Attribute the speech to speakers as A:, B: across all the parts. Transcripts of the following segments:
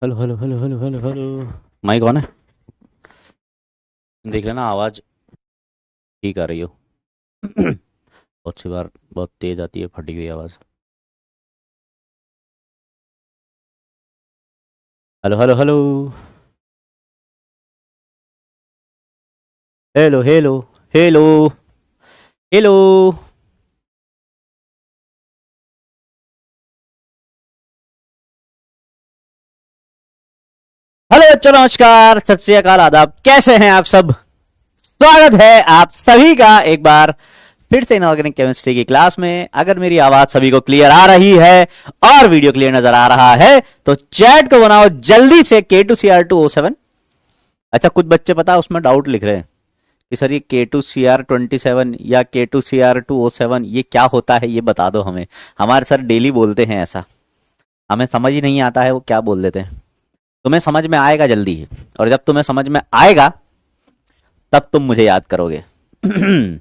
A: Hello hello hello hello hello hello. Mike on है? देख लेना आवाज ठीक आ रही हो। बहुत सी बार बहुत तेज आती है, फटी हुई आवाज। Hello hello hello hello hello hello hello. Hello बच्चों, नमस्कार, सत श्री अकाल, आदाब। कैसे हैं आप सब? स्वागत है आप सभी का एक बार फिर से इनऑर्गेनिक केमिस्ट्री की क्लास में। अगर मेरी आवाज सभी को क्लियर आ रही है और वीडियो क्लियर नजर आ रहा है तो चैट को बनाओ जल्दी से K2CR2O7। अच्छा, कुछ बच्चे पता उसमें डाउट लिख रहे हैं कि सर ये K2CR27 या K2CR2O7 ये क्या होता है, ये बता दो हमें। हमारे सर डेली बोलते हैं ऐसा, हमें समझ ही नहीं आता है वो क्या बोल देते हैं। तुम्हें समझ में आएगा जल्दी ही, और जब तुम्हें समझ में आएगा तब तुम मुझे याद करोगे कि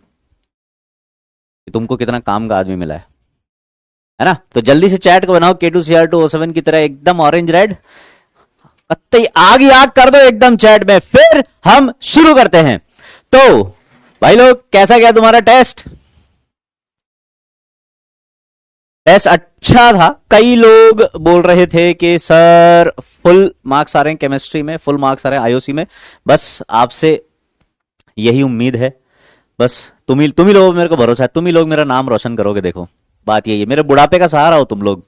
A: तुमको कितना काम का आदमी मिला है ना। तो जल्दी से चैट को बनाओ K2CR2O7 की तरह एकदम ऑरेंज रेड, कत्ते आग ही आग कर दो एकदम चैट में। फिर हम शुरू करते हैं। तो भाई लोग, कैसा गया तुम्हारा टेस्ट? टेस्ट अच्छा था। कई लोग बोल रहे थे कि सर फुल मार्क्स आ रहे हैं केमिस्ट्री में, फुल मार्क्स आ रहे हैं आईओसी में। बस आपसे यही उम्मीद है। बस तुम ही लोग मेरे को भरोसा है, तुम ही लोग मेरा नाम रोशन करोगे। देखो, बात यही है, मेरे बुढ़ापे का सहारा हो तुम लोग।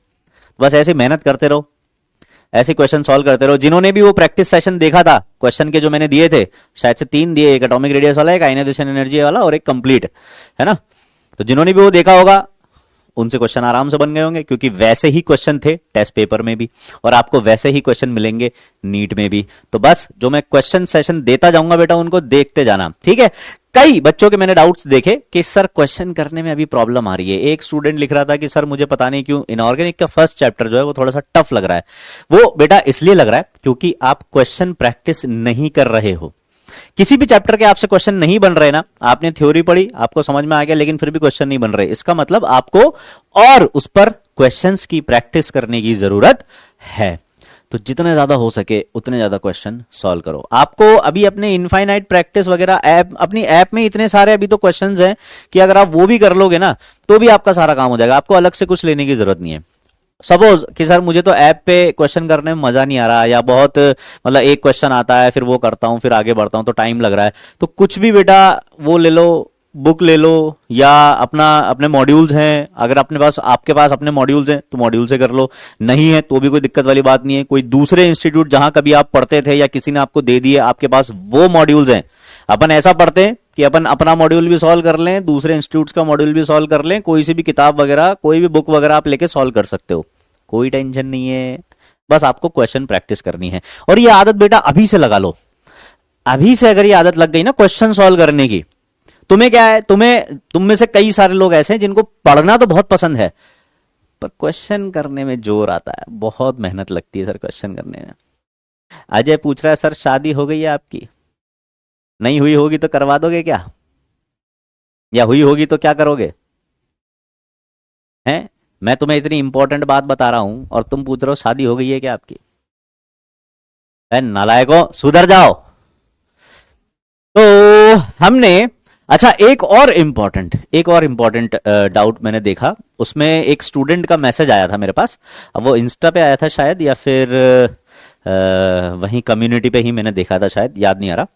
A: बस ऐसे मेहनत करते रहो, ऐसे क्वेश्चन सॉल्व करते रहो। जिन्होंने भी वो प्रैक्टिस सेशन देखा था, क्वेश्चन के जो मैंने दिए थे, शायद से 3 दिए, एक एटॉमिक रेडियस वाला, एक आयनाइजेशन एनर्जी वाला और एक कंप्लीट, है ना। तो जिन्होंने भी वो देखा होगा उनसे क्वेश्चन आराम से बन गए होंगे, क्योंकि वैसे ही क्वेश्चन थे टेस्ट पेपर में भी, और आपको वैसे ही क्वेश्चन मिलेंगे नीट में भी। तो बस जो मैं क्वेश्चन सेशन देता जाऊंगा बेटा, उनको देखते जाना, ठीक है। कई बच्चों के मैंने डाउट्स देखे कि सर क्वेश्चन करने में अभी प्रॉब्लम आ रही है। एक स्टूडेंट लिख रहा था कि सर मुझे पता नहीं क्यों इनऑर्गेनिक का फर्स्ट चैप्टर जो है वो थोड़ा सा टफ लग रहा है। वो बेटा इसलिए लग रहा है क्योंकि आप क्वेश्चन प्रैक्टिस नहीं कर रहे हो। किसी भी चैप्टर के आपसे क्वेश्चन नहीं बन रहे ना, आपने थ्योरी पढ़ी, आपको समझ में आ गया, लेकिन फिर भी क्वेश्चन नहीं बन रहे, इसका मतलब आपको और उस पर क्वेश्चंस की प्रैक्टिस करने की जरूरत है। तो जितने ज्यादा हो सके उतने ज्यादा क्वेश्चन सॉल्व करो। आपको अभी अपने इनफाइनाइट प्रैक्टिस वगैरह ऐप, अपनी ऐप में इतने सारे अभी तो क्वेश्चंस हैं कि अगर आप वो भी कर लोगे ना तो भी आपका सारा काम हो जाएगा। आपको अलग से कुछ लेने की जरूरत नहीं है। सपोज कि सर मुझे तो ऐप पे क्वेश्चन करने में मजा नहीं आ रहा, या बहुत मतलब एक क्वेश्चन आता है फिर वो करता हूँ फिर आगे बढ़ता हूँ तो टाइम लग रहा है, तो कुछ भी बेटा वो ले लो, बुक ले लो, या अपना अपने मॉड्यूल्स हैं, अगर अपने पास आपके पास अपने मॉड्यूल्स हैं तो मॉड्यूल से कर लो। नहीं है तो भी कोई दिक्कत वाली बात नहीं है। कोई दूसरे इंस्टीट्यूट जहां कभी आप पढ़ते थे या किसी ने आपको दे दिए, आपके पास वो मॉड्यूल्स हैं। अपन ऐसा पढ़ते हैं कि अपन अपना मॉड्यूल भी सॉल्व कर लें, दूसरे इंस्टीट्यूट्स का मॉड्यूल भी सॉल्व कर लें, कोई सी भी किताब वगैरह, कोई भी बुक वगैरह आप लेके सॉल्व कर सकते हो, कोई टेंशन नहीं है। बस आपको क्वेश्चन प्रैक्टिस करनी है, और ये आदत बेटा अभी से लगा लो। अभी से अगर ये आदत लग गई ना क्वेश्चन सॉल्व करने की, तुम्हें क्या है, तुम में से कई सारे लोग ऐसे हैं जिनको पढ़ना तो बहुत पसंद है, पर क्वेश्चन करने में जोर आता है, बहुत मेहनत लगती है सर क्वेश्चन करने में। अजय पूछ रहा है सर शादी हो गई है आपकी? नहीं हुई होगी तो करवा दोगे क्या? या हुई होगी तो क्या करोगे? हैं? मैं तुम्हें इतनी इंपॉर्टेंट बात बता रहा हूं और तुम पूछ रहे हो शादी हो गई है क्या आपकी? नालायकों, सुधर जाओ। तो हमने, अच्छा एक और इम्पोर्टेंट डाउट मैंने देखा, उसमें एक स्टूडेंट का मैसेज आया था मेरे पास। अब वो इंस्टा पे आया था शायद, या फिर वहीं कम्युनिटी पे ही मैंने देखा था शायद, याद नहीं आ रहा।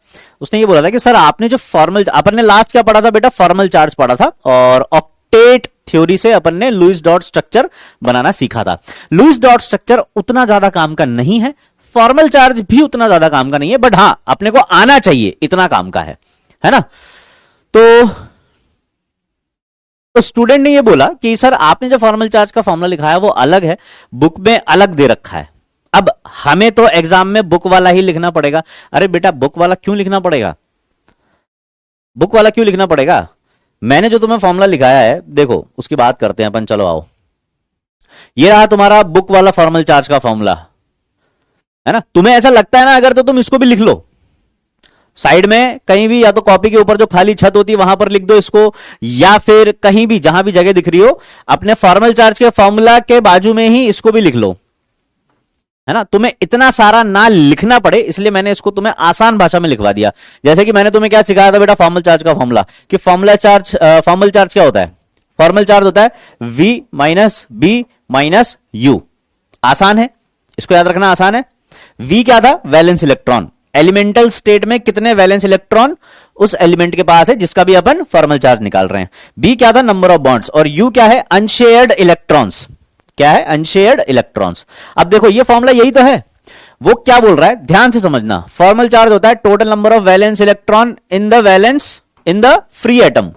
A: उसने ये बोला था कि सर आपने जो फॉर्मल, अपन ने लास्ट क्या पढ़ा था बेटा? फॉर्मल चार्ज पढ़ा था, और ऑक्टेट थ्योरी से अपन ने लुईस डॉट स्ट्रक्चर बनाना सीखा था। लुईस डॉट स्ट्रक्चर उतना ज्यादा काम का नहीं है, फॉर्मल चार्ज भी उतना ज्यादा काम का नहीं है, बट हाँ अपने को आना चाहिए, इतना काम का है ना। तो स्टूडेंट ने ये बोला कि सर आपने जो फॉर्मल चार्ज का फॉर्मूला लिखा है वो अलग है, बुक में अलग दे रखा है। अब हमें तो एग्जाम में बुक वाला ही लिखना पड़ेगा। अरे बेटा बुक वाला क्यों लिखना पड़ेगा? बुक वाला क्यों लिखना पड़ेगा? मैंने जो तुम्हें फॉर्मूला लिखाया है, देखो उसकी बात करते हैं अपन, चलो आओ। ये रहा तुम्हारा बुक वाला फॉर्मल चार्ज का फॉर्मूला, है ना। तुम्हें ऐसा लगता है ना अगर, तो तुम इसको भी लिख लो साइड में कहीं भी, या तो कॉपी के ऊपर जो खाली छत होती है वहां पर लिख दो इसको, या फिर कहीं भी जहां भी जगह दिख रही हो, अपने फॉर्मल चार्ज के फॉर्मूला के बाजू में ही इसको भी लिख लो। है ना, तुम्हें इतना सारा ना लिखना पड़े, इसलिए मैंने इसको तुम्हें आसान भाषा में लिखवा दिया। जैसे कि मैंने तुम्हें क्या सिखाया था बेटा, फॉर्मल चार्ज का फॉर्मूला, कि फॉर्मल चार्ज क्या होता है, फॉर्मल चार्ज होता है V minus B minus U। आसान है, इसको याद रखना आसान है। V क्या था, वैलेंस इलेक्ट्रॉन, एलिमेंटल स्टेट में कितने वैलेंस इलेक्ट्रॉन उस एलिमेंट के पास है जिसका भी अपन फॉर्मल चार्ज निकाल रहे हैं। B क्या था, नंबर ऑफ बॉन्ड्स, और U क्या है, अनशेयर्ड इलेक्ट्रॉन्स। क्या है, अनशेयर्ड इलेक्ट्रॉन्स। अब देखो ये फॉर्मूला यही तो है, वो क्या बोल रहा है ध्यान से समझना। फॉर्मल चार्ज होता है total number of valence electron in the free atom,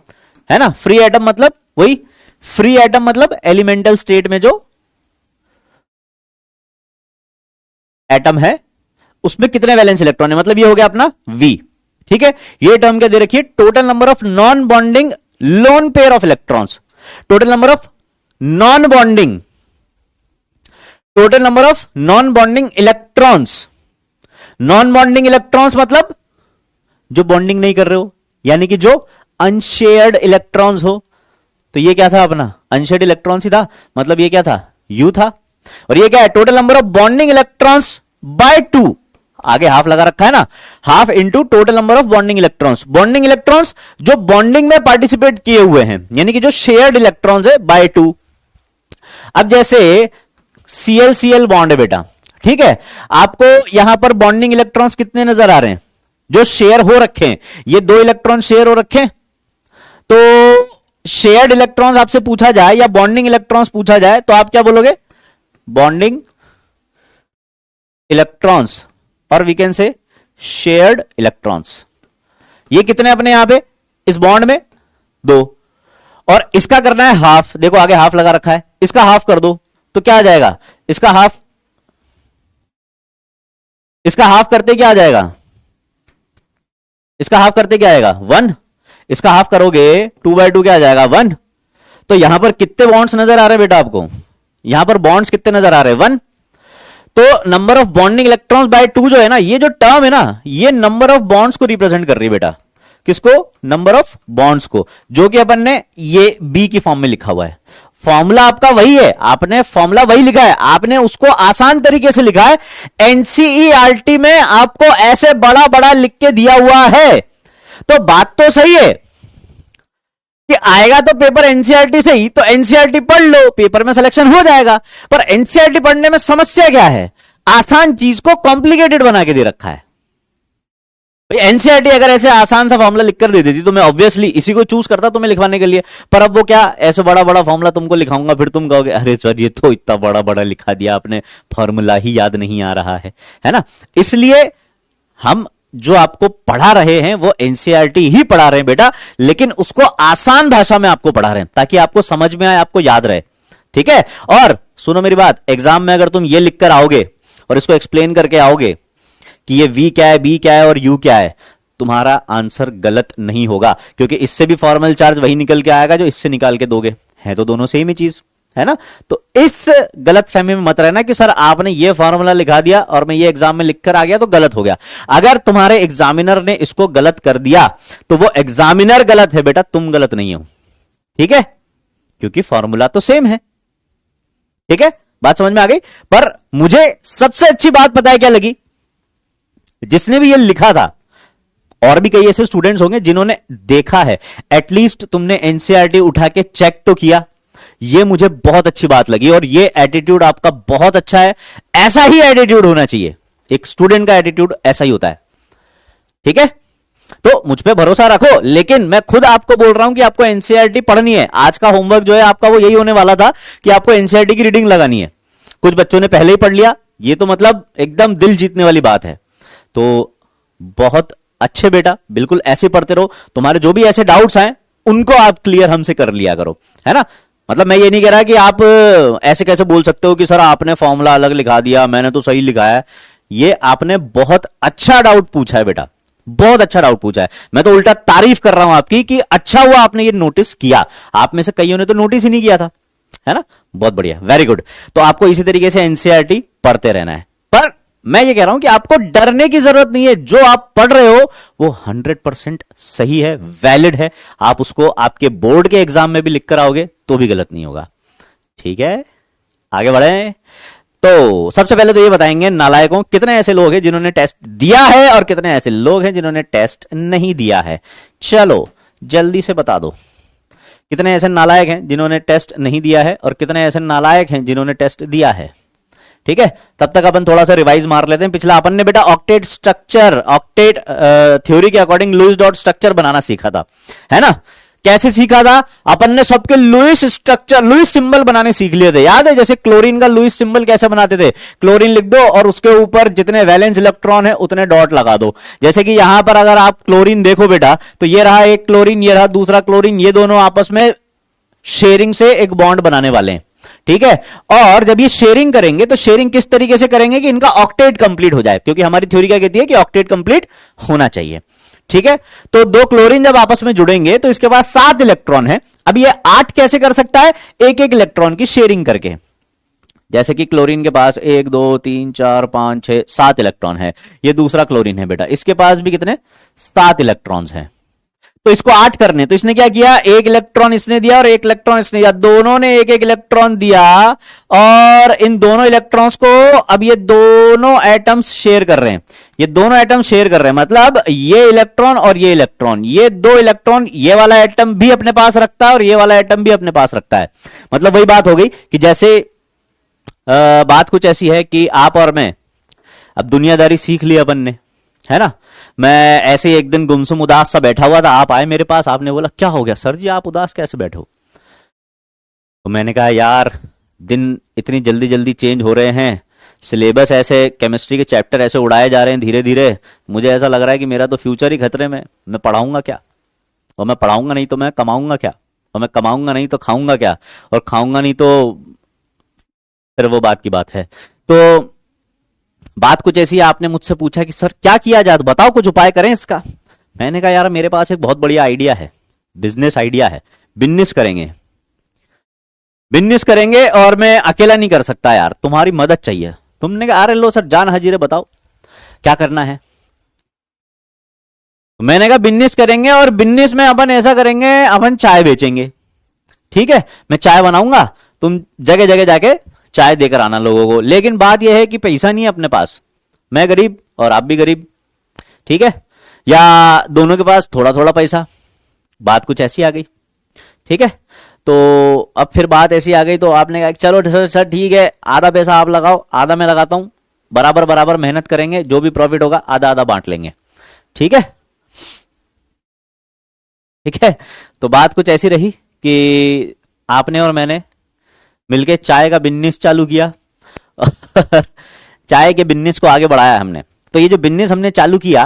A: है ना। फ्री एटम मतलब वही, फ्री एटम मतलब एलिमेंटल स्टेट में जो एटम है उसमें कितने वैलेंस इलेक्ट्रॉन है, मतलब ये हो गया अपना V। ठीक है, ये टर्म क्या दे रखी है, total number of non bonding lone pair of electrons, total number of non bonding, total number of non bonding electrons. Non bonding electrons मतलब जो बॉन्डिंग नहीं कर रहे हो, यानी कि जो अनशेयर्ड इलेक्ट्रॉन्स हो। तो ये क्या था अपना, अनशेयर्ड इलेक्ट्रॉन्स ही था, मतलब ये क्या था, U था। और ये क्या है, total number of bonding electrons bye 2, आगे हाफ लगा रखा है ना, half into total number of bonding electrons. Bonding electrons जो बॉन्डिंग में पार्टिसिपेट किए हुए हैं, यानी कि जो शेयर्ड इलेक्ट्रॉन्स है, बाय 2। अब जैसे Cl बॉन्ड है बेटा, ठीक है, आपको यहां पर बॉन्डिंग इलेक्ट्रॉन्स कितने नजर आ रहे हैं, जो शेयर हो रखे हैं, ये 2 इलेक्ट्रॉन शेयर हो रखे हैं। तो शेयर्ड इलेक्ट्रॉन्स आपसे पूछा जाए या बॉन्डिंग इलेक्ट्रॉन्स पूछा जाए तो आप क्या बोलोगे, बॉन्डिंग इलेक्ट्रॉन्स, और we can say shared electrons. ये कितने अपने यहां पे इस बॉन्ड में, 2, और इसका करना है हाफ, देखो आगे हाफ लगा रखा है, इसका हाफ कर दो तो क्या आ जाएगा, इसका हाफ, इसका हाफ करते क्या आ जाएगा, इसका हाफ करते क्या आएगा 1, इसका हाफ करोगे 2/2 क्या आ जाएगा 1। तो यहां पर कितने बॉन्ड्स नजर आ रहे हैं बेटा आपको, यहां पर बॉन्ड्स कितने नजर आ रहे हैं 1। तो number of bonding electrons bye 2 जो है ना, ये जो टर्म है ना, ये नंबर ऑफ बॉन्ड्स को रिप्रेजेंट कर रही है बेटा, किसको, नंबर ऑफ बॉन्ड्स को, जो कि अपन ने ये B की फॉर्म में लिखा हुआ है। फॉर्मूला आपका वही है, आपने फॉर्मूला वही लिखा है, आपने उसको आसान तरीके से लिखा है। एनसीईआरटी में आपको ऐसे बड़ा बड़ा लिख के दिया हुआ है। तो बात तो सही है कि आएगा तो पेपर एनसीईआरटी से ही, तो एनसीईआरटी पढ़ लो, पेपर में सिलेक्शन हो जाएगा। पर एनसीईआरटी पढ़ने में समस्या क्या है, आसान चीज को कॉम्प्लिकेटेड बना के दे रखा है। एनसीईआरटी अगर ऐसे आसान सा फॉर्मूला लिखकर दे देती तो मैं ऑब्वियसली इसी को चूज करता तुम्हें लिखवाने के लिए। पर अब वो क्या, ऐसे बड़ा बड़ा फॉर्मूला तुमको लिखाऊंगा, फिर तुम कहोगे अरे सर ये तो इतना बड़ा बड़ा लिखा दिया आपने, फॉर्मूला ही याद नहीं आ रहा है ना। इसलिए हम जो आपको पढ़ा रहे हैं वो एनसीईआरटी ही पढ़ा रहे हैं बेटा, लेकिन उसको आसान भाषा में आपको पढ़ा रहे हैं ताकि आपको समझ में आए, आपको याद रहे। ठीक है, और सुनो मेरी बात, एग्जाम में अगर तुम ये लिखकर आओगे और इसको एक्सप्लेन करके आओगे कि ये V क्या है, B क्या है और U क्या है, तुम्हारा आंसर गलत नहीं होगा, क्योंकि इससे भी फॉर्मल चार्ज वही निकल के आएगा जो इससे निकाल के दोगे, है तो दोनों सेम ही चीज है ना। तो इस गलत फहमी में मत रहना कि सर आपने ये फॉर्मूला लिखा दिया और मैं ये एग्जाम में लिखकर आ गया तो गलत हो गया। अगर तुम्हारे एग्जामिनर ने इसको गलत कर दिया तो वो एग्जामिनर गलत है बेटा, तुम गलत नहीं हो। ठीक है, क्योंकि फॉर्मूला तो सेम है। ठीक है, बात समझ में आ गई। पर मुझे सबसे अच्छी बात पता है क्या लगी, जिसने भी ये लिखा था, और भी कई ऐसे स्टूडेंट्स होंगे जिन्होंने देखा है, एटलीस्ट तुमने एनसीईआरटी उठा के चेक तो किया, ये मुझे बहुत अच्छी बात लगी। और ये एटीट्यूड आपका बहुत अच्छा है, ऐसा ही एटीट्यूड होना चाहिए, एक स्टूडेंट का एटीट्यूड ऐसा ही होता है। ठीक है, तो मुझ पे भरोसा रखो, लेकिन मैं खुद आपको बोल रहा हूं कि आपको एनसीईआरटी पढ़नी है। आज का होमवर्क जो है आपका वो यही होने वाला था कि आपको एनसीईआरटी की रीडिंग लगानी है। कुछ बच्चों ने पहले ही पढ़ लिया, ये तो मतलब एकदम दिल जीतने वाली बात है। तो बहुत अच्छे बेटा, बिल्कुल ऐसे पढ़ते रहो, तुम्हारे जो भी ऐसे डाउट्स आए उनको आप क्लियर हमसे कर लिया करो, है ना। मतलब मैं ये नहीं कह रहा कि आप ऐसे कैसे बोल सकते हो कि सर आपने फॉर्मूला अलग लिखा दिया, मैंने तो सही लिखा है। ये आपने बहुत अच्छा डाउट पूछा है बेटा, बहुत अच्छा डाउट पूछा है। मैं तो उल्टा तारीफ कर रहा हूं आपकी कि अच्छा हुआ आपने ये नोटिस किया। आप में से कईयों ने तो नोटिस ही नहीं किया था, है ना। बहुत बढ़िया, वेरी गुड। तो आपको इसी तरीके से एनसीईआरटी पढ़ते रहना है। पर मैं ये कह रहा हूं कि आपको डरने की जरूरत नहीं है, जो आप पढ़ रहे हो वो 100% सही है, वैलिड है। आप उसको आपके बोर्ड के एग्जाम में भी लिख कर आओगे तो भी गलत नहीं होगा। ठीक है, आगे बढ़े। तो सबसे पहले तो ये बताएंगे नालायकों, कितने ऐसे लोग हैं जिन्होंने टेस्ट दिया है और कितने ऐसे लोग हैं जिन्होंने टेस्ट नहीं दिया है। चलो जल्दी से बता दो, कितने ऐसे नालायक हैं जिन्होंने टेस्ट नहीं दिया है और कितने ऐसे नालायक हैं जिन्होंने टेस्ट दिया है। ठीक है, तब तक अपन थोड़ा सा रिवाइज मार लेते हैं। पिछला अपन ने बेटा ऑक्टेट स्ट्रक्चर, ऑक्टेट थ्योरी के अकॉर्डिंग लुईस डॉट स्ट्रक्चर बनाना सीखा था, है ना। कैसे सीखा था अपन ने, सबके लुईस स्ट्रक्चर, लुईस सिंबल बनाने सीख लिए थे, याद है। जैसे क्लोरीन का लुईस सिंबल कैसे बनाते थे, क्लोरीन लिख दो और उसके ऊपर जितने वैलेंस इलेक्ट्रॉन है उतने डॉट लगा दो। जैसे कि यहां पर अगर आप क्लोरीन देखो बेटा, तो ये रहा एक क्लोरीन, ये रहा दूसरा क्लोरीन, ये दोनों आपस में शेयरिंग से एक बॉन्ड बनाने वाले हैं। ठीक है, और जब ये शेयरिंग करेंगे तो शेयरिंग किस तरीके से करेंगे कि इनका ऑक्टेट कंप्लीट हो जाए, क्योंकि हमारी थ्योरी क्या कहती है कि ऑक्टेट कंप्लीट होना चाहिए। ठीक है, तो दो क्लोरीन जब आपस में जुड़ेंगे तो इसके पास 7 इलेक्ट्रॉन है। अब ये 8 कैसे कर सकता है, एक एक इलेक्ट्रॉन की शेयरिंग करके। जैसे कि क्लोरीन के पास 1 2 3 4 5 6 7 इलेक्ट्रॉन है, ये दूसरा क्लोरीन है बेटा, इसके पास भी कितने 7 इलेक्ट्रॉन्स हैं। तो इसको 8 करने, तो इसने क्या किया, एक इलेक्ट्रॉन इसने दिया और एक इलेक्ट्रॉन इसने दिया, दोनों ने एक एक इलेक्ट्रॉन दिया और इन दोनों इलेक्ट्रॉन्स को अब ये दोनों एटम्स शेयर कर रहे हैं, ये दोनों एटम शेयर कर रहे हैं। मतलब ये इलेक्ट्रॉन और ये इलेक्ट्रॉन, ये दो इलेक्ट्रॉन ये वाला एटम भी अपने पास रखता है और ये वाला एटम भी अपने पास रखता है। मतलब वही बात हो गई कि जैसे बात कुछ ऐसी है कि आप और मैं, अब दुनियादारी सीख ली अपन ने, है ना। मैं ऐसे एक दिन गुमसुम उदास सा बैठा हुआ था, आप आए मेरे पास, आपने बोला क्या हो गया सर जी आप उदास कैसे बैठे हो। तो मैंने कहा यार दिन इतनी जल्दी जल्दी चेंज हो रहे हैं, सिलेबस ऐसे, केमिस्ट्री के चैप्टर ऐसे उड़ाए जा रहे हैं धीरे धीरे, मुझे ऐसा लग रहा है कि मेरा तो फ्यूचर ही खतरे में। मैं पढ़ाऊंगा क्या, और मैं पढ़ाऊंगा नहीं तो मैं कमाऊंगा क्या, और मैं कमाऊंगा नहीं तो खाऊंगा क्या, और खाऊंगा नहीं तो फिर वो बात की बात है। तो बात कुछ ऐसी है, आपने मुझसे पूछा कि सर क्या किया जाए, तो बताओ कुछ उपाय करें इसका। मैंने कहा यार मेरे पास एक बहुत बढ़िया आइडिया है, बिजनेस आइडिया है, बिजनेस करेंगे, बिजनेस करेंगे और मैं अकेला नहीं कर सकता यार, तुम्हारी मदद चाहिए। तुमने कहा अरे लो सर जान हाजिर है, बताओ क्या करना है। मैंने कहा बिजनेस करेंगे और बिजनेस में अपन ऐसा करेंगे, अपन चाय बेचेंगे। ठीक है, मैं चाय बनाऊंगा, तुम जगह जगह जाके चाय देकर आना लोगों को। लेकिन बात यह है कि पैसा नहीं है अपने पास, मैं गरीब और आप भी गरीब, ठीक है, या दोनों के पास थोड़ा थोड़ा पैसा। बात कुछ ऐसी आ गई, ठीक है। तो अब फिर बात ऐसी आ गई, तो आपने कहा चलो सर ठीक है, आधा पैसा आप लगाओ आधा मैं लगाता हूं, बराबर बराबर मेहनत करेंगे, जो भी प्रॉफिट होगा आधा आधा बांट लेंगे। ठीक है, ठीक है। तो बात कुछ ऐसी रही कि आपने और मैंने मिलके चाय का बिजनेस चालू किया चाय के बिजनेस को आगे बढ़ाया हमने। तो ये जो बिजनेस हमने चालू किया,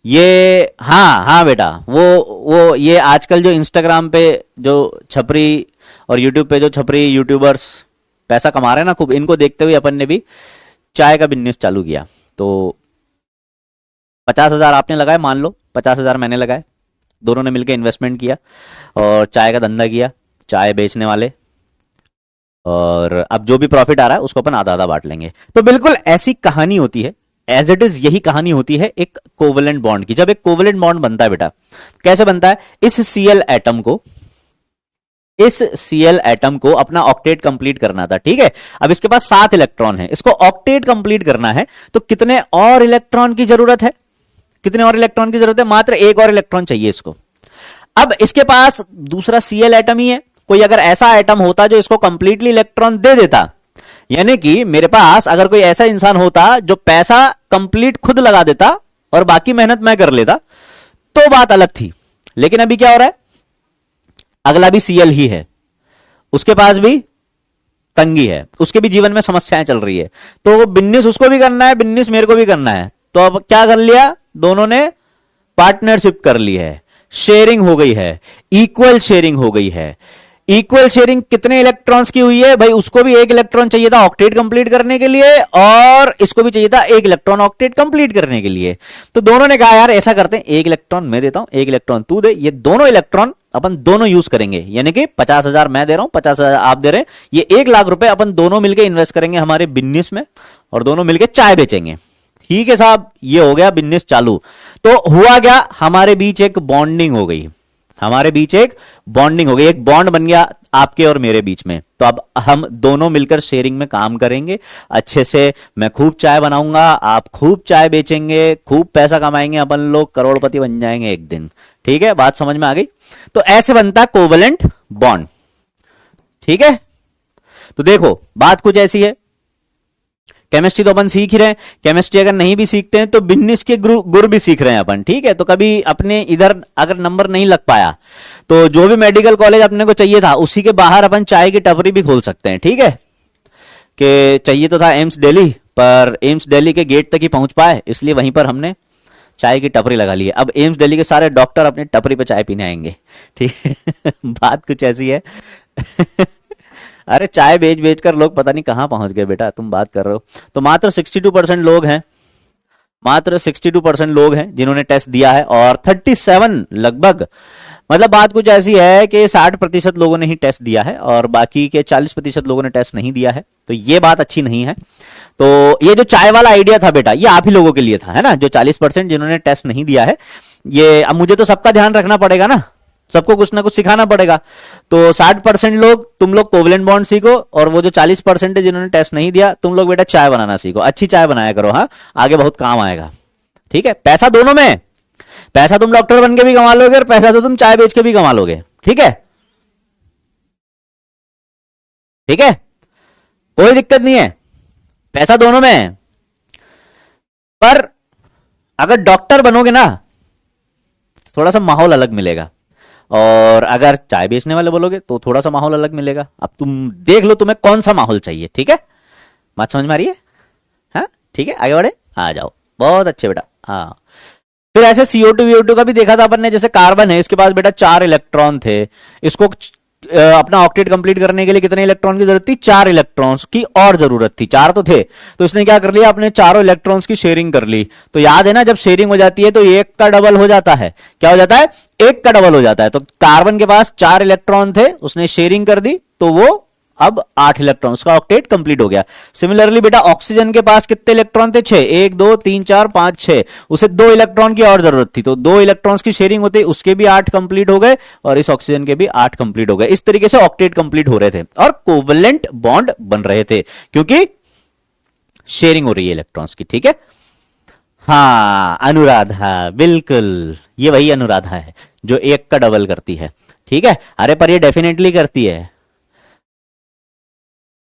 A: ये हाँ बेटा, वो ये आजकल जो इंस्टाग्राम पे जो छपरी और यूट्यूब पे जो छपरी यूट्यूबर्स पैसा कमा रहे हैं ना खूब, इनको देखते हुए अपन ने भी चाय का बिजनेस चालू किया। तो 50,000 आपने लगाए, मान लो 50,000 मैंने लगाए, दोनों ने मिलकर इन्वेस्टमेंट किया और चाय का धंधा किया, चाय बेचने वाले, और अब जो भी प्रॉफिट आ रहा है उसको अपन आधा आधा बांट लेंगे। तो बिल्कुल ऐसी कहानी होती है, एज इट इज यही कहानी होती है एक कोवेलेंट बॉन्ड की। जब एक कोवेलेंट बॉन्ड बनता है बेटा, कैसे बनता है, इस Cl एटम को अपना ऑक्टेट कंप्लीट करना था। ठीक है, अब इसके पास 7 इलेक्ट्रॉन है, इसको ऑक्टेट कंप्लीट करना है, तो कितने और इलेक्ट्रॉन की जरूरत है, कितने और इलेक्ट्रॉन की जरूरत है, मात्र एक और इलेक्ट्रॉन चाहिए इसको। अब इसके पास दूसरा Cl एटम ही है, कोई अगर ऐसा एटम होता जो इसको कंप्लीटली इलेक्ट्रॉन दे देता, यानी कि मेरे पास अगर कोई ऐसा इंसान होता जो पैसा कंप्लीट खुद लगा देता और बाकी मेहनत मैं कर लेता, तो बात अलग थी। लेकिन अभी क्या हो रहा है, अगला भी Cl ही है, उसके पास भी तंगी है, उसके भी जीवन में समस्याएं चल रही है, तो बिजनेस उसको भी करना है, बिजनेस मेरे को भी करना है। तो अब क्या कर लिया, दोनों ने पार्टनरशिप कर ली है, शेयरिंग हो गई है, इक्वल शेयरिंग हो गई है। इक्वल शेयरिंग कितने इलेक्ट्रॉन्स की हुई है भाई, उसको भी एक इलेक्ट्रॉन चाहिए था ऑक्टेट कंप्लीट करने के लिए और इसको भी चाहिए था एक इलेक्ट्रॉन ऑक्टेट कंप्लीट करने के लिए। तो दोनों ने कहा यार ऐसा करते हैं, एक इलेक्ट्रॉन मैं देता हूं, एक इलेक्ट्रॉन तू दे, ये दोनों इलेक्ट्रॉन अपन दोनों यूज करेंगे, यानी कि 50,000 मैं दे रहा हूं, 50,000 आप दे रहे हैं, ये 1 लाख रुपए अपन दोनों मिलकर इन्वेस्ट करेंगे हमारे बिजनेस में और दोनों मिलकर चाय बेचेंगे। ठीक है साहब, ये हो गया बिजनेस चालू। तो हुआ क्या, हमारे बीच एक बॉन्डिंग हो गई, हमारे बीच एक बॉन्डिंग हो गई, एक बॉन्ड बन गया आपके और मेरे बीच में। तो अब हम दोनों मिलकर शेयरिंग में काम करेंगे अच्छे से। मैं खूब चाय बनाऊंगा, आप खूब चाय बेचेंगे, खूब पैसा कमाएंगे, अपन लोग करोड़पति बन जाएंगे एक दिन। ठीक है, बात समझ में आ गई? तो ऐसे बनता है कोवेलेंट बॉन्ड। ठीक है, तो देखो बात कुछ ऐसी है, केमिस्ट्री तो अपन सीख ही रहे हैं, केमिस्ट्री अगर नहीं भी सीखते हैं तो बिजनेस के गुर भी सीख रहे हैं अपन। ठीक है, तो कभी अपने इधर अगर नंबर नहीं लग पाया तो जो भी मेडिकल कॉलेज अपने को चाहिए था उसी के बाहर अपन चाय की टपरी भी खोल सकते हैं। ठीक है, कि चाहिए तो था एम्स दिल्ली, पर एम्स दिल्ली के गेट तक ही पहुंच पाए, इसलिए वहीं पर हमने चाय की टपरी लगा ली है। अब एम्स दिल्ली के सारे डॉक्टर अपनी टपरी पे चाय पीने आएंगे। ठीक है बात कुछ ऐसी है अरे चाय बेच बेच कर लोग पता नहीं कहां पहुंच गए बेटा, तुम बात कर रहे हो। तो मात्र 62% लोग हैं, मात्र 62% लोग हैं जिन्होंने टेस्ट दिया है, और 37 लगभग, मतलब बात कुछ ऐसी है कि 60% लोगों ने ही टेस्ट दिया है और बाकी के 40% लोगों ने टेस्ट नहीं दिया है। तो ये बात अच्छी नहीं है। तो ये जो चाय वाला आइडिया था बेटा, ये आप ही लोगों के लिए था, है ना, जो 40% जिन्होंने टेस्ट नहीं दिया है। ये अब मुझे तो सबका ध्यान रखना पड़ेगा ना, सबको कुछ ना कुछ सिखाना पड़ेगा। तो 60% लोग, तुम लोग कोवेलेंट बॉन्ड सीखो, और वो जो 40% है जिन्होंने टेस्ट नहीं दिया, तुम लोग बेटा चाय बनाना सीखो, अच्छी चाय बनाया करो। हाँ, आगे बहुत काम आएगा। ठीक है, पैसा दोनों में, पैसा तुम डॉक्टर बन के भी कमा लोगे और पैसा तो तुम चाय बेच के भी कमा लोगे। ठीक है, ठीक है, कोई दिक्कत नहीं है, पैसा दोनों में है। पर अगर डॉक्टर बनोगे ना थोड़ा सा माहौल अलग मिलेगा, और अगर चाय बेचने वाले बोलोगे तो थोड़ा सा माहौल अलग मिलेगा। अब तुम देख लो तुम्हें कौन सा माहौल चाहिए। ठीक है, बात समझ में आ रही है? हाँ ठीक है, आगे बढ़े, आ जाओ, बहुत अच्छे बेटा। हाँ, फिर ऐसे CO2 VO2 का भी देखा था अपन ने, जैसे कार्बन है, इसके पास बेटा 4 इलेक्ट्रॉन थे, इसको अपना ऑक्टेट कंप्लीट करने के लिए कितने इलेक्ट्रॉन की जरूरत थी? 4 इलेक्ट्रॉन्स की और जरूरत थी, 4 तो थे, तो इसने क्या कर लिया, अपने चारों इलेक्ट्रॉन्स की शेयरिंग कर ली। तो याद है ना, जब शेयरिंग हो जाती है तो एक का डबल हो जाता है। क्या हो जाता है? एक का डबल हो जाता है। तो कार्बन के पास 4 इलेक्ट्रॉन थे, उसने शेयरिंग कर दी, तो वो अब 8 इलेक्ट्रॉन, उसका ऑक्टेट कंप्लीट हो गया। सिमिलरली बेटा ऑक्सीजन के पास कितने इलेक्ट्रॉन थे? 6, 1 2 3 4 5 6, उसे 2 इलेक्ट्रॉन की और जरूरत थी, तो 2 इलेक्ट्रॉन्स की शेयरिंग होते उसके भी 8 कंप्लीट हो गए, और इस ऑक्सीजन के भी 8 कंप्लीट हो गए। इस तरीके से ऑक्टेट कंप्लीट हो रहे थे और कोवेलेंट बॉन्ड बन रहे थे, क्योंकि शेयरिंग हो रही है इलेक्ट्रॉन्स की। ठीक है, हाँ अनुराधा, बिल्कुल ये वही अनुराधा है जो एक का डबल करती है। ठीक है, अरे पर ये डेफिनेटली करती है,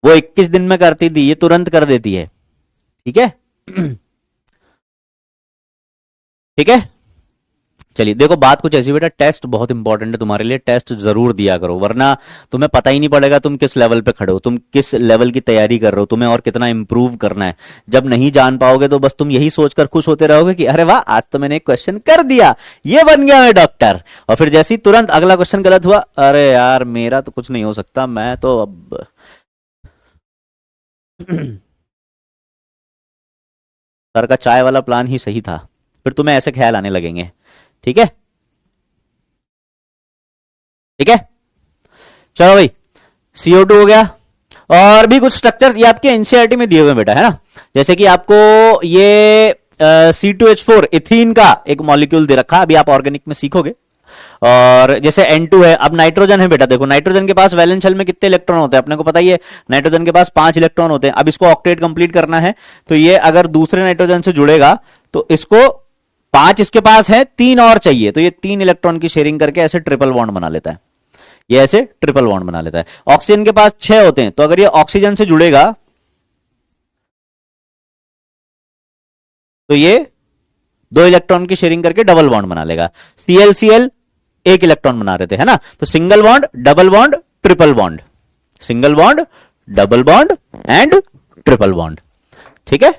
A: वो 21 दिन में करती थी, ये तुरंत कर देती है। ठीक है ठीक है, चलिए देखो बात कुछ ऐसी बेटा, टेस्ट बहुत इंपॉर्टेंट है तुम्हारे लिए, टेस्ट जरूर दिया करो, वरना तुम्हें पता ही नहीं पड़ेगा तुम किस लेवल पे खड़े हो, तुम किस लेवल की तैयारी कर रहे हो, तुम्हें और कितना इंप्रूव करना है। जब नहीं जान पाओगे तो बस तुम यही सोचकर खुश होते रहोगे कि अरे वाह आज तो मैंने एक क्वेश्चन कर दिया, ये बन गया मैं डॉक्टर, और फिर जैसे ही तुरंत अगला क्वेश्चन गलत हुआ, अरे यार मेरा तो कुछ नहीं हो सकता, मैं तो अब सर का चाय वाला प्लान ही सही था, फिर तुम्हें ऐसे ख्याल आने लगेंगे। ठीक है, ठीक है, चलो भाई CO2 हो गया, और भी कुछ स्ट्रक्चर्स ये आपके एनसीईआरटी में दिए हुए बेटा, है ना, जैसे कि आपको ये C2H4 इथीन का एक मॉलिक्यूल दे रखा, अभी आप ऑर्गेनिक में सीखोगे। और जैसे N2 है, अब नाइट्रोजन है बेटा, देखो नाइट्रोजन के पास वैलेंस शेल में कितने इलेक्ट्रॉन होते हैं अपने को पता ही है, नाइट्रोजन के पास 5 इलेक्ट्रॉन होते हैं। अब इसको ऑक्टेट कंप्लीट करना है, तो ये अगर दूसरे नाइट्रोजन से जुड़ेगा तो इसको 5 इसके पास है, 3 और चाहिए, तो ये 3 इलेक्ट्रॉन की शेयरिंग करके ऐसे ट्रिपल बॉन्ड बना लेता है, ये ऐसे ट्रिपल बॉन्ड बना लेता है। ऑक्सीजन के पास 6 होते हैं, तो अगर ये ऑक्सीजन से जुड़ेगा तो ये 2 इलेक्ट्रॉन की शेयरिंग करके डबल बॉन्ड बना लेगा। ClCl 1 इलेक्ट्रॉन बना रहे थे, है ना, तो single bond, double bond, triple bond, single bond, double bond and triple bond. ठीक है,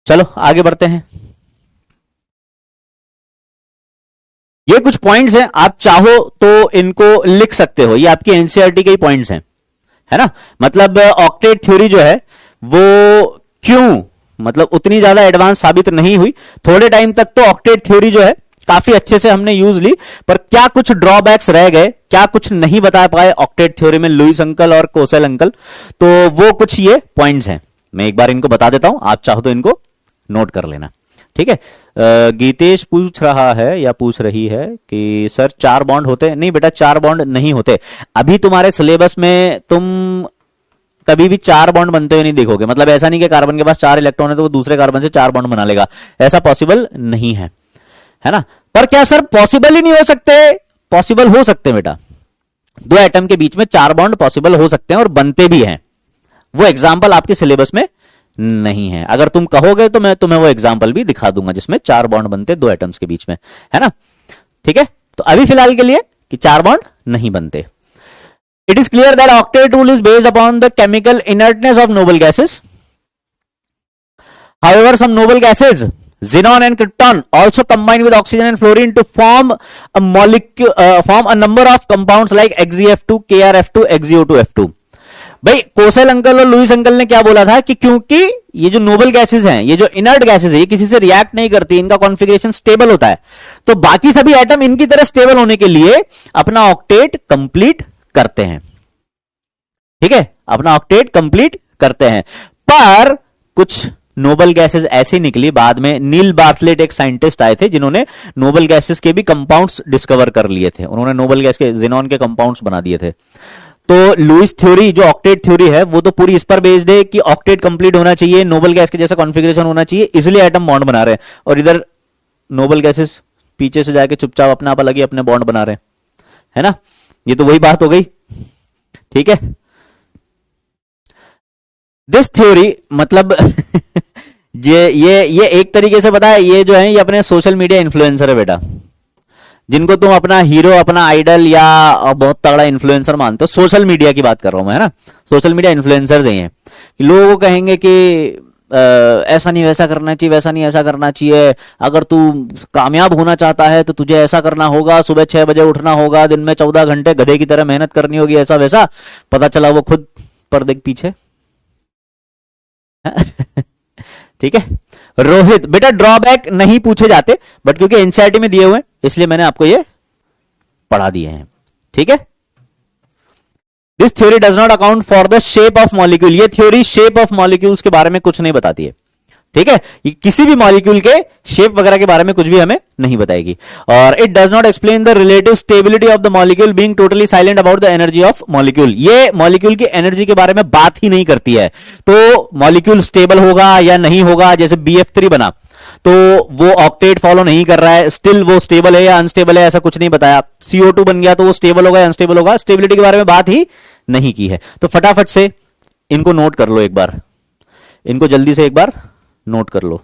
A: चलो आगे बढ़ते हैं। ये कुछ पॉइंट्स हैं, आप चाहो तो इनको लिख सकते हो, ये आपके एनसीईआरटी के ही पॉइंट्स हैं, है ना। मतलब ऑक्टेट थ्योरी जो है वो क्यों मतलब उतनी ज्यादा एडवांस साबित नहीं हुई, थोड़े टाइम तक तो ऑक्टेट थ्योरी जो है काफी अच्छे से हमने यूज ली, पर क्या कुछ ड्रॉबैक्स रह गए, क्या कुछ नहीं बता पाए ऑक्टेट थ्योरी में लुईस अंकल और कोसेल अंकल, तो वो कुछ ये पॉइंट्स हैं, मैं एक बार इनको बता देता हूं, आप चाहो तो इनको नोट कर लेना। ठीक है। गीतेश पूछ रहा है या पूछ रही है कि सर 4 बॉन्ड होते हैं? नहीं बेटा, 4 बॉन्ड नहीं होते। अभी तुम्हारे सिलेबस में तुम कभी भी 4 बॉन्ड बनते हुए नहीं देखोगे। मतलब ऐसा नहीं कि कार्बन के पास 4 इलेक्ट्रॉन है तो वो दूसरे कार्बन से 4 बॉन्ड बना लेगा, ऐसा पॉसिबल नहीं है ना। पर क्या सर पॉसिबल ही नहीं हो सकते? पॉसिबल हो सकते हैं बेटा, 2 एटम के बीच में 4 बॉन्ड पॉसिबल हो सकते हैं और बनते भी हैं। वो एग्जाम्पल आपके सिलेबस में नहीं है। अगर तुम कहोगे तो मैं तुम्हें वो एग्जाम्पल भी दिखा दूंगा जिसमें 4 बॉन्ड बनते 2 एटम्स के बीच में, है ना। ठीक है, तो अभी फिलहाल के लिए कि 4 बॉन्ड नहीं बनते। It is clear that octet rule is based upon the chemical inertness of noble gases. However, some noble gases, xenon and krypton, also combine with oxygen and fluorine to form a molecule, form a number of compounds like XeF2, KrF2, XeO2F2. भाई Kossel uncle और Lewis uncle ने क्या बोला था कि क्योंकि ये जो नोबल गैसेस हैं, ये जो इनर्ट गैसेस है, ये किसी से रिएक्ट नहीं करती, इनका कॉन्फ़िगरेशन स्टेबल होता है, तो बाकी सभी एटम इनकी तरह स्टेबल होने के लिए अपना ऑक्टेट कंप्लीट करते हैं। ठीक है, अपना ऑक्टेट कंप्लीट करते हैं। पर कुछ नोबल गैसेस ऐसी निकली बाद में। नील बार्थलेट एक साइंटिस्ट आए थे जिन्होंने नोबल गैसेस के भी कंपाउंड्स डिस्कवर कर लिए थे। उन्होंने नोबल गैस के जेनॉन के कंपाउंड्स बना दिए थे। तो लुईस थ्योरी जो ऑक्टेट थ्योरी है वो तो पूरी इस पर बेस्ड है कि ऑक्टेट कंप्लीट होना चाहिए, नोबल गैस के जैसा कॉन्फ़िगरेशन होना चाहिए, इसलिए एटम बॉन्ड बना रहे हैं। और इधर नोबल गैसेस पीछे से जाके चुपचाप अपने आप अलग ही अपने बॉन्ड बना रहे हैं, है ना। ये तो वही बात हो गई। ठीक है, दिस थ्योरी मतलब ये एक तरीके से पता है, ये जो है ये अपने सोशल मीडिया इन्फ्लुएंसर है बेटा, जिनको तुम अपना हीरो, अपना आइडल या बहुत तगड़ा इन्फ्लुएंसर मानते हो। सोशल मीडिया की बात कर रहा हूं मैं, है ना। सोशल मीडिया इन्फ्लुएंसर ही हैं कि लोगों को कहेंगे कि ऐसा नहीं वैसा करना चाहिए, वैसा नहीं ऐसा करना चाहिए, अगर तू कामयाब होना चाहता है तो तुझे ऐसा करना होगा, सुबह 6 बजे उठना होगा, दिन में 14 घंटे गधे की तरह मेहनत करनी होगी, ऐसा वैसा। पता चला वो खुद पर्दे के पीछे। ठीक है, रोहित बेटा ड्रॉबैक नहीं पूछे जाते, बट क्योंकि एनसीईआरटी में दिए हुए हैं इसलिए मैंने आपको ये पढ़ा दिए हैं। ठीक है, this theory does not account for the shape of molecule. ये थ्योरी शेप ऑफ मॉलिक्यूल्स के बारे में कुछ नहीं बताती है। ठीक है, ये किसी भी मॉलिक्यूल के शेप वगैरह के बारे में कुछ भी हमें नहीं बताएगी। और it does not explain the relative stability of the molecule being totally silent about the energy of molecule. ये मॉलिक्यूल की एनर्जी के बारे में बात ही नहीं करती है। तो मॉलिक्यूल स्टेबल होगा या नहीं होगा, जैसे BF3 बना तो वो ऑक्टेट फॉलो नहीं कर रहा है, स्टिल वो स्टेबल है या अनस्टेबल है, ऐसा कुछ नहीं बताया। CO2 बन गया तो वो स्टेबल होगा या अनस्टेबल होगा, स्टेबिलिटी के बारे में बात ही नहीं की है। तो फटाफट से इनको नोट कर लो एक बार, इनको जल्दी से एक बार नोट कर लो।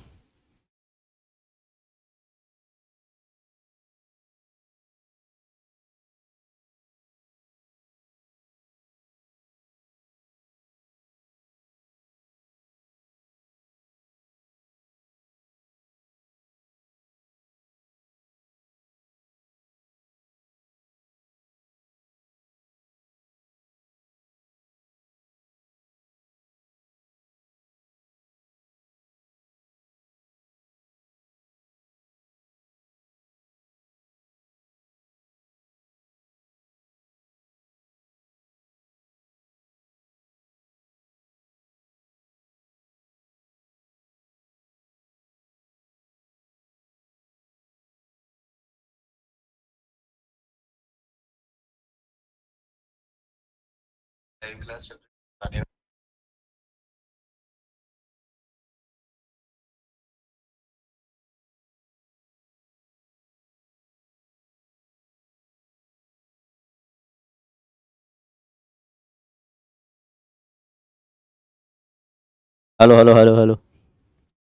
A: हेलो हेलो हेलो हेलो,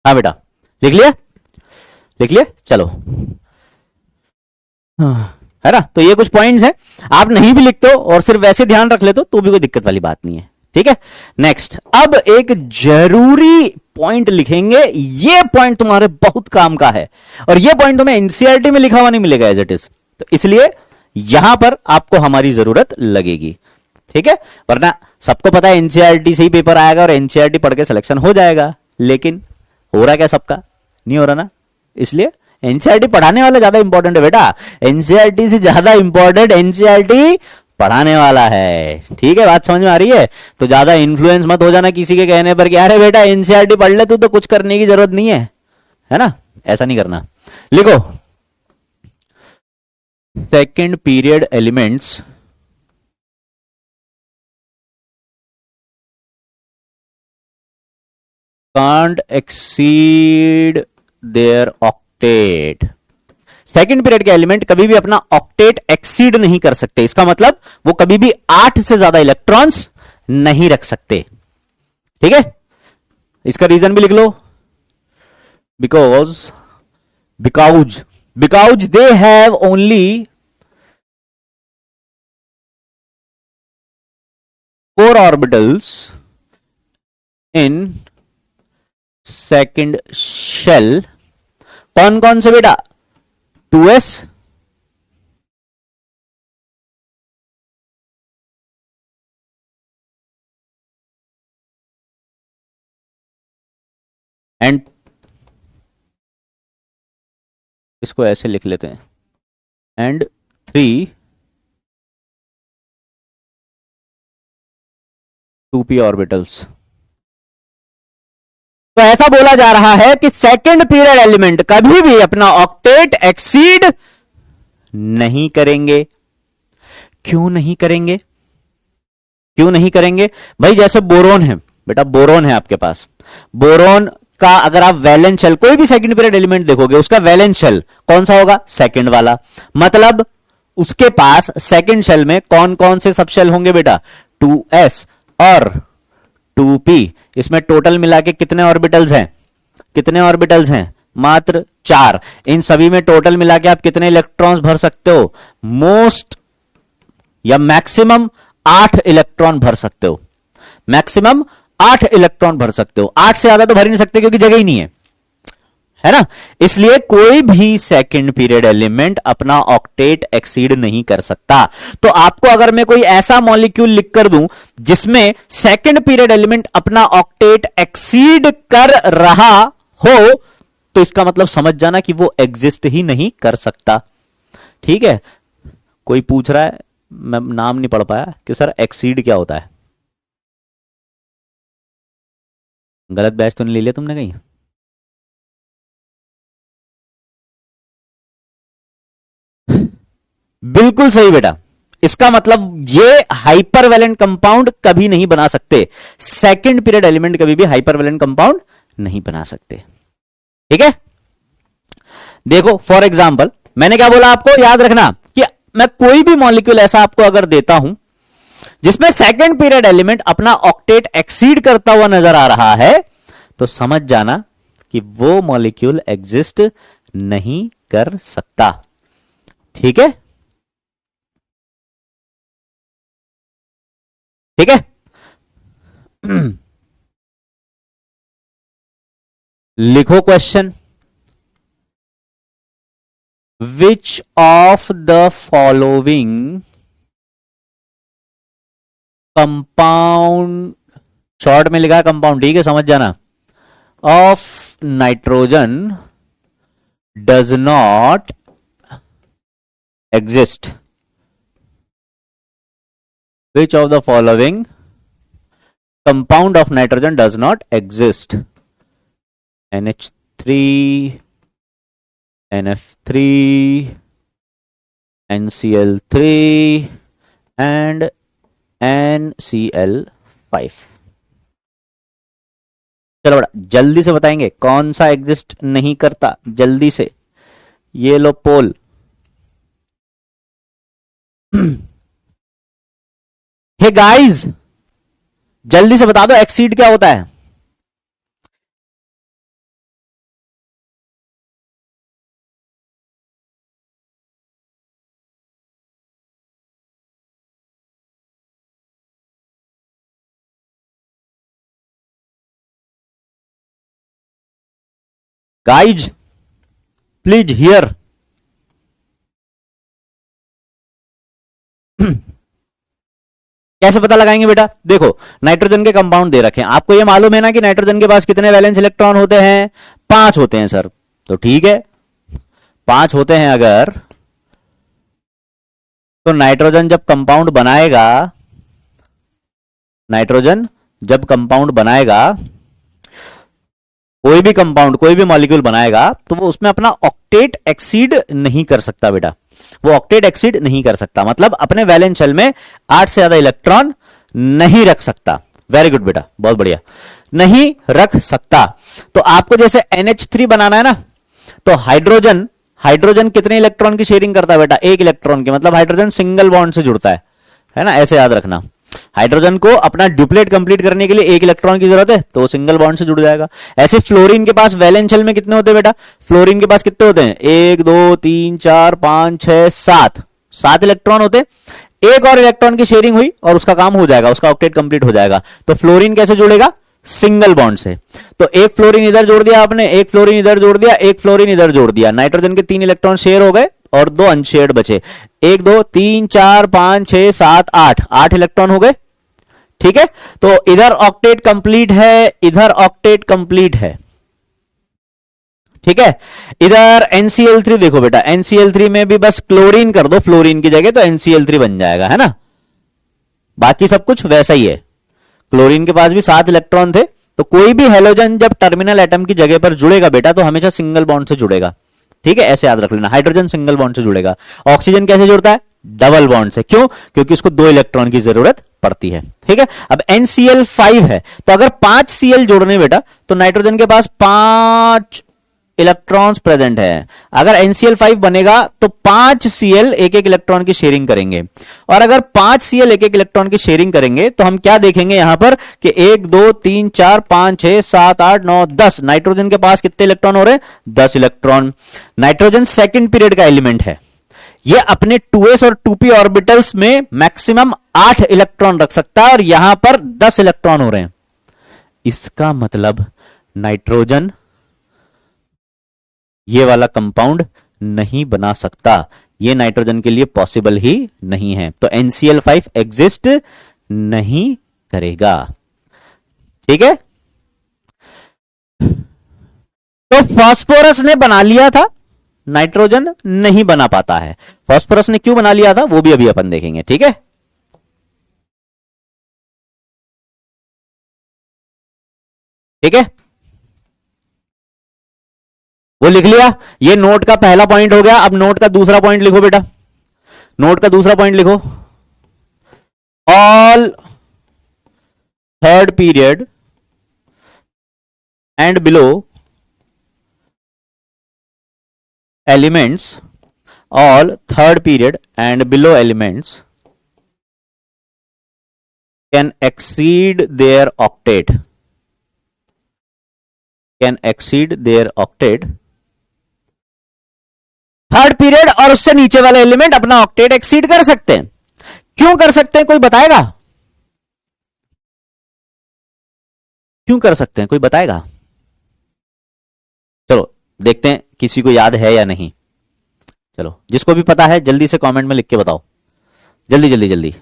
A: हाँ बेटा लिख लिया, लिख लिया, चलो। है ना, तो ये कुछ पॉइंट्स हैं। आप नहीं भी लिखते हो और सिर्फ वैसे ध्यान रख लेते हो तो भी कोई दिक्कत वाली बात नहीं है। ठीक है, नेक्स्ट अब एक जरूरी पॉइंट लिखेंगे। ये पॉइंट तुम्हारे बहुत काम का है और ये पॉइंट तुम्हें एनसीईआरटी में लिखा हुआ नहीं मिलेगा एज इट इज, तो इसलिए यहां पर आपको हमारी जरूरत लगेगी। ठीक है, वरना सबको पता है एनसीईआरटी से ही पेपर आएगा और एनसीईआरटी पढ़ के सिलेक्शन हो जाएगा, लेकिन हो रहा क्या सबका? नहीं हो रहा ना। इसलिए एनसीईआरटी पढ़ाने वाला ज्यादा इंपॉर्टेंट है बेटा, एनसीईआरटी से ज्यादा इंपॉर्टेंट एनसीईआरटी पढ़ाने वाला है। ठीक है, बात समझ में आ रही है? तो ज्यादा इन्फ्लुएंस मत हो जाना किसी के कहने पर कि अरे बेटा एनसीईआरटी पढ़ ले तू, तो कुछ करने की जरूरत नहीं है, है ना, ऐसा नहीं करना। लिखो second period elements can't exceed their octet. Second period के एलिमेंट कभी भी अपना ऑक्टेट एक्सीड नहीं कर सकते। इसका मतलब वो कभी भी 8 से ज्यादा इलेक्ट्रॉन्स नहीं रख सकते। ठीक है, इसका रीजन भी लिख लो, because they have only 4 orbitals in second shell. कौन कौन से बेटा? 2s एंड, इसको ऐसे लिख लेते हैं, एंड 3 2p ऑर्बिटल्स। तो ऐसा बोला जा रहा है कि सेकेंड पीरियड एलिमेंट कभी भी अपना ऑक्टेट एक्सीड नहीं करेंगे। क्यों नहीं करेंगे? क्यों नहीं करेंगे भाई? जैसे बोरोन है बेटा, बोरोन है आपके पास, बोरोन का अगर आप वैलेंस शेल, कोई भी सेकंड पीरियड एलिमेंट देखोगे, उसका वैलेंस शेल कौन सा होगा? सेकंड वाला। मतलब उसके पास सेकंड शेल में कौन कौन से सब शेल होंगे बेटा? 2s और 2p। इसमें टोटल मिला के कितने ऑर्बिटल्स हैं? कितने ऑर्बिटल्स हैं? मात्र 4। इन सभी में टोटल मिला के आप कितने इलेक्ट्रॉन्स भर सकते हो? मोस्ट या मैक्सिमम 8 इलेक्ट्रॉन भर सकते हो। मैक्सिमम 8 इलेक्ट्रॉन भर सकते हो। 8 से ज्यादा तो भर ही नहीं सकते क्योंकि जगह ही नहीं है ना। इसलिए कोई भी सेकंड पीरियड एलिमेंट अपना ऑक्टेट एक्सीड नहीं कर सकता। तो आपको अगर मैं कोई ऐसा मॉलिक्यूल लिख कर दूं जिसमें सेकंड पीरियड एलिमेंट अपना ऑक्टेट एक्सीड कर रहा हो, तो इसका मतलब समझ जाना कि वो एग्जिस्ट ही नहीं कर सकता। ठीक है, कोई पूछ रहा है, मैं नाम नहीं पढ़ पाया, कि सर एक्सीड क्या होता है? गलत बैच तो नहीं ले लिया तुमने कहीं? बिल्कुल सही बेटा। इसका मतलब ये हाइपरवैलेंट कंपाउंड कभी नहीं बना सकते। सेकंड पीरियड एलिमेंट कभी भी हाइपरवैलेंट कंपाउंड नहीं बना सकते। ठीक है, देखो फॉर एग्जांपल मैंने क्या बोला आपको, याद रखना कि मैं कोई भी मॉलिक्यूल ऐसा आपको अगर देता हूं जिसमें सेकंड पीरियड एलिमेंट अपना ऑक्टेट एक्सीड करता हुआ नजर आ रहा है, तो समझ जाना कि वो मॉलिक्यूल एग्जिस्ट नहीं कर सकता। ठीक है, ठीक है। लिखो question, which of the following compound, short में लिखा है कंपाउंड, ठीक है, समझ जाना, of nitrogen does not exist. Which of the following compound of nitrogen does not exist? NH3, NF3, NCl3 and NCl5। चलो बड़ा जल्दी से बताएंगे कौन सा एग्जिस्ट नहीं करता, जल्दी से। ये लो पोल। हे गाइस, जल्दी से बता दो एक्सीड क्या होता है? Guys please here. कैसे पता लगाएंगे बेटा? देखो नाइट्रोजन के कंपाउंड दे रखे हैं, आपको ये मालूम है ना कि नाइट्रोजन के पास कितने वैलेंस इलेक्ट्रॉन होते हैं? 5 होते हैं सर। तो ठीक है, 5 होते हैं अगर, तो नाइट्रोजन जब कंपाउंड बनाएगा, नाइट्रोजन जब कंपाउंड बनाएगा कोई भी कंपाउंड, कोई भी मॉलिक्यूल बनाएगा तो वो उसमें अपना ऑक्टेट एक्सीड नहीं कर सकता बेटा, वो ऑक्टेट एक्सीड नहीं कर सकता, मतलब अपने वैलेंस शेल में 8 से ज्यादा इलेक्ट्रॉन नहीं रख सकता। वेरी गुड बेटा, बहुत बढ़िया, नहीं रख सकता। तो आपको जैसे NH3 बनाना है ना, तो हाइड्रोजन, हाइड्रोजन कितने इलेक्ट्रॉन की शेयरिंग करता है बेटा? 1 इलेक्ट्रॉन की, मतलब हाइड्रोजन सिंगल बॉन्ड से जुड़ता है ना, ऐसे याद रखना। हाइड्रोजन को अपना ड्यूप्लेट कंप्लीट करने के लिए 1 इलेक्ट्रॉन की जरूरत है, तो वो सिंगल बॉन्ड से जुड़ जाएगा। ऐसे फ्लोरीन के पास वैलेंस शेल में कितने होते हैं बेटा? फ्लोरीन के पास कितने होते हैं? 1 2 3 4 5 6 7, 7 इलेक्ट्रॉन होते। एक और इलेक्ट्रॉन की शेयरिंग हुई और उसका काम हो जाएगा, उसका ऑक्टेट कंप्लीट हो जाएगा। तो फ्लोरीन कैसे जुड़ेगा? सिंगल बॉन्ड से। तो एक फ्लोरीन इधर जोड़ दिया आपने, एक फ्लोरीन इधर जोड़ दिया, एक फ्लोरीन इधर जोड़ दिया, नाइट्रोजन के 3 इलेक्ट्रॉन शेयर हो गए और 2 अनशेयर्ड बचे। 1 2 3 4 5 6 7 8, 8 इलेक्ट्रॉन हो गए। ठीक है, तो इधर ऑक्टेट कंप्लीट है, इधर ऑक्टेट कंप्लीट है। ठीक है, इधर NCl3 देखो बेटा, NCl3 में भी बस क्लोरीन कर दो फ्लोरीन की जगह, तो NCl3 बन जाएगा, है ना। बाकी सब कुछ वैसा ही है। क्लोरीन के पास भी 7 इलेक्ट्रॉन थे, तो कोई भी हेलोजन जब टर्मिनल एटम की जगह पर जुड़ेगा बेटा, तो हमेशा सिंगल बॉन्ड से जुड़ेगा। ठीक है, ऐसे याद रख लेना। हाइड्रोजन सिंगल बॉन्ड से जुड़ेगा। ऑक्सीजन कैसे जुड़ता है? डबल बॉन्ड से। क्यों? क्योंकि उसको 2 इलेक्ट्रॉन की जरूरत पड़ती है। ठीक है, अब NCl5 है, तो अगर 5 Cl जोड़ने बेटा, तो नाइट्रोजन के पास 5 इलेक्ट्रॉन्स प्रेजेंट है। अगर NCl5 बनेगा तो 5 Cl एक एक इलेक्ट्रॉन की शेयरिंग करेंगे, और अगर 5 Cl एक एक इलेक्ट्रॉन की शेयरिंग करेंगे तो हम क्या देखेंगे यहां पर कि 1 2 3 4 5 6 7 8 9 10, नाइट्रोजन के पास कितने इलेक्ट्रॉन हो रहे हैं? 10 इलेक्ट्रॉन। नाइट्रोजन सेकंड पीरियड का एलिमेंट है, ये अपने 2s और 2p ऑर्बिटल्स में मैक्सिमम 8 इलेक्ट्रॉन रख सकता है, और यहां पर 10 इलेक्ट्रॉन हो रहे हैं। इसका मतलब नाइट्रोजन ये वाला कंपाउंड नहीं बना सकता, ये नाइट्रोजन के लिए पॉसिबल ही नहीं है, तो NCl5 एग्जिस्ट नहीं करेगा। ठीक है, तो फास्फोरस ने बना लिया था, नाइट्रोजन नहीं बना पाता है। फास्फोरस ने क्यों बना लिया था वो भी अभी अपन देखेंगे। ठीक है, ठीक है, वो लिख लिया। ये नोट का पहला पॉइंट हो गया। अब नोट का दूसरा पॉइंट लिखो बेटा, नोट का दूसरा पॉइंट लिखो। All third period and below elements, all third period and below elements can exceed their octet, can exceed their octet। Third period और उससे नीचे वाले एलिमेंट अपना ऑक्टेट एक्सीड कर सकते हैं। क्यों कर सकते हैं, कोई बताएगा? क्यों कर सकते हैं, कोई बताएगा? चलो देखते हैं किसी को याद है या नहीं। चलो, जिसको भी पता है जल्दी से कमेंट में लिख के बताओ, जल्दी जल्दी जल्दी।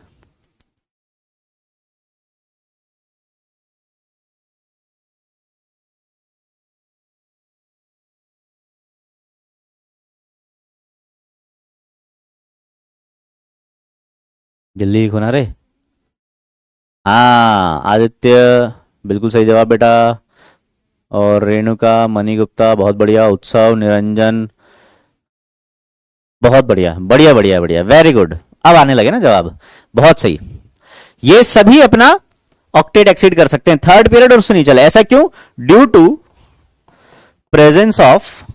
A: जल्दी लिखो ना रे। हाँ, आदित्य बिल्कुल सही जवाब बेटा, और रेणुका, मनी गुप्ता बहुत बढ़िया, उत्सव, निरंजन बहुत बढ़िया, बढ़िया बढ़िया बढ़िया, वेरी गुड। अब आने लगे ना जवाब, बहुत सही। ये सभी अपना ऑक्टेट एक्सीड कर सकते हैं थर्ड पीरियड और उससे नीचे। ऐसा क्यों? Due to presence of,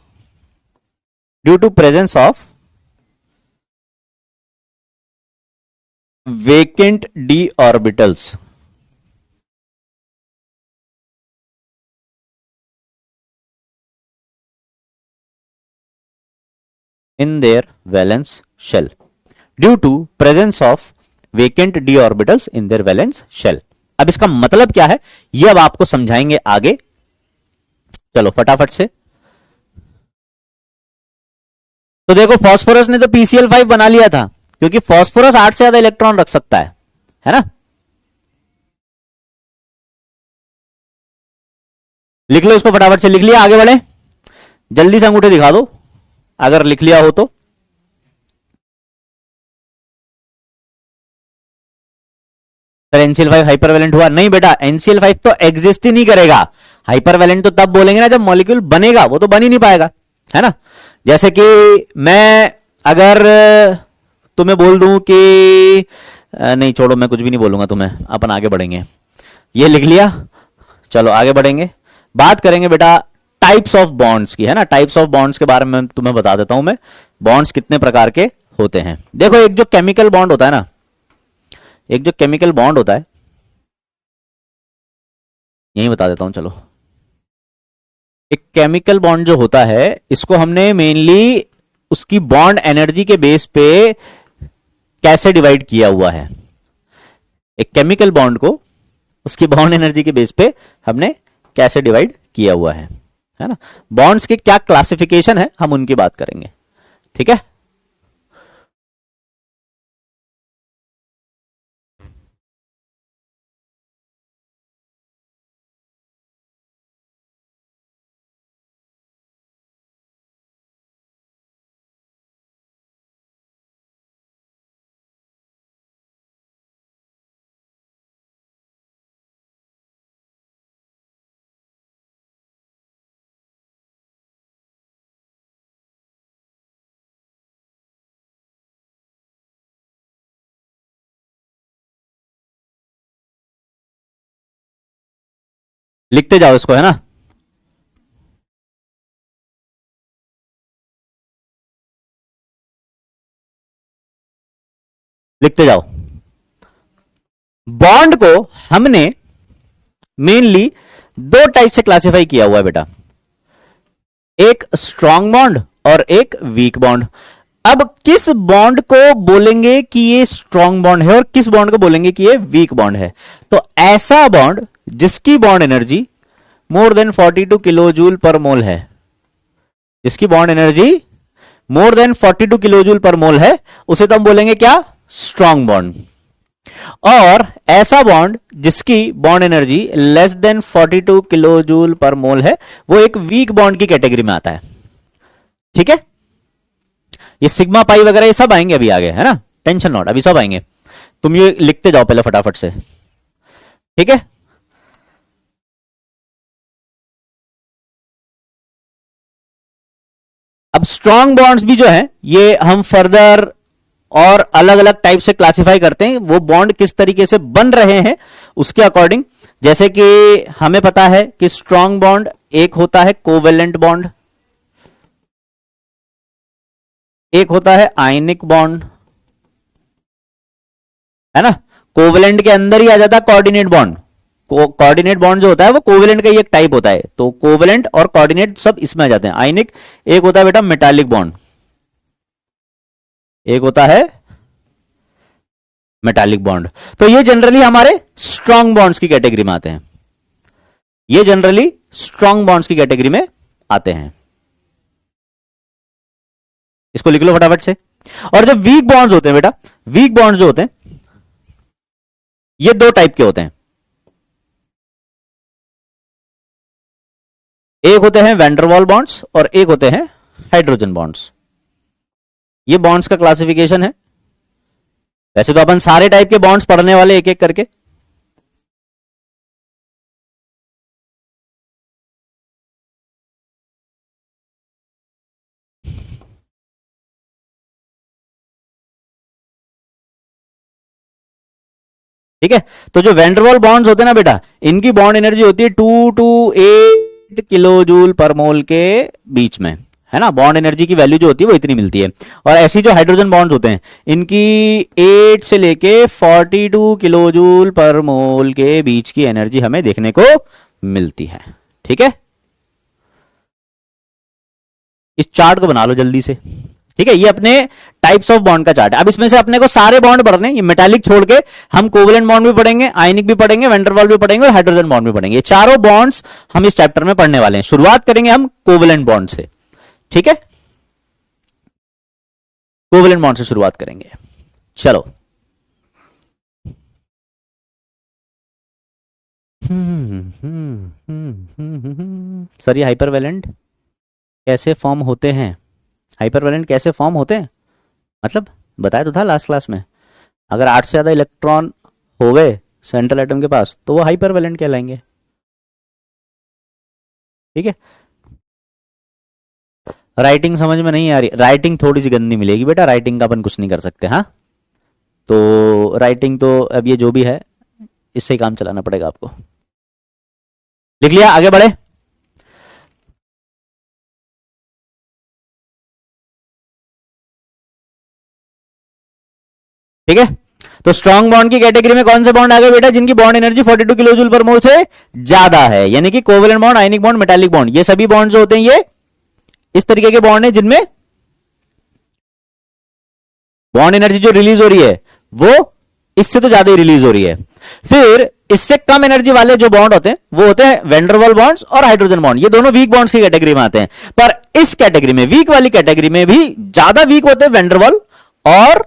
A: due to presence of vacant d orbitals in their valence shell, due to presence of vacant d orbitals in their valence shell। अब इसका मतलब क्या है ये अब आपको समझाएंगे आगे। चलो फटाफट से। तो देखो, फास्फोरस ने तो PCl5 बना लिया था, क्योंकि फास्फोरस 8 से ज्यादा इलेक्ट्रॉन रख सकता है ना। लिख लो इसको, फटाफट से लिख लिया, आगे बढ़े, जल्दी से अंगूठे दिखा दो अगर लिख लिया हो तो। NCl5 हाइपरवेलेंट हुआ नहीं बेटा, NCl5 तो एग्जिस्ट ही नहीं करेगा। हाइपरवैलेंट तो तब बोलेंगे ना जब मॉलिक्यूल बनेगा, वो तो बन ही नहीं पाएगा, है ना। जैसे कि मैं अगर तुम्हें बोल दूं कि नहीं छोड़ो, मैं कुछ भी नहीं बोलूंगा तुम्हें, अपन आगे बढ़ेंगे। ये लिख लिया, चलो आगे बढ़ेंगे, बात करेंगे बेटा टाइप्स ऑफ बॉन्ड्स की, है ना। टाइप्स ऑफ बॉन्ड्स के बारे में तुम्हें बता देता हूं मैं, बॉन्ड्स कितने प्रकार के होते हैं। देखो एक जो केमिकल बॉन्ड होता है ना, एक जो केमिकल बॉन्ड होता है, यही बता देता हूं चलो। एक केमिकल बॉन्ड जो होता है, इसको हमने मेनली उसकी बॉन्ड एनर्जी के बेस पे कैसे डिवाइड किया हुआ है। एक केमिकल बॉन्ड को उसकी बॉन्ड एनर्जी के बेस पे हमने कैसे डिवाइड किया हुआ है ना। बॉन्ड्स के क्या क्लासिफिकेशन है, हम उनकी बात करेंगे, ठीक है। लिखते जाओ इसको, है ना। लिखते जाओ। बॉन्ड को हमने मेनली दो टाइप से क्लासिफाई किया हुआ है बेटा, एक स्ट्रॉन्ग बॉन्ड और एक वीक बॉन्ड। अब किस बॉन्ड को बोलेंगे कि ये स्ट्रॉन्ग बॉन्ड है और किस बॉन्ड को बोलेंगे कि ये वीक बॉन्ड है। तो ऐसा बॉन्ड जिसकी bond energy more than 42 kilo joule per mole है, जिसकी bond energy more than 42 kilo joule per mole है, उसे तो हम बोलेंगे क्या, स्ट्रॉन्ग बॉन्ड। और ऐसा बॉन्ड जिसकी bond energy less than 42 kilo joule per mole है, वो एक वीक बॉन्ड की कैटेगरी में आता है, ठीक है। ये सिग्मा पाई वगैरह ये सब आएंगे अभी आगे, है ना, टेंशन नॉट, अभी सब आएंगे। तुम ये लिखते जाओ पहले फटाफट से, ठीक है। अब स्ट्रॉन्ग बॉन्ड्स भी जो है ये हम फर्दर और अलग अलग टाइप से क्लासिफाई करते हैं, वो बॉन्ड किस तरीके से बन रहे हैं उसके अकॉर्डिंग। जैसे कि हमें पता है कि स्ट्रॉन्ग बॉन्ड एक होता है कोवेलेंट बॉन्ड, एक होता है आयनिक बॉन्ड, है ना। कोवेलेंट के अंदर ही आ जाता है कोऑर्डिनेट बॉन्ड। कोऑर्डिनेट बॉन्ड जो होता है वो कोवेलेंट का ही एक टाइप होता है, तो कोवेलेंट और कोऑर्डिनेट सब इसमें आ जाते हैं। आयनिक एक होता है बेटा मेटालिक बॉन्ड, एक होता है मेटालिक बॉन्ड। तो ये जनरली हमारे स्ट्रॉन्ग बॉन्ड्स की कैटेगरी में आते हैं, ये जनरली स्ट्रॉन्ग बॉन्ड्स की कैटेगरी में आते हैं। इसको लिख लो फटाफट से। और जो वीक बॉन्ड्स होते हैं बेटा, वीक बॉन्ड्स जो होते हैं ये दो टाइप के होते हैं, एक होते हैं वैंडरवॉल बॉन्ड्स और एक होते हैं हाइड्रोजन बॉन्ड्स। ये बॉन्ड्स का क्लासिफिकेशन है। वैसे तो अपन सारे टाइप के बॉन्ड्स पढ़ने वाले एक एक करके। ठीक है, तो जो वैंडरवॉल बॉन्ड्स होते हैं ना बेटा, इनकी बॉन्ड एनर्जी होती है 2 to 8 किलो जूल पर मोल के बीच में, है ना। बॉन्ड एनर्जी की वैल्यू जो होती है वो इतनी मिलती है। और ऐसी जो हाइड्रोजन बॉन्ड्स होते हैं इनकी 8 से लेके 42 किलो जूल पर मोल के बीच की एनर्जी हमें देखने को मिलती है, ठीक है। इस चार्ट को बना लो जल्दी से, ठीक है। ये अपने टाइप्स ऑफ बॉन्ड का चार्ट है। अब इसमें से अपने को सारे बॉन्ड पढ़ने, ये मेटालिक छोड़ के हम कोवेलेंट बॉन्ड भी पढ़ेंगे, आयनिक भी पढ़ेंगे, वैंडरवॉल भी पढ़ेंगे और हाइड्रोजन बॉन्ड भी पढ़ेंगे। ये चारों बॉन्ड्स हम इस चैप्टर में पढ़ने वाले हैं। शुरुआत करेंगे हम कोवेलेंट बॉन्ड से, ठीक है। कोवेलेंट बॉन्ड से शुरुआत करेंगे, चलो। सर ये हाइपरवैलेंट कैसे फॉर्म होते हैं, हाइपरवैलेंट कैसे फॉर्म होते हैं, मतलब बताया तो था लास्ट क्लास में। अगर 8 से ज्यादा इलेक्ट्रॉन हो गए सेंट्रल एटम के पास तो वो हाइपरवैलेंट कहलाएंगे। ठीक है, राइटिंग समझ में नहीं आ रही, राइटिंग थोड़ी सी गंदी मिलेगी बेटा, राइटिंग का अपन कुछ नहीं कर सकते। हाँ, तो राइटिंग तो अब ये जो भी है इससे ही काम चलाना पड़ेगा आपको। लिख लिया, आगे बढ़े। ठीक है, तो स्ट्रॉन्ग बॉन्ड की कैटेगरी में कौन से बॉन्ड आ गए बेटा, जिनकी bond energy 42 kilo joule per मोल से ज्यादा है, यानी कि covalent bond, ionic bond, metallic bond, ये सभी बॉन्ड जो होते हैं ये इस तरीके के बॉन्ड है जिनमें बॉन्ड एनर्जी जो रिलीज हो रही है वो इससे तो ज्यादा ही रिलीज हो रही है। फिर इससे कम एनर्जी वाले जो बॉन्ड होते हैं वो होते हैं वेंडरवॉल बॉन्ड्स और हाइड्रोजन बॉन्ड, ये दोनों वीक बॉन्ड्स की कैटेगरी में आते हैं। पर इस कैटेगरी में, वीक वाली कैटेगरी में भी ज्यादा वीक होते हैं वेंडरवॉल और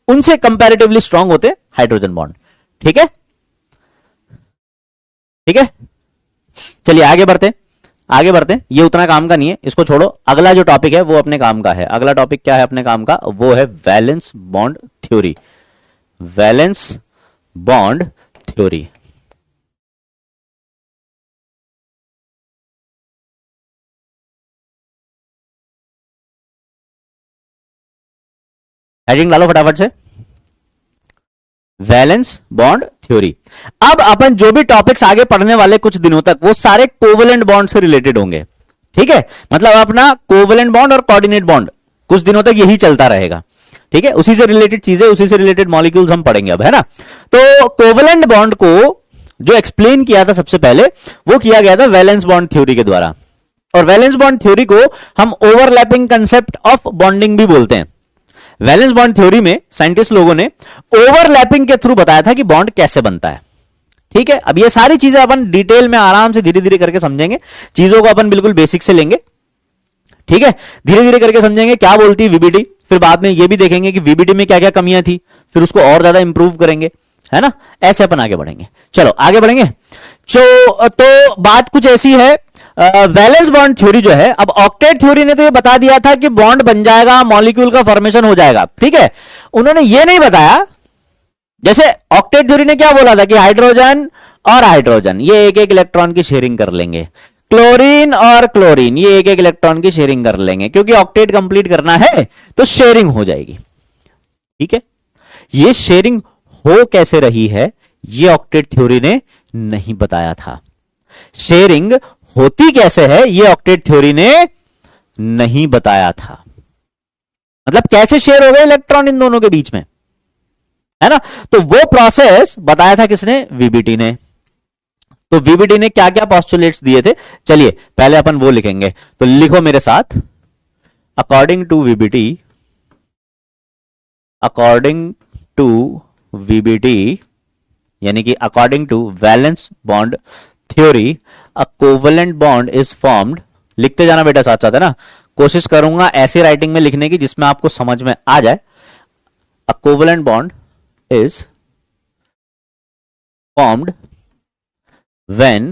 A: उनसे कंपैरेटिवली स्ट्रांग होते हैं हाइड्रोजन बॉन्ड। ठीक है, ठीक है, चलिए आगे बढ़ते, आगे बढ़ते। ये उतना काम का नहीं है, इसको छोड़ो। अगला जो टॉपिक है वो अपने काम का है। अगला टॉपिक क्या है अपने काम का, वो है valence bond theory. Valence bond theory, heading डालो फटाफट से, वैलेंस बॉन्ड थ्योरी। अब अपन जो भी टॉपिक्स आगे पढ़ने वाले कुछ दिनों तक वो सारे कोवेलेंट बॉन्ड से रिलेटेड होंगे। ठीक है, मतलब अपना कोवेलेंट बॉन्ड और कोऑर्डिनेट बॉन्ड कुछ दिनों तक यही चलता रहेगा। ठीक है, उसी से रिलेटेड चीजें, उसी से रिलेटेड मॉलिक्यूल्स हम पढ़ेंगे अब, है ना। तो कोवेलेंट बॉन्ड को जो एक्सप्लेन किया था सबसे पहले वो किया गया था वैलेंस बॉन्ड थ्योरी के द्वारा। और वैलेंस बॉन्ड थ्योरी को हम ओवरलैपिंग कंसेप्ट ऑफ बॉन्डिंग भी बोलते हैं। वैलेंस बॉन्ड थ्योरी में साइंटिस्ट लोगों ने ओवरलैपिंग के थ्रू बताया था कि बॉन्ड कैसे बनता है। ठीक है, अब ये सारी चीजें अपन डिटेल में आराम से धीरे धीरे करके समझेंगे, चीजों को अपन बिल्कुल बेसिक से लेंगे। ठीक है, धीरे धीरे करके समझेंगे क्या बोलती है वीबीटी, फिर बाद में ये भी देखेंगे कि वीबीटी में क्या क्या कमियां थी, फिर उसको और ज्यादा इंप्रूव करेंगे, है ना। ऐसे अपन आगे बढ़ेंगे। चलो आगे बढ़ेंगे। तो बात कुछ ऐसी है, वैलेंस बॉन्ड थ्योरी जो है, अब ऑक्टेट थ्योरी ने तो ये बता दिया था कि बॉन्ड बन जाएगा, मॉलिक्यूल का फॉर्मेशन हो जाएगा। ठीक है, उन्होंने ये नहीं बताया, जैसे ऑक्टेट थ्योरी ने क्या बोला था कि हाइड्रोजन और हाइड्रोजन ये एक एक इलेक्ट्रॉन की शेयरिंग कर लेंगे, क्लोरीन और क्लोरीन ये एक एक इलेक्ट्रॉन की शेयरिंग कर लेंगे, क्योंकि ऑक्टेट कंप्लीट करना है तो शेयरिंग हो जाएगी। ठीक है, ये शेयरिंग हो कैसे रही है ये ऑक्टेट थ्योरी ने नहीं बताया था। शेयरिंग होती कैसे है ये ऑक्टेट थ्योरी ने नहीं बताया था। मतलब कैसे शेयर हो गए इलेक्ट्रॉन इन दोनों के बीच में, है ना। तो वो प्रोसेस बताया था किसने, वीबीटी ने। तो वीबीटी ने क्या क्या पोस्टुलेट्स दिए थे, चलिए पहले अपन वो लिखेंगे। तो लिखो मेरे साथ, according to VBT, according to VBT यानी कि according to valence bond theory, a covalent bond is formed. लिखते जाना बेटा साथ साथ, है ना। कोशिश करूंगा ऐसी राइटिंग में लिखने की जिसमें आपको समझ में आ जाए। अ covalent bond is formed when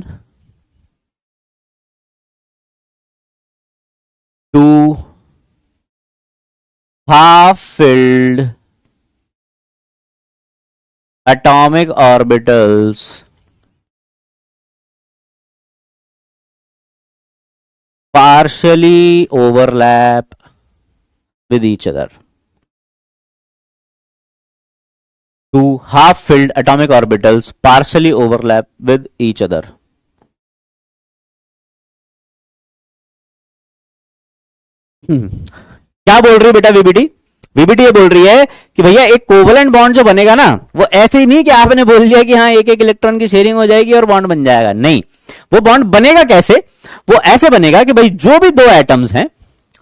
A: two half-filled atomic orbitals partially overlap with each other. Two half-filled atomic orbitals partially overlap with each other. क्या बोल रही है बेटा वीबीटी? वीबीटी ये बोल रही है कि भैया एक कोवेलेंट बॉन्ड जो बनेगा ना, वो ऐसे ही नहीं कि आपने बोल दिया कि हाँ एक एक इलेक्ट्रॉन की शेयरिंग हो जाएगी और बॉन्ड बन जाएगा। नहीं, वो बॉन्ड बनेगा कैसे? वो ऐसे बनेगा कि भाई जो भी दो एटम्स हैं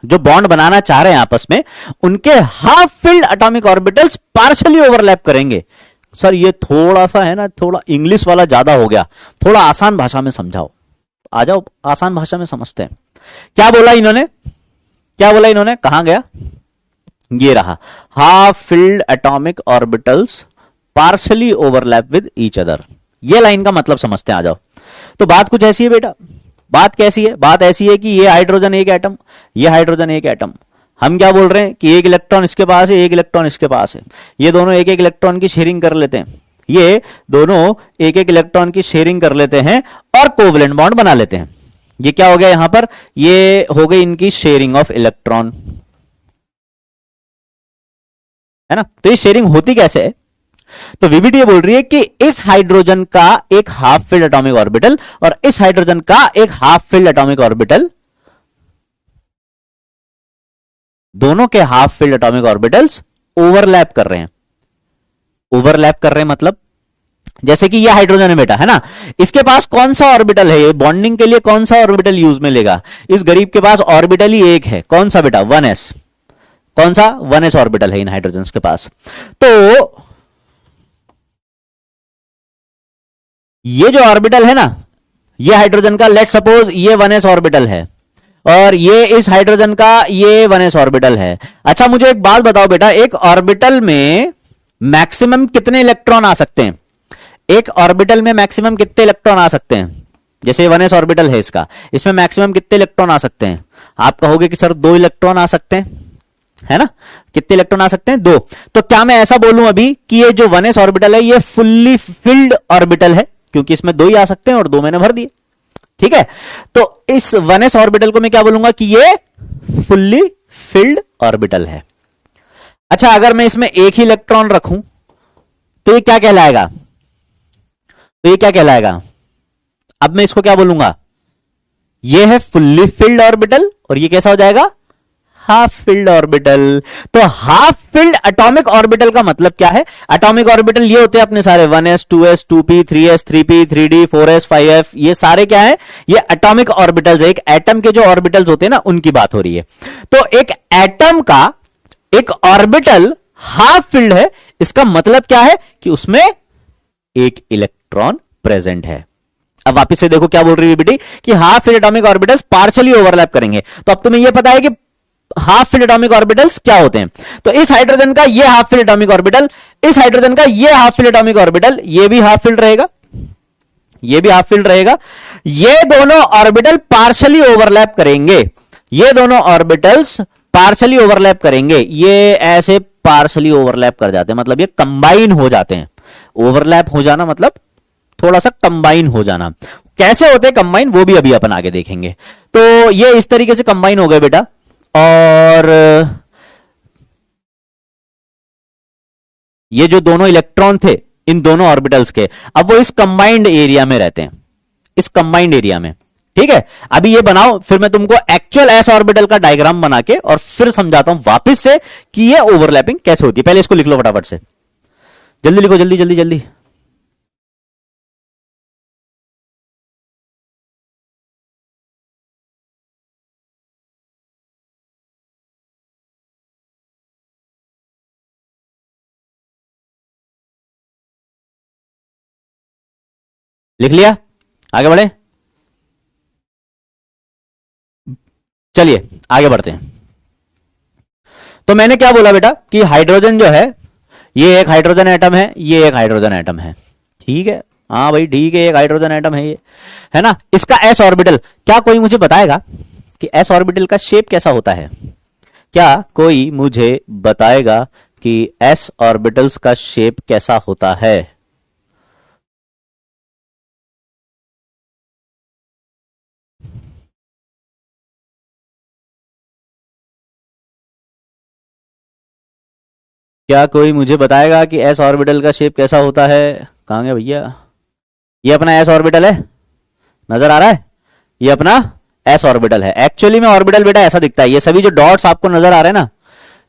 A: जो बॉन्ड बनाना चाह रहे हैं आपस में, उनके half filled atomic orbitals partially overlap करेंगे। सर ये थोड़ा सा है ना, थोड़ा इंग्लिश वाला ज्यादा हो गया, थोड़ा आसान भाषा में समझाओ। आ जाओ आसान भाषा में समझते हैं। क्या बोला इन्होंने, क्या बोला इन्होंने, कहां गया, ये रहा, half filled atomic orbitals partially overlap with each other. ये लाइन का मतलब समझते हैं, आ जाओ। तो बात कुछ ऐसी है बेटा, बात कैसी है, बात ऐसी है कि ये हाइड्रोजन एक एटम, ये हाइड्रोजन एक एटम, हम क्या बोल रहे हैं कि एक इलेक्ट्रॉन इसके पास है, एक इलेक्ट्रॉन इसके पास है, ये दोनों एक एक इलेक्ट्रॉन की शेयरिंग कर लेते हैं, ये दोनों एक एक इलेक्ट्रॉन की शेयरिंग कर लेते हैं और कोवेलेंट बॉन्ड बना लेते हैं। ये क्या हो गया यहां पर, ये हो गई इनकी शेयरिंग ऑफ इलेक्ट्रॉन, है ना। तो ये शेयरिंग होती कैसे है, तो वीबीटी बोल रही है कि इस हाइड्रोजन का एक हाफ फिल्ड एटॉमिक ऑर्बिटल और इस हाइड्रोजन का एक हाफ फिल्ड एटॉमिक ऑर्बिटल, दोनों के half filled atomic orbitals overlap कर रहे हैं। ओवरलैप कर रहे हैं मतलब जैसे कि ये हाइड्रोजन है बेटा, है ना, इसके पास कौन सा ऑर्बिटल है, ये बॉन्डिंग के लिए कौन सा ऑर्बिटल यूज में लेगा, इस गरीब के पास ऑर्बिटल ही एक है, कौन सा बेटा, 1s, कौन सा 1s ऑर्बिटल है इन हाइड्रोजन के पास। तो ये जो ऑर्बिटल है ना, ये हाइड्रोजन का लेट सपोज ये 1s ऑर्बिटल है और ये इस हाइड्रोजन का ये 1s ऑर्बिटल है। अच्छा मुझे एक बात बताओ बेटा, एक ऑर्बिटल में मैक्सिमम कितने इलेक्ट्रॉन आ सकते हैं, एक ऑर्बिटल में मैक्सिमम कितने इलेक्ट्रॉन आ सकते हैं, जैसे 1s ऑर्बिटल है इसका, इसमें मैक्सिमम कितने इलेक्ट्रॉन आ सकते हैं, आप कहोगे कि सर 2 इलेक्ट्रॉन आ सकते हैं, है ना, कितने इलेक्ट्रॉन आ सकते हैं, 2। तो क्या मैं ऐसा बोलूं अभी कि ये जो 1s ऑर्बिटल है ये फुल्ली फिल्ड ऑर्बिटल है, क्योंकि इसमें 2 ही आ सकते हैं और 2 मैंने भर दिए, ठीक है। तो इस 1s ऑर्बिटल को मैं क्या बोलूंगा कि ये फुल्ली फिल्ड ऑर्बिटल है। अच्छा अगर मैं इसमें एक ही इलेक्ट्रॉन रखूं तो ये क्या कहलाएगा, तो ये क्या कहलाएगा, अब मैं इसको क्या बोलूंगा, ये है फुल्ली फिल्ड ऑर्बिटल और ये कैसा हो जाएगा, हाफ फिल्ड ऑर्बिटल। तो हाफ फिल्ड एटॉमिक ऑर्बिटल का मतलब क्या है, एटॉमिक ऑर्बिटल ये होते हैं अपने सारे 1s 2s 2p 3s 3p 3d 4s 5f, ये सारे क्या है, ये एटॉमिक ऑर्बिटल्स है, एक एटम के जो ऑर्बिटल्स होते हैं ना उनकी बात हो रही है। तो एक एटम का एक ऑर्बिटल हाफ फिल्ड है, इसका मतलब क्या है कि उसमें एक इलेक्ट्रॉन प्रेजेंट है। अब वापस से देखो क्या बोल रही है बेटी कि half filled atomic orbitals partially overlap करेंगे, तो अब तुम्हें यह पता है कि हाफ फिल्ड एटॉमिक ऑर्बिटल्स क्या होते हैं। तो इस हाइड्रोजन का ये हाफ फिल्ड एटॉमिक ऑर्बिटल, इस हाइड्रोजन का ये हाफ फिल्ड एटॉमिक ऑर्बिटल, ये भी हाफ फिल्ड रहेगा, ये भी हाफ फिल्ड रहेगा, ये दोनों ऑर्बिटल पार्शियली ओवरलैप करेंगे, ये दोनों ऑर्बिटल्स पार्शियली ओवरलैप करेंगे, ये ऐसे पार्शियली ओवरलैप कर जाते हैं, मतलब ये कंबाइन हो जाते हैं। ओवरलैप हो जाना मतलब थोड़ा सा कंबाइन हो जाना, कैसे होते हैं कंबाइन वो भी अभी अपन आगे देखेंगे। तो ये इस तरीके से कंबाइन हो गए बेटा, और ये जो दोनों इलेक्ट्रॉन थे इन दोनों ऑर्बिटल्स के, अब वो इस कंबाइंड एरिया में रहते हैं, इस कंबाइंड एरिया में, ठीक है। अभी ये बनाओ, फिर मैं तुमको एक्चुअल एस ऑर्बिटल का डायग्राम बना के और फिर समझाता हूं वापस से कि ये ओवरलैपिंग कैसे होती है। पहले इसको लिख लो फटाफट से, जल्दी लिखो, जल्दी जल्दी जल्दी। लिख लिया, आगे बढ़े, चलिए आगे बढ़ते हैं। तो मैंने क्या बोला बेटा कि हाइड्रोजन जो है ये एक हाइड्रोजन एटम है, ये एक हाइड्रोजन एटम है, ठीक है, हाँ भाई ठीक है, एक हाइड्रोजन एटम है ये, है ना। इसका एस ऑर्बिटल, क्या कोई मुझे बताएगा कि एस ऑर्बिटल का शेप कैसा होता है, क्या कोई मुझे बताएगा कि एस ऑर्बिटल्स का शेप कैसा होता है। क्या कोई मुझे बताएगा कि एस ऑर्बिटल का शेप कैसा होता है, कहां गया भैया, ये अपना एस ऑर्बिटल है, नजर आ रहा है, ये अपना एस ऑर्बिटल है। एक्चुअली में ऑर्बिटल बेटा ऐसा दिखता है, ये सभी जो डॉट्स आपको नजर आ रहे हैं ना,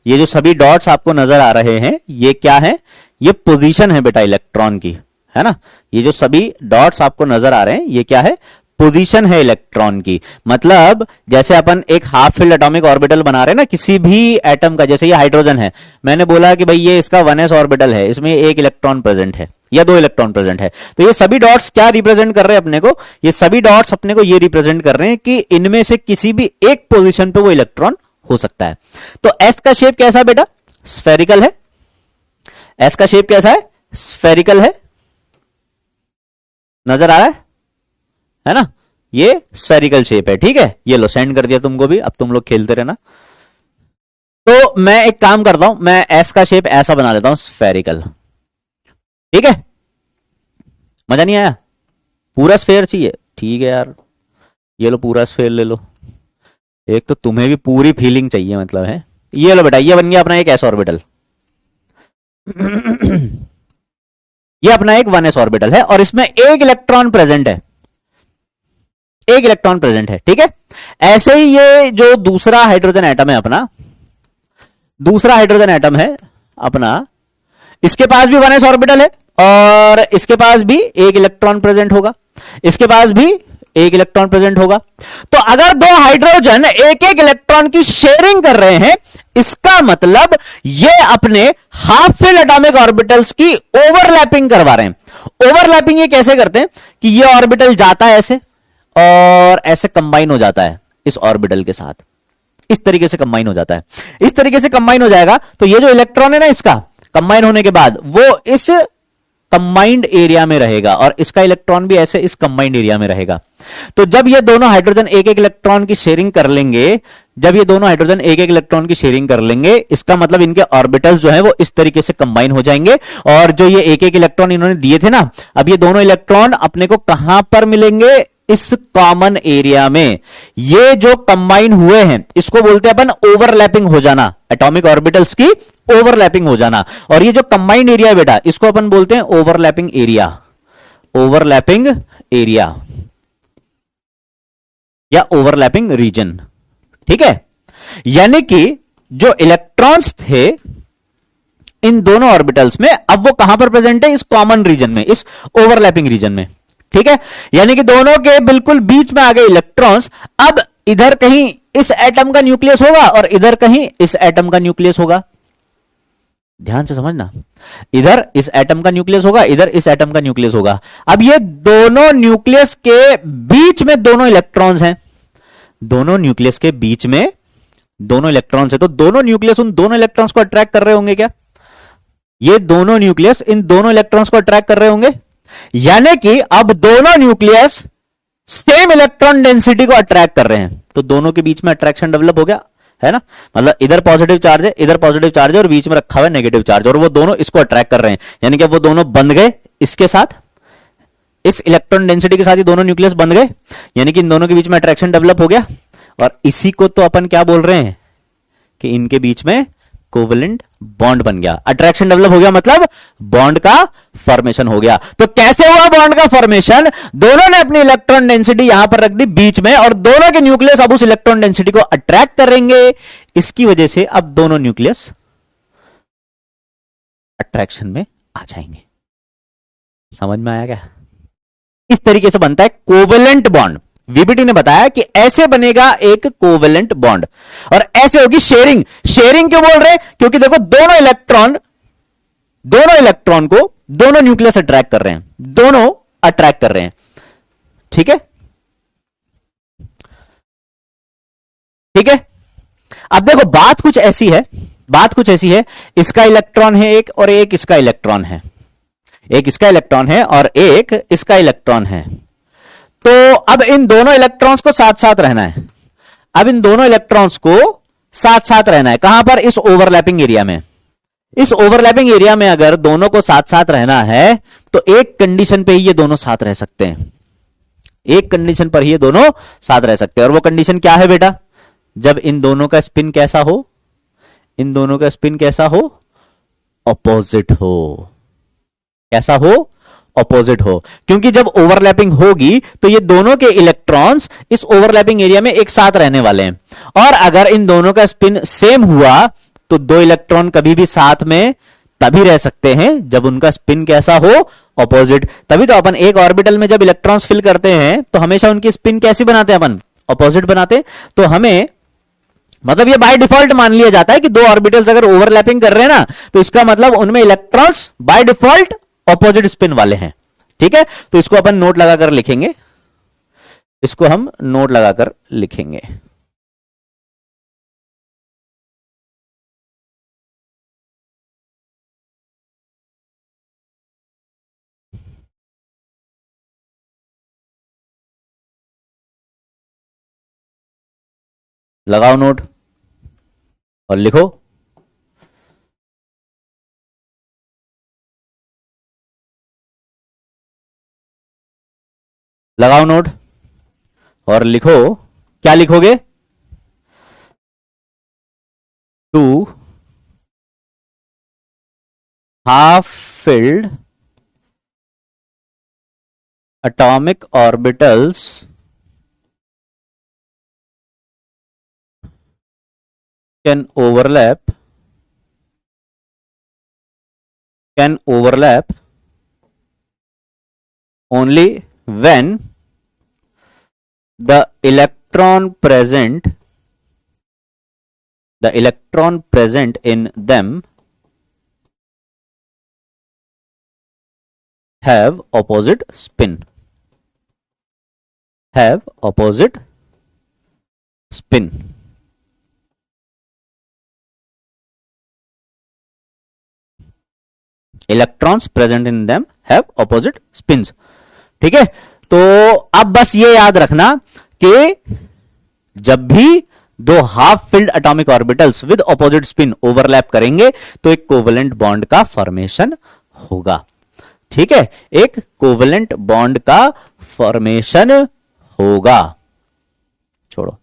A: ये जो सभी डॉट्स आपको नजर आ रहे हैं ये क्या है, ये पोजीशन है बेटा इलेक्ट्रॉन की, है ना। ये जो सभी डॉट्स आपको नजर आ रहे हैं ये क्या है, पोजीशन है इलेक्ट्रॉन की। मतलब जैसे अपन एक हाफ फिल्ड एटॉमिक ऑर्बिटल बना रहे हैं ना किसी भी एटम का, जैसे ये हाइड्रोजन है, मैंने बोला कि भाई ये इसका 1s ऑर्बिटल है, इसमें एक इलेक्ट्रॉन प्रेजेंट है या 2 इलेक्ट्रॉन प्रेजेंट है, तो ये सभी डॉट्स क्या रिप्रेजेंट कर रहे हैं अपने को, ये सभी डॉट्स अपने को ये रिप्रेजेंट कर रहे हैं कि इनमें से किसी भी एक पोजीशन पे वो इलेक्ट्रॉन हो सकता है। तो एस का शेप कैसा है बेटा, स्फेरिकल है, एस का शेप कैसा है, स्फेरिकल है, नजर आ रहा है ना, ये स्फेरिकल शेप है, ठीक है। ये लो सेंड कर दिया तुमको भी, अब तुम लोग खेलते रहना। तो मैं एक काम करता हूं, मैं एस का शेप ऐसा बना लेता हूं, स्फेरिकल, ठीक है। मजा नहीं आया, पूरा स्फेयर चाहिए, ठीक है यार, ये लो पूरा स्फेयर ले लो। एक तो तुम्हें भी पूरी फीलिंग चाहिए मतलब है। ये लो बेटा, ये बन गया अपना एक एस ऑर्बिटल। ये अपना एक 1s ऑर्बिटल है और इसमें एक इलेक्ट्रॉन प्रेजेंट है, एक इलेक्ट्रॉन प्रेजेंट है, ठीक है। ऐसे ही ये जो दूसरा हाइड्रोजन एटम है अपना, दूसरा हाइड्रोजन एटम है अपना, इसके पास भी 1s ऑर्बिटल है और इसके पास भी एक इलेक्ट्रॉन प्रेजेंट होगा, इसके पास भी एक इलेक्ट्रॉन प्रेजेंट होगा। तो अगर दो हाइड्रोजन एक एक इलेक्ट्रॉन की शेयरिंग कर रहे हैं, इसका मतलब ये अपने हाफ फिल एटॉमिक ऑर्बिटल्स की ओवरलैपिंग करवा रहे हैं। ओवरलैपिंग ये कैसे करते हैं कि ये ऑर्बिटल जाता है ऐसे और ऐसे कंबाइन हो जाता है इस ऑर्बिटल के साथ, इस तरीके से कंबाइन हो जाता है। इस तरीके से कंबाइन हो जाएगा तो ये जो इलेक्ट्रॉन है ना, इसका कंबाइन होने के बाद वो इस कंबाइंड एरिया में रहेगा और इसका इलेक्ट्रॉन भी ऐसे इस कंबाइंड एरिया में रहेगा। तो जब ये दोनों हाइड्रोजन एक एक इलेक्ट्रॉन की शेयरिंग कर लेंगे, जब ये दोनों हाइड्रोजन एक एक इलेक्ट्रॉन की शेयरिंग कर लेंगे, इसका मतलब इनके ऑर्बिटल्स जो है वो इस तरीके से कंबाइन हो जाएंगे। और जो ये एक एक इलेक्ट्रॉन इन्होंने दिए थे ना, अब ये दोनों इलेक्ट्रॉन अपने को कहां पर मिलेंगे, इस कॉमन एरिया में। ये जो कंबाइन हुए हैं इसको बोलते हैं अपन ओवरलैपिंग हो जाना, एटॉमिक ऑर्बिटल्स की ओवरलैपिंग हो जाना। और ये जो कंबाइंड एरिया है बेटा, इसको अपन बोलते हैं ओवरलैपिंग एरिया, ओवरलैपिंग एरिया या ओवरलैपिंग रीजन, ठीक है। यानी कि जो इलेक्ट्रॉन्स थे इन दोनों ऑर्बिटल्स में, अब वो कहां पर प्रेजेंट है, इस कॉमन रीजन में, इस ओवरलैपिंग रीजन में, ठीक है। यानी कि दोनों के बिल्कुल बीच में आ गए इलेक्ट्रॉन्स। अब इधर कहीं इस एटम का न्यूक्लियस होगा और इधर कहीं इस एटम का न्यूक्लियस होगा, ध्यान से समझना। इधर इस एटम का न्यूक्लियस होगा, इधर इस एटम का न्यूक्लियस होगा। अब ये दोनों न्यूक्लियस के बीच में दोनों इलेक्ट्रॉन्स हैं, दोनों न्यूक्लियस के बीच में दोनों इलेक्ट्रॉन्स है, तो दोनों न्यूक्लियस उन दोनों इलेक्ट्रॉन्स को अट्रैक्ट कर रहे होंगे क्या, ये दोनों न्यूक्लियस इन दोनों इलेक्ट्रॉन्स को अट्रैक्ट कर रहे होंगे। यानी कि अब दोनों न्यूक्लियस सेम इलेक्ट्रॉन डेंसिटी को अट्रैक्ट कर रहे हैं, तो दोनों के बीच में अट्रैक्शन डेवलप हो गया, है ना। मतलब इधर पॉजिटिव चार्ज है, इधर पॉजिटिव चार्ज है और बीच में रखा हुआ है नेगेटिव चार्ज, और वो दोनों इसको अट्रैक्ट कर रहे हैं। यानी कि वो दोनों बंध गए इसके साथ, इस इलेक्ट्रॉन डेंसिटी के साथ ही दोनों न्यूक्लियस बंध गए, यानी कि इन दोनों के बीच में अट्रैक्शन डेवलप हो गया। और इसी को तो अपन क्या बोल रहे हैं कि इनके बीच में कोवेलेंट बॉन्ड बन गया, अट्रैक्शन डेवलप हो गया, मतलब बॉन्ड का फॉर्मेशन हो गया। तो कैसे हुआ बॉन्ड का फॉर्मेशन, दोनों ने अपनी इलेक्ट्रॉन डेंसिटी यहां पर रख दी बीच में और दोनों के न्यूक्लियस अब उस इलेक्ट्रॉन डेंसिटी को अट्रैक्ट करेंगे। इसकी वजह से अब दोनों न्यूक्लियस अट्रैक्शन में आ जाएंगे। समझ में आया क्या, इस तरीके से बनता है कोवेलेंट बॉन्ड। वीबीटी ने बताया कि ऐसे बनेगा एक कोवेलेंट बॉन्ड और ऐसे होगी शेयरिंग। शेयरिंग क्यों बोल रहे हैं, क्योंकि देखो दोनों इलेक्ट्रॉन को दोनों न्यूक्लियस अट्रैक्ट कर रहे हैं, दोनों अट्रैक्ट कर रहे हैं, ठीक है, ठीक है। अब देखो बात कुछ ऐसी है, बात कुछ ऐसी है, इसका इलेक्ट्रॉन है एक और एक इसका इलेक्ट्रॉन है, एक इसका इलेक्ट्रॉन है और एक इसका इलेक्ट्रॉन है। तो अब इन दोनों इलेक्ट्रॉन्स को साथ साथ रहना है, अब इन दोनों इलेक्ट्रॉन्स को साथ साथ रहना है, कहां पर, इस ओवरलैपिंग एरिया में। इस ओवरलैपिंग एरिया में अगर दोनों को साथ साथ रहना है तो एक कंडीशन पे ही ये दोनों साथ रह सकते हैं, एक कंडीशन पर ही ये दोनों साथ रह सकते हैं। और वो कंडीशन क्या है बेटा, जब इन दोनों का स्पिन कैसा हो, इन दोनों का स्पिन कैसा हो, ऑपोजिट हो, कैसा हो, ऑपोजिट हो। क्योंकि जब ओवरलैपिंग होगी तो ये दोनों के इलेक्ट्रॉन्स इस ओवरलैपिंग एरिया में एक साथ रहने वाले हैं, और अगर इन दोनों का स्पिन सेम हुआ तो दो इलेक्ट्रॉन कभी भी साथ में तभी रह सकते हैं जब उनका स्पिन कैसा हो, ऑपोजिट। तभी तो अपन एक ऑर्बिटल में जब इलेक्ट्रॉन्स फिल करते हैं तो हमेशा उनकी स्पिन कैसी बनाते हैं अपन, ऑपोजिट बनाते हैं। तो हमें मतलब ये बाय डिफॉल्ट मान लिया जाता है कि दो ऑर्बिटल्स अगर ओवरलैपिंग कर रहे हैं ना, तो इसका मतलब उनमें electrons by default opposite spin वाले हैं, ठीक है। तो इसको अपन नोट लगाकर लिखेंगे, इसको हम नोट लगाकर लिखेंगे। लगाओ नोट और लिखो। लगाओ नोट, और लिखो, क्या लिखोगे? Two half filled atomic orbitals can overlap only when the electron present in them have opposite spin. Electrons present in them have opposite spins. ठीक है, तो अब बस ये याद रखना कि जब भी दो half filled atomic orbitals with opposite spin overlap करेंगे तो एक कोवेलेंट बॉन्ड का फॉर्मेशन होगा। ठीक है, एक कोवेलेंट बॉन्ड का फॉर्मेशन होगा। छोड़ो,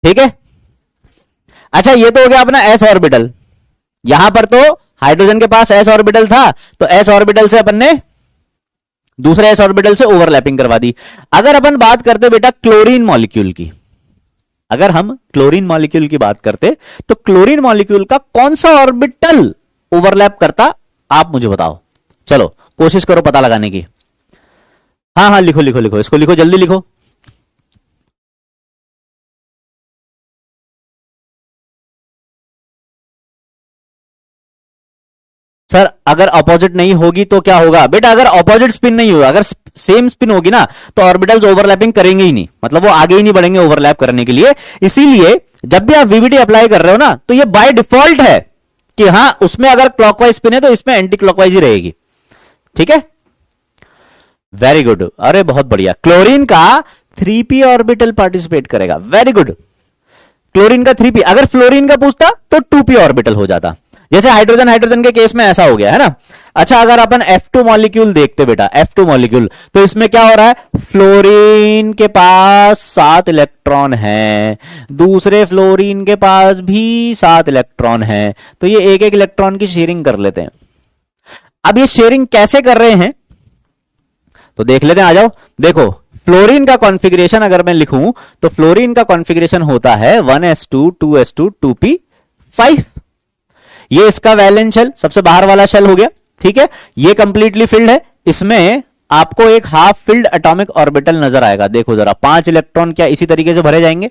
A: ठीक है। अच्छा, ये तो हो गया अपना एस ऑर्बिटल। यहां पर तो हाइड्रोजन के पास एस ऑर्बिटल था, तो एस ऑर्बिटल से अपन ने दूसरे एस ऑर्बिटल से ओवरलैपिंग करवा दी। अगर अपन बात करते बेटा क्लोरीन मॉलिक्यूल की, अगर हम क्लोरीन मॉलिक्यूल की बात करते तो क्लोरीन मॉलिक्यूल का कौन सा ऑर्बिटल ओवरलैप करता, आप मुझे बताओ। चलो कोशिश करो पता लगाने की। हाँ हाँ, लिखो लिखो लिखो, इसको लिखो, जल्दी लिखो। सर अगर ऑपोजिट नहीं होगी तो क्या होगा? बेटा अगर ऑपोजिट स्पिन नहीं होगा, अगर सेम स्पिन होगी ना तो ऑर्बिटल्स ओवरलैपिंग करेंगे ही नहीं, मतलब वो आगे ही नहीं बढ़ेंगे ओवरलैप करने के लिए। इसीलिए जब भी आप वीवीडी अप्लाई कर रहे हो ना तो ये बाय डिफॉल्ट है कि हाँ उसमें अगर क्लॉकवाइज स्पिन है तो इसमें एंटी क्लॉकवाइज ही रहेगी। ठीक है, वेरी गुड, अरे बहुत बढ़िया। क्लोरीन का 3p ऑर्बिटल पार्टिसिपेट करेगा, वेरी गुड। क्लोरीन का 3p, अगर फ्लोरीन का पूछता तो 2p ऑर्बिटल हो जाता, जैसे हाइड्रोजन के केस में ऐसा हो गया है ना। अच्छा, अगर अपन F2 मॉलिक्यूल देखते बेटा, F2 मॉलिक्यूल, तो इसमें क्या हो रहा है? फ्लोरीन के पास 7 इलेक्ट्रॉन है, दूसरे फ्लोरीन के पास भी 7 इलेक्ट्रॉन है, तो ये एक एक इलेक्ट्रॉन की शेयरिंग कर लेते हैं। अब ये शेयरिंग कैसे कर रहे हैं तो देख लेते हैं, आ जाओ। देखो फ्लोरीन का कॉन्फ़िगरेशन अगर मैं लिखूं तो फ्लोरीन का कॉन्फ़िगरेशन होता है 1s2 2s2 2p5। ये इसका वैलेंस शेल, सबसे बाहर वाला शेल हो गया। ठीक है, ये कंप्लीटली फिल्ड है, इसमें आपको एक हाफ फिल्ड एटॉमिक ऑर्बिटल नजर आएगा। देखो जरा, 5 इलेक्ट्रॉन क्या इसी तरीके से भरे जाएंगे?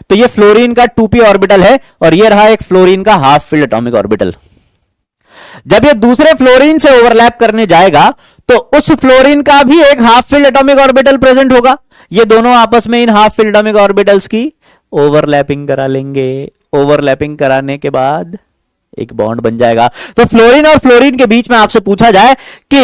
A: तो ये फ्लोरीन का 2p ऑर्बिटल है और ये रहा एक फ्लोरीन का हाफ फिल्ड एटॉमिक ऑर्बिटल। जब ये दूसरे फ्लोरीन से ओवरलैप करने जाएगा तो उस फ्लोरीन का भी एक half filled atomic orbital present होगा। ये दोनों आपस में in half filled atomic orbitals की ओवरलैपिंग करा लेंगे। ओवरलैपिंग कराने के बाद एक बॉन्ड बन जाएगा। तो फ्लोरीन और फ्लोरीन के बीच में आपसे पूछा जाए कि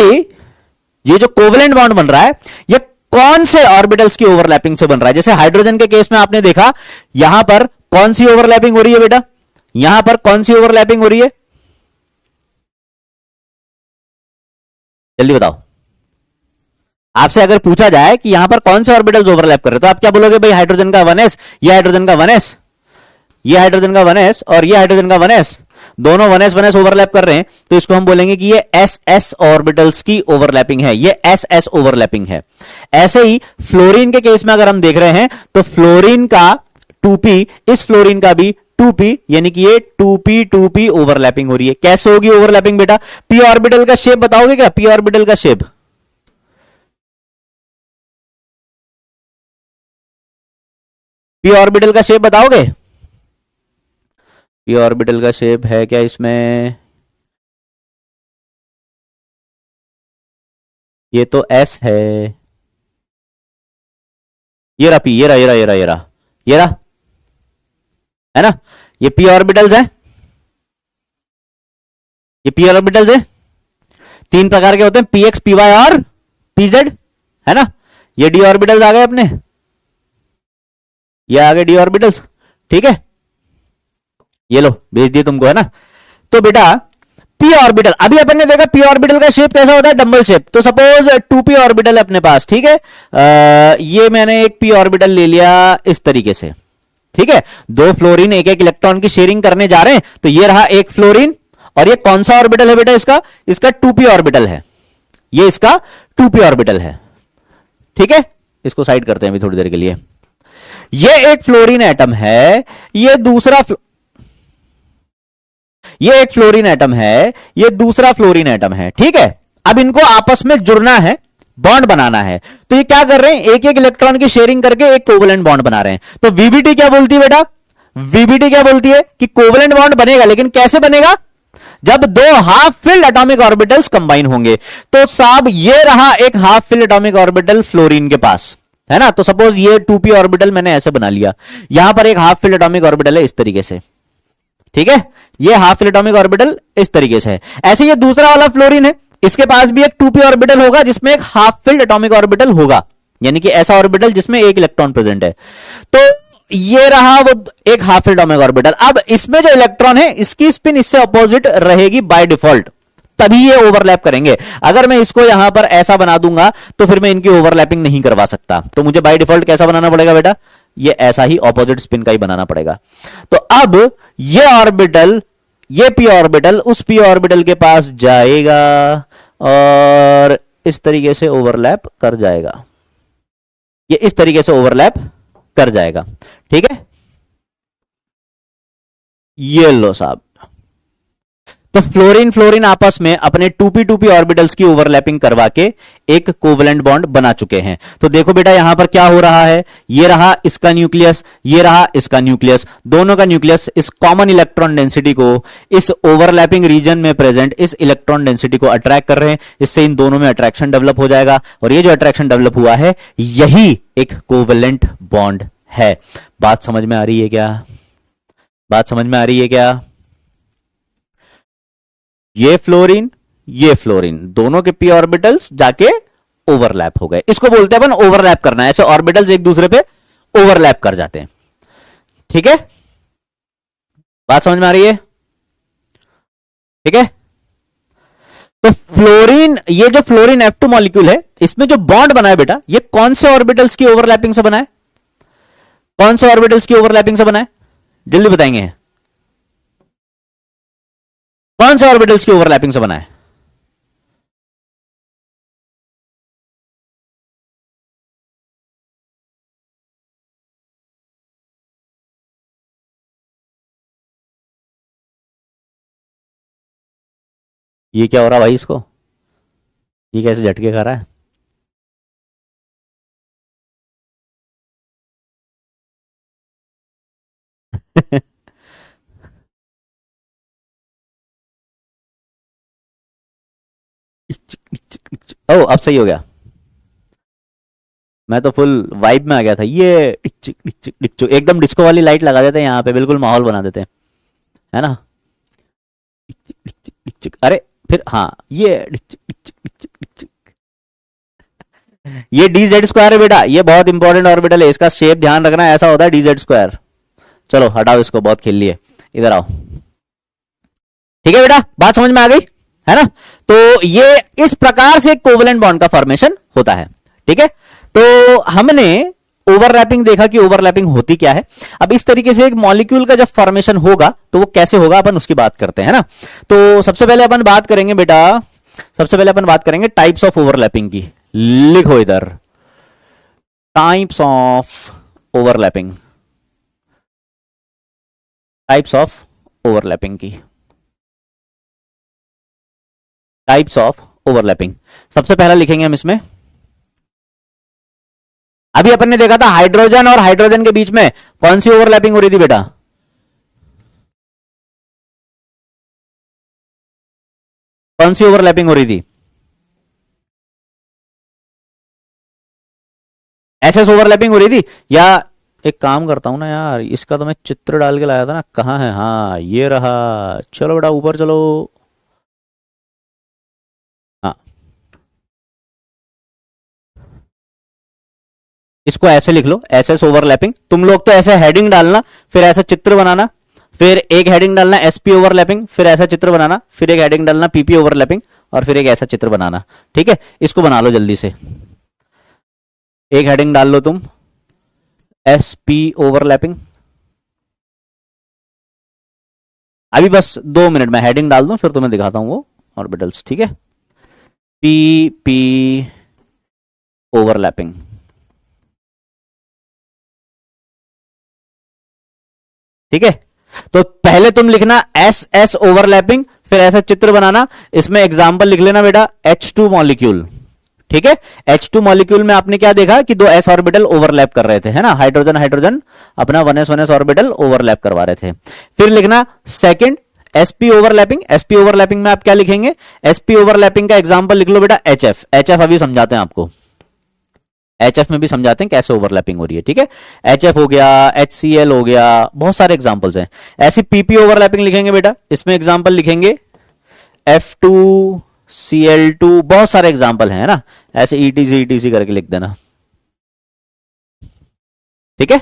A: ये जो कोवेलेंट बॉन्ड बन रहा है ये कौन से ऑर्बिटल्स की ओवरलैपिंग से बन रहा है? जैसे हाइड्रोजन के केस में आपने देखा, यहां पर कौन सी ओवरलैपिंग हो रही है बेटा? यहां पर कौन सी ओवरलैपिंग हो रही है? जल्दी बताओ। आपसे अगर पूछा जाए कि यहां पर कौन से ऑर्बिटल्स ओवरलैप कर रहे हैं तो आप क्या बोलोगे? भाई हाइड्रोजन का 1s, ये हाइड्रोजन का 1s, ये हाइड्रोजन का 1s और ये हाइड्रोजन का 1s, दोनों 1s 1s ओवरलैप कर रहे हैं, तो इसको हम बोलेंगे कि ये ss ऑर्बिटल्स की ओवरलैपिंग है, ये ss ओवरलैपिंग है। ऐसे ही फ्लोरीन के केस में अगर हम देख रहे हैं तो फ्लोरीन का 2p, इस फ्लोरीन का भी 2p, यानी कि ये 2p 2p ओवरलैपिंग हो रही है। कैसे होगी ओवरलैपिंग बेटा? p ऑर्बिटल का शेप बताओगे क्या? p ऑर्बिटल का शेप, p ऑर्बिटल का शेप बताओगे? p ऑर्बिटल का शेप है क्या इसमें? ये तो s है, ये रहा p, ये रहा ये रहा ये रहा ये रहा ये रहा, है ना? ये p ऑर्बिटल्स है, ये p ऑर्बिटल्स है। 3 प्रकार के होते हैं, px py और pz, है ना? ये d ऑर्बिटल्स आ गए अपने, ये आ गए d ऑर्बिटल्स। ठीक है, ये लो भेज दिए तुमको, है ना? तो बेटा p पी ऑर्बिटल, अभी अपन ने देखा पी ऑर्बिटल का शेप कैसा होता है, डबल शेप। तो सपोज 2p ऑर्बिटल है अपने पास, ठीक है। ये मैंने एक p ऑर्बिटल ले लिया इस तरीके से, ठीक है। दो फ्लोरीन एक एक इलेक्ट्रॉन की शेयरिंग करने जा रहे हैं, तो ये रहा एक फ्लोरीन, और ये कौन सा ऑर्बिटल है बेटा, इसका 2p ऑर्बिटल है, ये इसका 2p ऑर्बिटल है, ठीक है। इसको साइड करते हैं अभी थोड़ी देर के लिए। ये एक फ्लोरीन एटम है, ये दूसरा ये एक फ्लोरीन एटम है, ये दूसरा फ्लोरीन एटम है, ठीक है। अब इनको आपस में जुड़ना है, बॉन्ड बनाना है, तो ये क्या कर रहे हैं, एक एक इलेक्ट्रॉन की शेयरिंग करके एक कोवलेंट बॉन्ड बना रहे हैं। तो वीबीटी क्या बोलती है बेटा, वीबीटी क्या बोलती है कि कोवलेंट बॉन्ड बनेगा, लेकिन कैसे बनेगा, जब दो half filled atomic orbitals combine होंगे। तो साहब ये रहा एक half filled atomic orbital fluorine के पास, है ना। तो सपोज ये 2p ऑर्बिटल मैंने ऐसे बना लिया, यहां पर एक हाफ फिल्ड एटॉमिक ऑर्बिटल है इस तरीके से, ठीक है। ये हाफ फिल्ड एटॉमिक ऑर्बिटल इस तरीके से है। ऐसे ये दूसरा वाला फ्लोरीन है, इसके पास भी एक 2p ऑर्बिटल होगा जिसमें एक हाफ फिल्ड एटॉमिक ऑर्बिटल होगा, यानी कि ऐसा ऑर्बिटल जिसमें एक इलेक्ट्रॉन प्रेजेंट है। तो ये रहा वो एक हाफ फिल्ड एटॉमिक ऑर्बिटल। अब इसमें जो इलेक्ट्रॉन है इसकी स्पिन इससे अपोजिट रहेगी बाय डिफॉल्ट, तभी ये ओवरलैप करेंगे। अगर मैं इसको यहां पर ऐसा बना दूंगा तो फिर मैं इनकी ओवरलैपिंग नहीं करवा सकता, तो मुझे बाय डिफॉल्ट कैसा बनाना पड़ेगा बेटा, ये ऐसा ही ऑपोजिट स्पिन का ही बनाना पड़ेगा। तो अब ये ऑर्बिटल, ये p ऑर्बिटल उस p ऑर्बिटल के पास जाएगा और इस तरीके से ओवरलैप कर जाएगा, ये इस तरीके से ओवरलैप कर जाएगा, ठीक है। ये लो साहब, तो फ्लोरीन फ्लोरीन आपस में अपने 2p ऑर्बिटल्स की ओवरलैपिंग करवा के एक कोवलेंट बॉन्ड बना चुके हैं। तो देखो बेटा यहां पर क्या हो रहा है, ये रहा इसका न्यूक्लियस, ये रहा इसका न्यूक्लियस, दोनों का न्यूक्लियस इस कॉमन इलेक्ट्रॉन डेंसिटी को, इस ओवरलैपिंग रीजन में प्रेजेंट इस इलेक्ट्रॉन डेंसिटी को अट्रैक्ट कर रहे हैं। इससे इन दोनों में अट्रैक्शन डेवलप हो जाएगा, और ये जो अट्रैक्शन डेवलप हुआ है यही एक कोवलेंट बॉन्ड है। बात समझ में आ रही है क्या, बात समझ में आ रही है क्या। ये फ्लोरीन दोनों के p ऑर्बिटल्स जाके ओवरलैप हो गए, इसको बोलते हैं अपन ओवरलैप करना, ऐसे ऑर्बिटल्स एक दूसरे पे ओवरलैप कर जाते हैं, ठीक है। बात समझ में आ रही है, ठीक है। तो फ्लोरीन, ये जो फ्लोरीन F2 मॉलिक्यूल है, इसमें जो बॉन्ड बना है बेटा, ये कौन से ऑर्बिटल्स की ओवरलैपिंग से बना है, कौन से ऑर्बिटल्स की ओवरलैपिंग से बना है, जल्दी बताएंगे, कौन से ऑर्बिटल्स की ओवरलैपिंग से बना है। ये क्या हो रहा भाई, इसको ये कैसे झटके खा रहा है। ओ अब सही हो गया, मैं तो फुल वाइब में आ गया था। ये एकदम डिस्को वाली लाइट लगा देते हैं यहाँ पे, बिल्कुल माहौल बना देते हैं, है ना। अरे फिर हाँ, ये डी जेड स्क्वायर है बेटा, ये बहुत इंपॉर्टेंट ऑर्बिटल है, इसका शेप ध्यान रखना, ऐसा होता है डी जेड स्क्वायर। चलो हटाओ इसको, बहुत खेल लिए, इधर आओ, ठीक है बेटा, बात समझ में आ गई है ना। तो ये इस प्रकार से कोवलेंट बॉन्ड का फॉर्मेशन होता है, ठीक है। तो हमने ओवरलैपिंग देखा कि ओवरलैपिंग होती क्या है। अब इस तरीके से एक मॉलिक्यूल का जब फॉर्मेशन होगा तो वो कैसे होगा, अपन उसकी बात करते हैं ना। तो सबसे पहले अपन बात करेंगे बेटा, सबसे पहले अपन बात करेंगे टाइप्स ऑफ ओवरलैपिंग की। लिखो इधर, types of overlapping, types of overlapping की, टाइप्स ऑफ ओवरलैपिंग। सबसे पहला लिखेंगे हम इसमें, अभी अपन ने देखा था हाइड्रोजन और हाइड्रोजन के बीच में कौन सी ओवरलैपिंग हो रही थी बेटा, कौन सी ओवरलैपिंग हो रही थी, एसएस ओवरलैपिंग हो रही थी। या एक काम करता हूं ना यार, इसका तो मैं चित्र डाल के लाया था ना, कहां है, हाँ ये रहा, चलो बेटा ऊपर चलो, हाँ इसको ऐसे लिख लो, एसएस ओवरलैपिंग। तुम लोग तो ऐसे हेडिंग डालना, फिर ऐसा चित्र बनाना, फिर एक हेडिंग डालना sp ओवरलैपिंग, फिर ऐसा चित्र बनाना, फिर एक हेडिंग डालना pp ओवरलैपिंग, और फिर एक ऐसा चित्र बनाना। ठीक है, इसको बना लो जल्दी से। एक हेडिंग डाल लो तुम sp ओवरलैपिंग। अभी बस 2 मिनट में हेडिंग डाल दूं, फिर तुम्हें दिखाता हूं वो ऑर्बिटल्स। ठीक है, pp ओवरलैपिंग। ठीक है, तो पहले तुम लिखना एस ओवरलैपिंग, फिर ऐसा चित्र बनाना, इसमें एग्जांपल लिख लेना बेटा H2 मॉलिक्यूल। ठीक है, H2 मॉलिक्यूल में आपने क्या देखा कि 2 s ऑर्बिटल ओवरलैप कर रहे थे, है ना, हाइड्रोजन हाइड्रोजन अपना 1s ऑर्बिटल ओवरलैप करवा रहे थे। फिर लिखना second sp overlapping. sp overlapping में आप क्या लिखेंगे, sp ओवरलैपिंग का एग्जांपल लिख लो बेटा HF अभी समझाते हैं आपको, HF में भी समझाते हैं कैसे ओवरलैपिंग हो रही है। ठीक है, HF हो गया, HCl हो गया, बहुत सारे एग्जांपल्स हैं। ऐसे PP ओवरलैपिंग लिखेंगे बेटा, इसमें एग्जांपल लिखेंगे F2Cl2, बहुत सारे एग्जांपल हैं ना, ऐसे ETC करके लिख देना। ठीक है,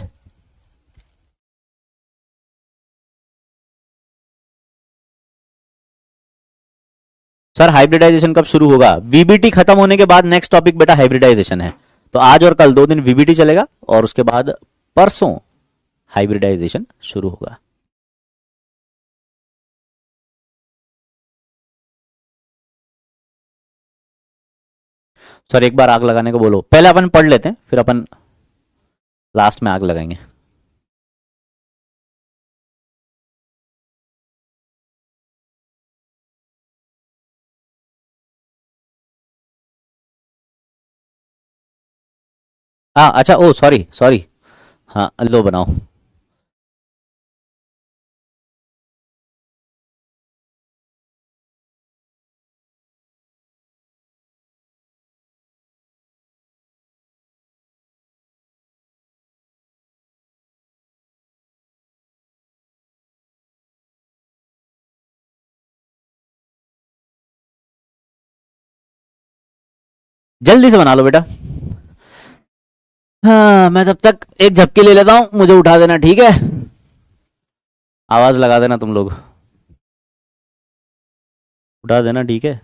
A: सर हाइब्रिडाइजेशन कब शुरू होगा? VBT खत्म होने के बाद नेक्स्ट टॉपिक बेटा हाइब्रिडाइजेशन है। तो आज और कल 2 दिन VBT चलेगा और उसके बाद परसों हाइब्रिडाइजेशन शुरू होगा। सर एक बार आग लगाने को बोलो, पहले अपन पढ़ लेते हैं, फिर अपन लास्ट में आग लगाएंगे। हाँ अच्छा, ओ सॉरी सॉरी, हाँ लो बनाओ। जल्दी से बना लो बेटा। हाँ मैं तब तक एक झपकी ले लेता हूं, मुझे उठा देना, ठीक है, आवाज लगा देना तुम लोग, उठा देना, ठीक है।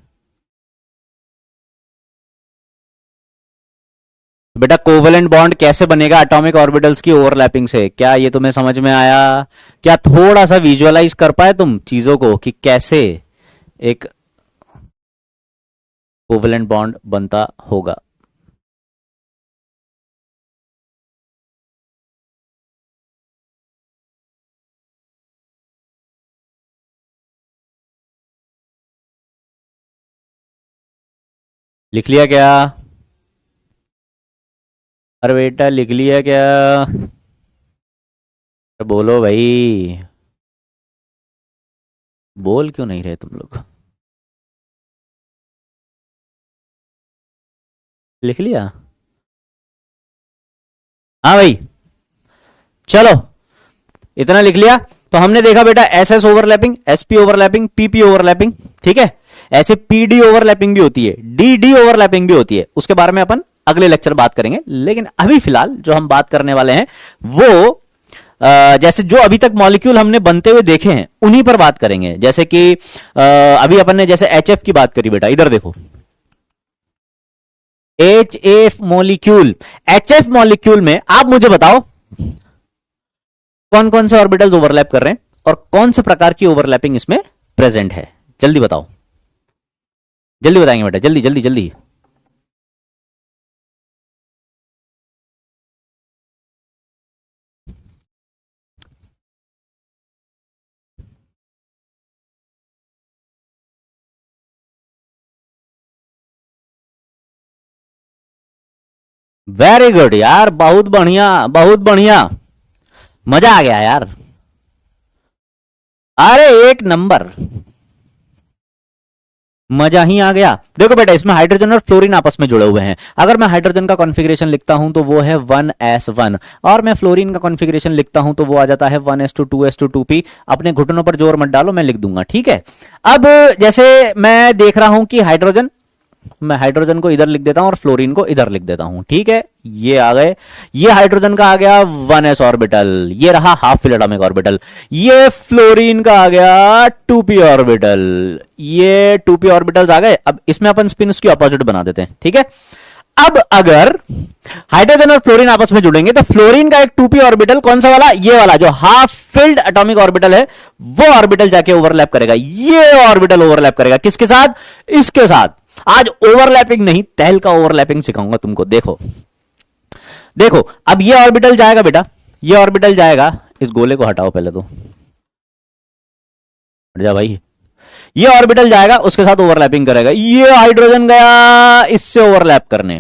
A: बेटा कोवेलेंट बॉन्ड कैसे बनेगा एटॉमिक ऑर्बिटल्स की ओवरलैपिंग से, क्या ये तुम्हें समझ में आया? क्या थोड़ा सा विजुअलाइज कर पाए तुम चीजों को कि कैसे एक कोवेलेंट बॉन्ड बनता होगा? लिख लिया क्या? अरे बेटा लिख लिया क्या? बोलो भाई, बोल क्यों नहीं रहे तुम लोग? लिख लिया? हाँ भाई, चलो इतना लिख लिया। तो हमने देखा बेटा SS overlapping, SP overlapping, PP overlapping. ठीक है, ऐसे PD ओवरलैपिंग भी होती है, DD ओवरलैपिंग भी होती है, उसके बारे में अपन अगले लेक्चर बात करेंगे। लेकिन अभी फिलहाल जो हम बात करने वाले हैं वो जैसे जो अभी तक मॉलिक्यूल हमने बनते हुए देखे हैं उन्हीं पर बात करेंगे। जैसे कि अभी अपन ने जैसे HF की बात करी बेटा, इधर देखो HF मॉलिक्यूल, HF मॉलिक्यूल में आप मुझे बताओ कौन कौन से ऑर्बिटल्स ओवरलैप कर रहे हैं और कौन से प्रकार की ओवरलैपिंग इसमें प्रेजेंट है, जल्दी बताओ, जल्दी बताएंगे बेटा, जल्दी जल्दी जल्दी। वेरी गुड यार, बहुत बढ़िया बहुत बढ़िया, मजा आ गया यार, अरे एक नंबर, मजा ही आ गया। देखो बेटा इसमें हाइड्रोजन और फ्लोरीन आपस में जुड़े हुए हैं। अगर मैं हाइड्रोजन का कॉन्फ़िगरेशन लिखता हूं तो वो है 1s1 और मैं फ्लोरीन का कॉन्फ़िगरेशन लिखता हूं तो वो आ जाता है 1s2 2s2 2p। अपने घुटनों पर जोर मत डालो, मैं लिख दूंगा, ठीक है। अब जैसे मैं देख रहा हूं कि हाइड्रोजन मैं हाइड्रोजन को इधर लिख देता हूं और फ्लोरीन को इधर लिख देता हूं, ठीक है। ये आ गए, ये हाइड्रोजन का आ गया 1s ऑर्बिटल, ये रहा हाफ फिल एटॉमिक ऑर्बिटल। ये फ्लोरीन का आ गया 2p ऑर्बिटल, ये 2p ऑर्बिटल्स आ गए। अब इसमें अपन स्पिन उसकी ऑपोजिट बना देते हैं, ठीक है। अब अगर हाइड्रोजन और फ्लोरीन आपस में जुड़ेंगे तो फ्लोरीन का एक 2p ऑर्बिटल कौन सा वाला, ये वाला जो हाफ फिल्ड एटॉमिक ऑर्बिटल है, वो ऑर्बिटल जाके ओवरलैप करेगा, ये ऑर्बिटल ओवरलैप करेगा किसके साथ, इसके साथ। आज ओवरलैपिंग नहीं, तहल का ओवरलैपिंग सिखाऊंगा तुमको। देखो देखो, अब ये ऑर्बिटल जाएगा बेटा, ये ऑर्बिटल जाएगा, इस गोले को हटाओ पहले तो, हट जा भाई। ये ऑर्बिटल जाएगा, उसके साथ ओवरलैपिंग करेगा, ये हाइड्रोजन गया इससे ओवरलैप करने,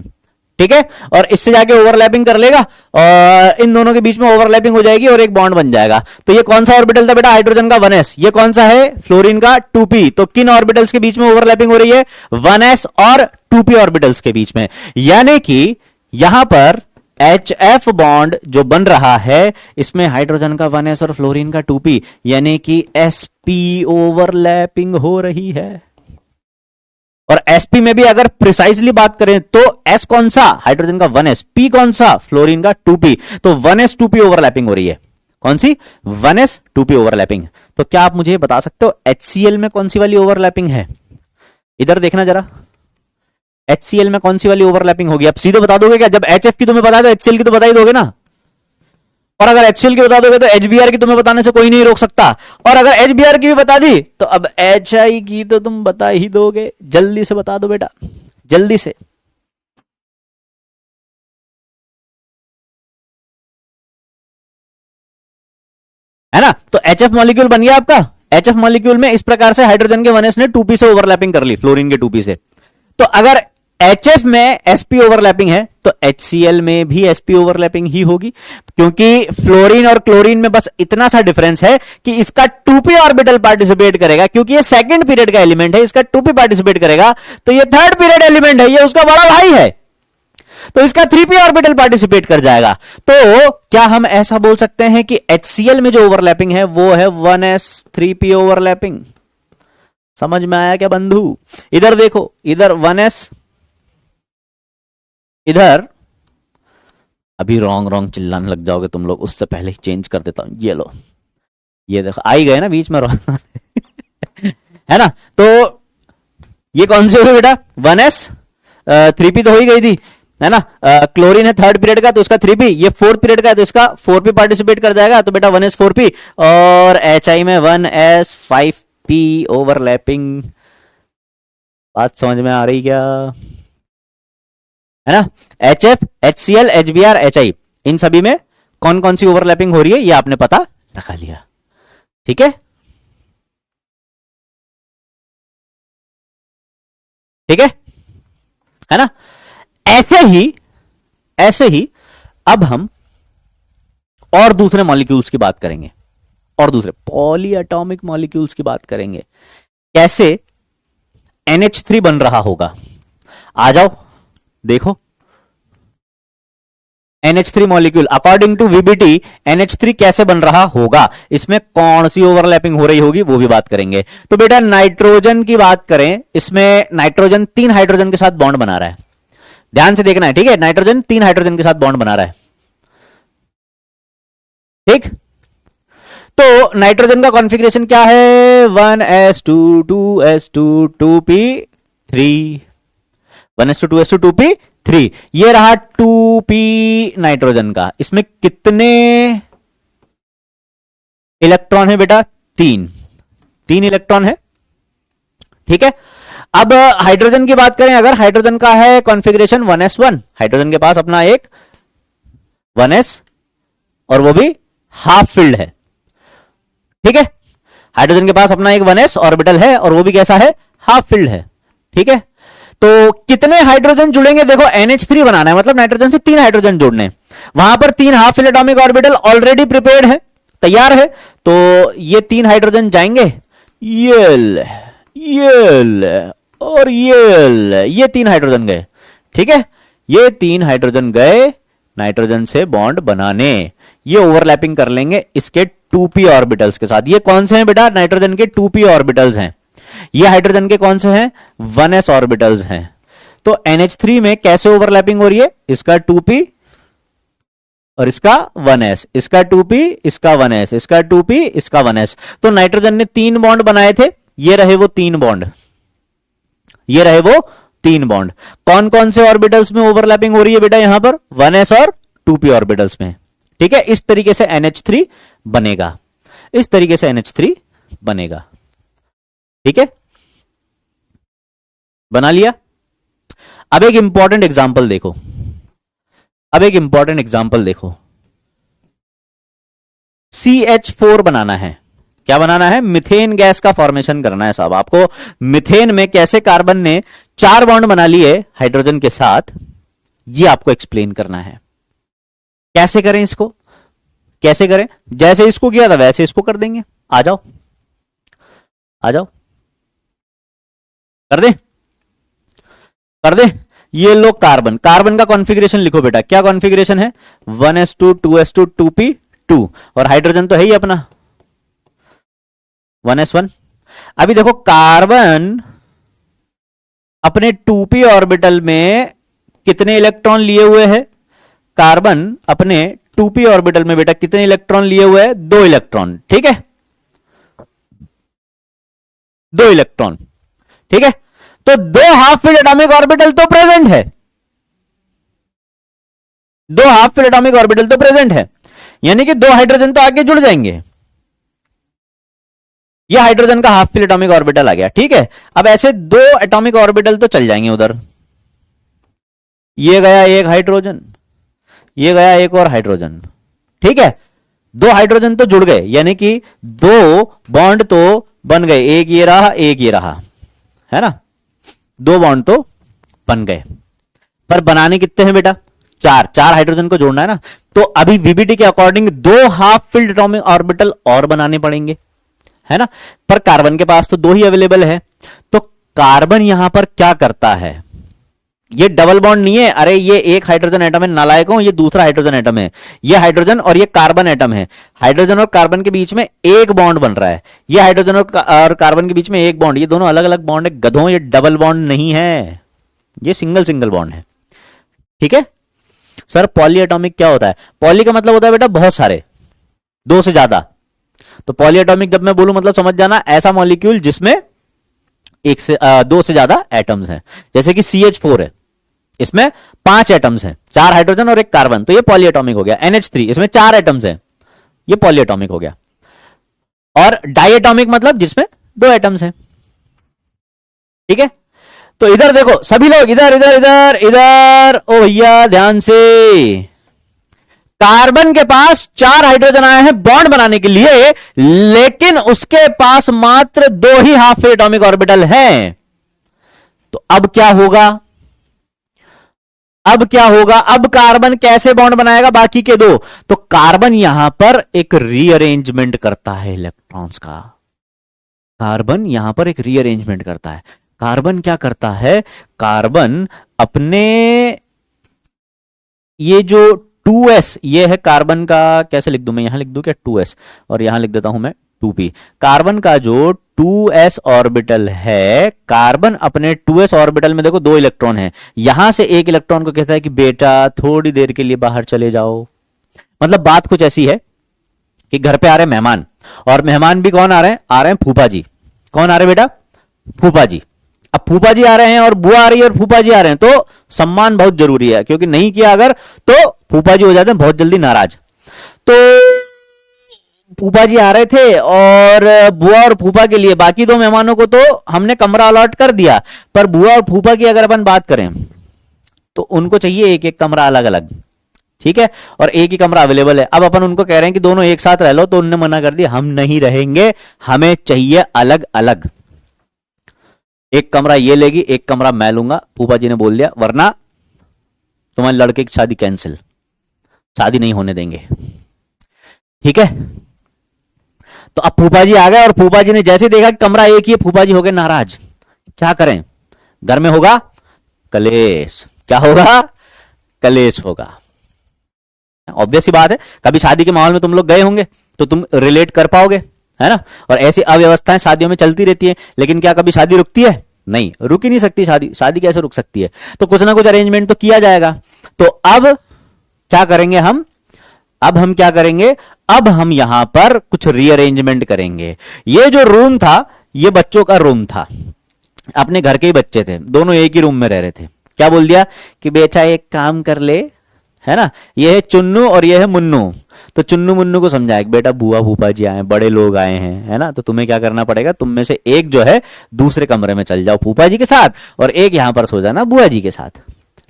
A: ठीक है, और इससे जाके ओवरलैपिंग कर लेगा और इन दोनों के बीच में ओवरलैपिंग हो जाएगी और एक बॉन्ड बन जाएगा। तो ये कौन सा ऑर्बिटल था बेटा, हाइड्रोजन का 1s, ये कौन सा है, फ्लोरीन का 2p। तो किन ऑर्बिटल्स के बीच में ओवरलैपिंग हो रही है, 1s और 2p ऑर्बिटल्स के बीच में। यानी कि यहां पर HF बॉन्ड जो बन रहा है, इसमें हाइड्रोजन का 1s और फ्लोरीन का 2p, यानी कि sp ओवरलैपिंग हो रही है। और sp में भी अगर प्रिसाइसली बात करें तो s कौन सा, हाइड्रोजन का 1s, p कौन सा, फ्लोरीन का 2p। तो 1s 2p ओवरलैपिंग हो रही है, कौन सी, 1s 2p ओवरलैपिंग। तो क्या आप मुझे बता सकते हो HCl में कौन सी वाली ओवरलैपिंग है, इधर देखना जरा, HCl में कौन सी वाली ओवरलैपिंग होगी। आप सीधे बता दोगे क्या, जब HF की तुम्हें बता दो HCl की तो बता ही दोगे ना। और अगर HCl की बता दोगे तो HBr की तुम्हें बताने से कोई नहीं रोक सकता, और अगर HBr की भी बता दी तो अब HI की तो तुम बता ही दोगे। जल्दी से बता दो बेटा, जल्दी से। है ना, तो HF मॉलिक्यूल बन गया आपका। HF मॉलिक्यूल में इस प्रकार से हाइड्रोजन के 1s ने 2p से ओवरलैपिंग कर ली, फ्लोरीन के 2p से। तो अगर HF में sp ओवरलैपिंग है तो HCl में भी sp ओवरलैपिंग ही होगी, क्योंकि फ्लोरीन और क्लोरीन में बस इतना सा डिफरेंस है कि इसका 2p ऑर्बिटल पार्टिसिपेट करेगा, क्योंकि ये सेकंड पीरियड का एलिमेंट है, इसका 2p पार्टिसिपेट करेगा, तो ये थर्ड पीरियड एलिमेंट है, ये उसका बड़ा भाई है, तो इसका 3p ऑर्बिटल पार्टिसिपेट कर जाएगा। तो क्या हम ऐसा बोल सकते हैं कि HCl में जो ओवरलैपिंग है वो है 1s 3p ओवरलैपिंग। समझ में आया क्या बंधु। इधर देखो, इधर 1s, इधर अभी रॉन्ग चिल्लाने लग जाओगे तुम लोग, उससे पहले ही चेंज कर देता हूं। ये लो, ये देखो आ ही गए ना बीच में है ना। तो ये कौन सी होगी बेटा, 1s 3p तो हो ही गई थी, है ना। क्लोरीन है थर्ड पीरियड का तो उसका 3p, ये फोर्थ पीरियड का है तो इसका 4p पार्टिसिपेट कर जाएगा, तो बेटा 1s 4p, और HI में 1s 5p ओवरलैपिंग। बात समझ में आ रही क्या, है ना। HF, HCl, HBr, HI, इन सभी में कौन कौन सी ओवरलैपिंग हो रही है ये आपने पता लगा लिया, ठीक है। ठीक है ना। ऐसे ही अब हम और दूसरे मॉलिक्यूल्स की बात करेंगे, और दूसरे पॉली एटॉमिक मॉलिक्यूल्स की बात करेंगे, कैसे NH3 बन रहा होगा। आ जाओ देखो, NH3 molecule according to VBT NH3 कैसे बन रहा होगा, इसमें कौन सी ओवरलैपिंग हो रही होगी वो भी बात करेंगे। तो बेटा नाइट्रोजन की बात करें, इसमें नाइट्रोजन 3 हाइड्रोजन के साथ बॉन्ड बना रहा है, ध्यान से देखना है, ठीक है। नाइट्रोजन 3 हाइड्रोजन के साथ बॉन्ड बना रहा है, ठीक। तो नाइट्रोजन का कॉन्फ़िगरेशन क्या है, 1s2 2s2 2p3, 1s2 2s2 2p3, ये रहा 2p नाइट्रोजन का। इसमें कितने इलेक्ट्रॉन है बेटा, 3 इलेक्ट्रॉन है, ठीक है। अब हाइड्रोजन की बात करें, अगर हाइड्रोजन का है कॉन्फ़िगरेशन 1s1, हाइड्रोजन के पास अपना एक 1s और वो भी हाफ फिल्ड है, ठीक है। हाइड्रोजन के पास अपना एक 1s ऑर्बिटल है और वो भी कैसा है, हाफ फिल्ड है, ठीक है। तो कितने हाइड्रोजन जुड़ेंगे, देखो NH3 बनाना है, मतलब नाइट्रोजन से 3 हाइड्रोजन जोड़ने, वहां पर 3 half fill atomic orbital already prepared है, तैयार है। तो ये 3 हाइड्रोजन जाएंगे, ये और ये 3 हाइड्रोजन गए, ठीक है। ये 3 हाइड्रोजन गए नाइट्रोजन से बॉन्ड बनाने, ये ओवरलैपिंग कर लेंगे इसके 2p ऑर्बिटल्स के साथ। ये कौन से हैं बेटा, नाइट्रोजन के 2p ऑर्बिटल्स हैं। ये हाइड्रोजन के कौन से हैं, 1s ऑर्बिटल्स हैं। तो NH3 में कैसे ओवरलैपिंग हो रही है, इसका 2p और इसका 1s, इसका 2p, इसका 1s, इसका 2p, इसका 1s। तो नाइट्रोजन ने 3 बॉन्ड बनाए थे, ये रहे वो 3 बॉन्ड, ये रहे वो 3 बॉन्ड। कौन कौन से ऑर्बिटल्स में ओवरलैपिंग हो रही है बेटा, यहां पर 1s और 2p ऑर्बिटल्स में। ठीक है, इस तरीके से NH3 बनेगा, इस तरीके से NH3 बनेगा। ठीक है, बना लिया। अब एक इंपॉर्टेंट एग्जांपल देखो, अब एक इंपॉर्टेंट एग्जांपल देखो, CH4 बनाना है। क्या बनाना है, मिथेन गैस का फॉर्मेशन करना है साहब आपको। मिथेन में कैसे कार्बन ने 4 बॉन्ड बना लिए हाइड्रोजन के साथ, ये आपको एक्सप्लेन करना है। कैसे करें इसको, कैसे करें, जैसे इसको किया था वैसे इसको कर देंगे। आ जाओ, आ जाओ, कर दे, कर दे। ये लो कार्बन, कार्बन का कॉन्फ़िगरेशन लिखो बेटा, क्या कॉन्फ़िगरेशन है, 1s2 2s2 2p2, और हाइड्रोजन तो है ही अपना 1s1। अभी देखो कार्बन अपने 2p ऑर्बिटल में कितने इलेक्ट्रॉन लिए हुए है, कार्बन अपने 2p ऑर्बिटल में बेटा कितने इलेक्ट्रॉन लिए हुए है, 2 इलेक्ट्रॉन। ठीक है, 2 इलेक्ट्रॉन। ठीक है, तो 2 हाफ फिल्ड एटॉमिक ऑर्बिटल तो प्रेजेंट है, 2 हाफ फिल्ड एटॉमिक ऑर्बिटल तो प्रेजेंट है, यानी कि 2 हाइड्रोजन तो आगे जुड़ जाएंगे। ये हाइड्रोजन का हाफ फिल्ड एटॉमिक ऑर्बिटल आ गया। ठीक है, अब ऐसे 2 एटॉमिक ऑर्बिटल तो चल जाएंगे उधर, ये गया एक हाइड्रोजन, ये गया एक और हाइड्रोजन। ठीक है, 2 हाइड्रोजन तो जुड़ गए, यानी कि 2 बॉन्ड तो बन गए, एक ये रहा एक ये रहा, है ना, 2 बॉन्ड तो बन गए। पर बनाने कितने हैं बेटा, 4 हाइड्रोजन को जोड़ना है ना, तो अभी VBT के according 2 half filled atomic orbital और बनाने पड़ेंगे, है ना। पर कार्बन के पास तो 2 ही अवेलेबल है, तो कार्बन यहां पर क्या करता है, ये डबल बॉन्ड नहीं है, अरे ये एक हाइड्रोजन एटम है, नालायकों, ये दूसरा हाइड्रोजन एटम है, ये हाइड्रोजन और ये कार्बन एटम है। हाइड्रोजन और कार्बन के बीच में एक बॉन्ड बन रहा है, ये हाइड्रोजन और कार्बन के बीच में एक बॉन्ड, ये दोनों अलग अलग बॉन्ड है गधों, ये डबल बॉन्ड नहीं है, ये सिंगल सिंगल बॉन्ड है। ठीक है सर, पॉली एटॉमिक क्या होता है, पॉली का मतलब होता है बेटा बहुत सारे, 2 से ज्यादा। तो पॉली एटॉमिक जब मैं बोलूं मतलब समझ जाना, ऐसा मॉलिक्यूल जिसमें 2 से ज्यादा एटम्स हैं, जैसे कि CH4 है, इसमें 5 एटम्स हैं, 4 हाइड्रोजन और 1 कार्बन, तो ये पॉली एटॉमिक हो गया। NH3 इसमें 4 एटम्स हैं, ये पॉली एटॉमिक हो गया। और डाई एटॉमिक मतलब जिसमें 2 एटम्स हैं। ठीक है, तो इधर देखो सभी लोग, इधर इधर इधर इधर, ओ भैया ध्यान से, कार्बन के पास 4 हाइड्रोजन आए हैं बॉन्ड बनाने के लिए, लेकिन उसके पास मात्र 2 ही हाफ फिल्ड एटॉमिक ऑर्बिटल हैं। तो अब क्या होगा, अब क्या होगा, अब कार्बन कैसे बॉन्ड बनाएगा बाकी के 2, तो कार्बन यहां पर एक रीअरेंजमेंट करता है इलेक्ट्रॉन्स का, कार्बन यहां पर एक रीअरेंजमेंट करता है। कार्बन क्या करता है, कार्बन अपने ये जो 2s, ये है कार्बन का, कैसे लिख दूं मैं, यहां लिख दूं क्या 2s, और यहां लिख देता हूं मैं 2p। कार्बन का जो 2s ऑर्बिटल है, कार्बन अपने 2s ऑर्बिटल में देखो 2 इलेक्ट्रॉन है, यहां से एक इलेक्ट्रॉन को कहता है कि बेटा थोड़ी देर के लिए बाहर चले जाओ। मतलब बात कुछ ऐसी है कि घर पे आ रहे मेहमान, और मेहमान भी कौन आ रहे हैं, आ रहे हैं फूफा जी। कौन आ रहे बेटा, फूफा जी। अब फूफा जी आ रहे हैं और बुआ आ रही है और फूफा जी आ रहे हैं, तो सम्मान बहुत जरूरी है, क्योंकि नहीं किया अगर तो फूफा जी हो जाते हैं बहुत जल्दी नाराज। तो फूफा जी आ रहे थे और बुआ और फूफा के लिए बाकी 2 मेहमानों को तो हमने कमरा अलॉट कर दिया, पर बुआ और फूफा की अगर अपन बात करें तो उनको चाहिए एक एक कमरा अलग अलग। ठीक है, और एक ही कमरा अवेलेबल है। अब अपन उनको कह रहे हैं कि दोनों एक साथ रह लो, तो उनने मना कर दिया, हम नहीं रहेंगे, हमें चाहिए अलग अलग, एक कमरा ये लेगी, एक कमरा मैं लूंगा। फूफा जी ने बोल दिया वरना तुम्हारे लड़के की शादी कैंसिल, शादी नहीं होने देंगे। ठीक है, तो अब फूफा जी आ गए और फूफा जी ने जैसे देखा कि कमरा एक ही है, फूफा जी हो गए नाराज। क्या करें, घर में होगा कलेश, क्या होगा, कलेश होगा। ऑब्वियस सी बात है, कभी शादी के माहौल में तुम लोग गए होंगे तो तुम रिलेट कर पाओगे, है ना। और ऐसी अव्यवस्थाएं शादियों में चलती रहती है, लेकिन क्या कभी शादी रुकती है, नहीं, रुक ही नहीं सकती शादी, शादी कैसे रुक सकती है? तो कुछ ना कुछ अरेंजमेंट तो किया जाएगा। तो अब क्या करेंगे हम? अब हम क्या करेंगे? अब हम यहां पर कुछ रीअरेंजमेंट करेंगे। ये जो रूम था ये बच्चों का रूम था, अपने घर के ही बच्चे थे, दोनों एक ही रूम में रह रहे थे। क्या बोल दिया कि बेटा एक काम कर ले, है ना, ये है चुन्नू और ये है मुन्नू। तो चुन्नू मुन्नू को समझाया कि बेटा बुआ फूफा जी आए, बड़े लोग आए हैं, है ना, तो तुम्हें क्या करना पड़ेगा, तुम में से एक जो है दूसरे कमरे में चल जाओ फूफा जी के साथ, और एक यहां पर सो जाना बुआ जी के साथ।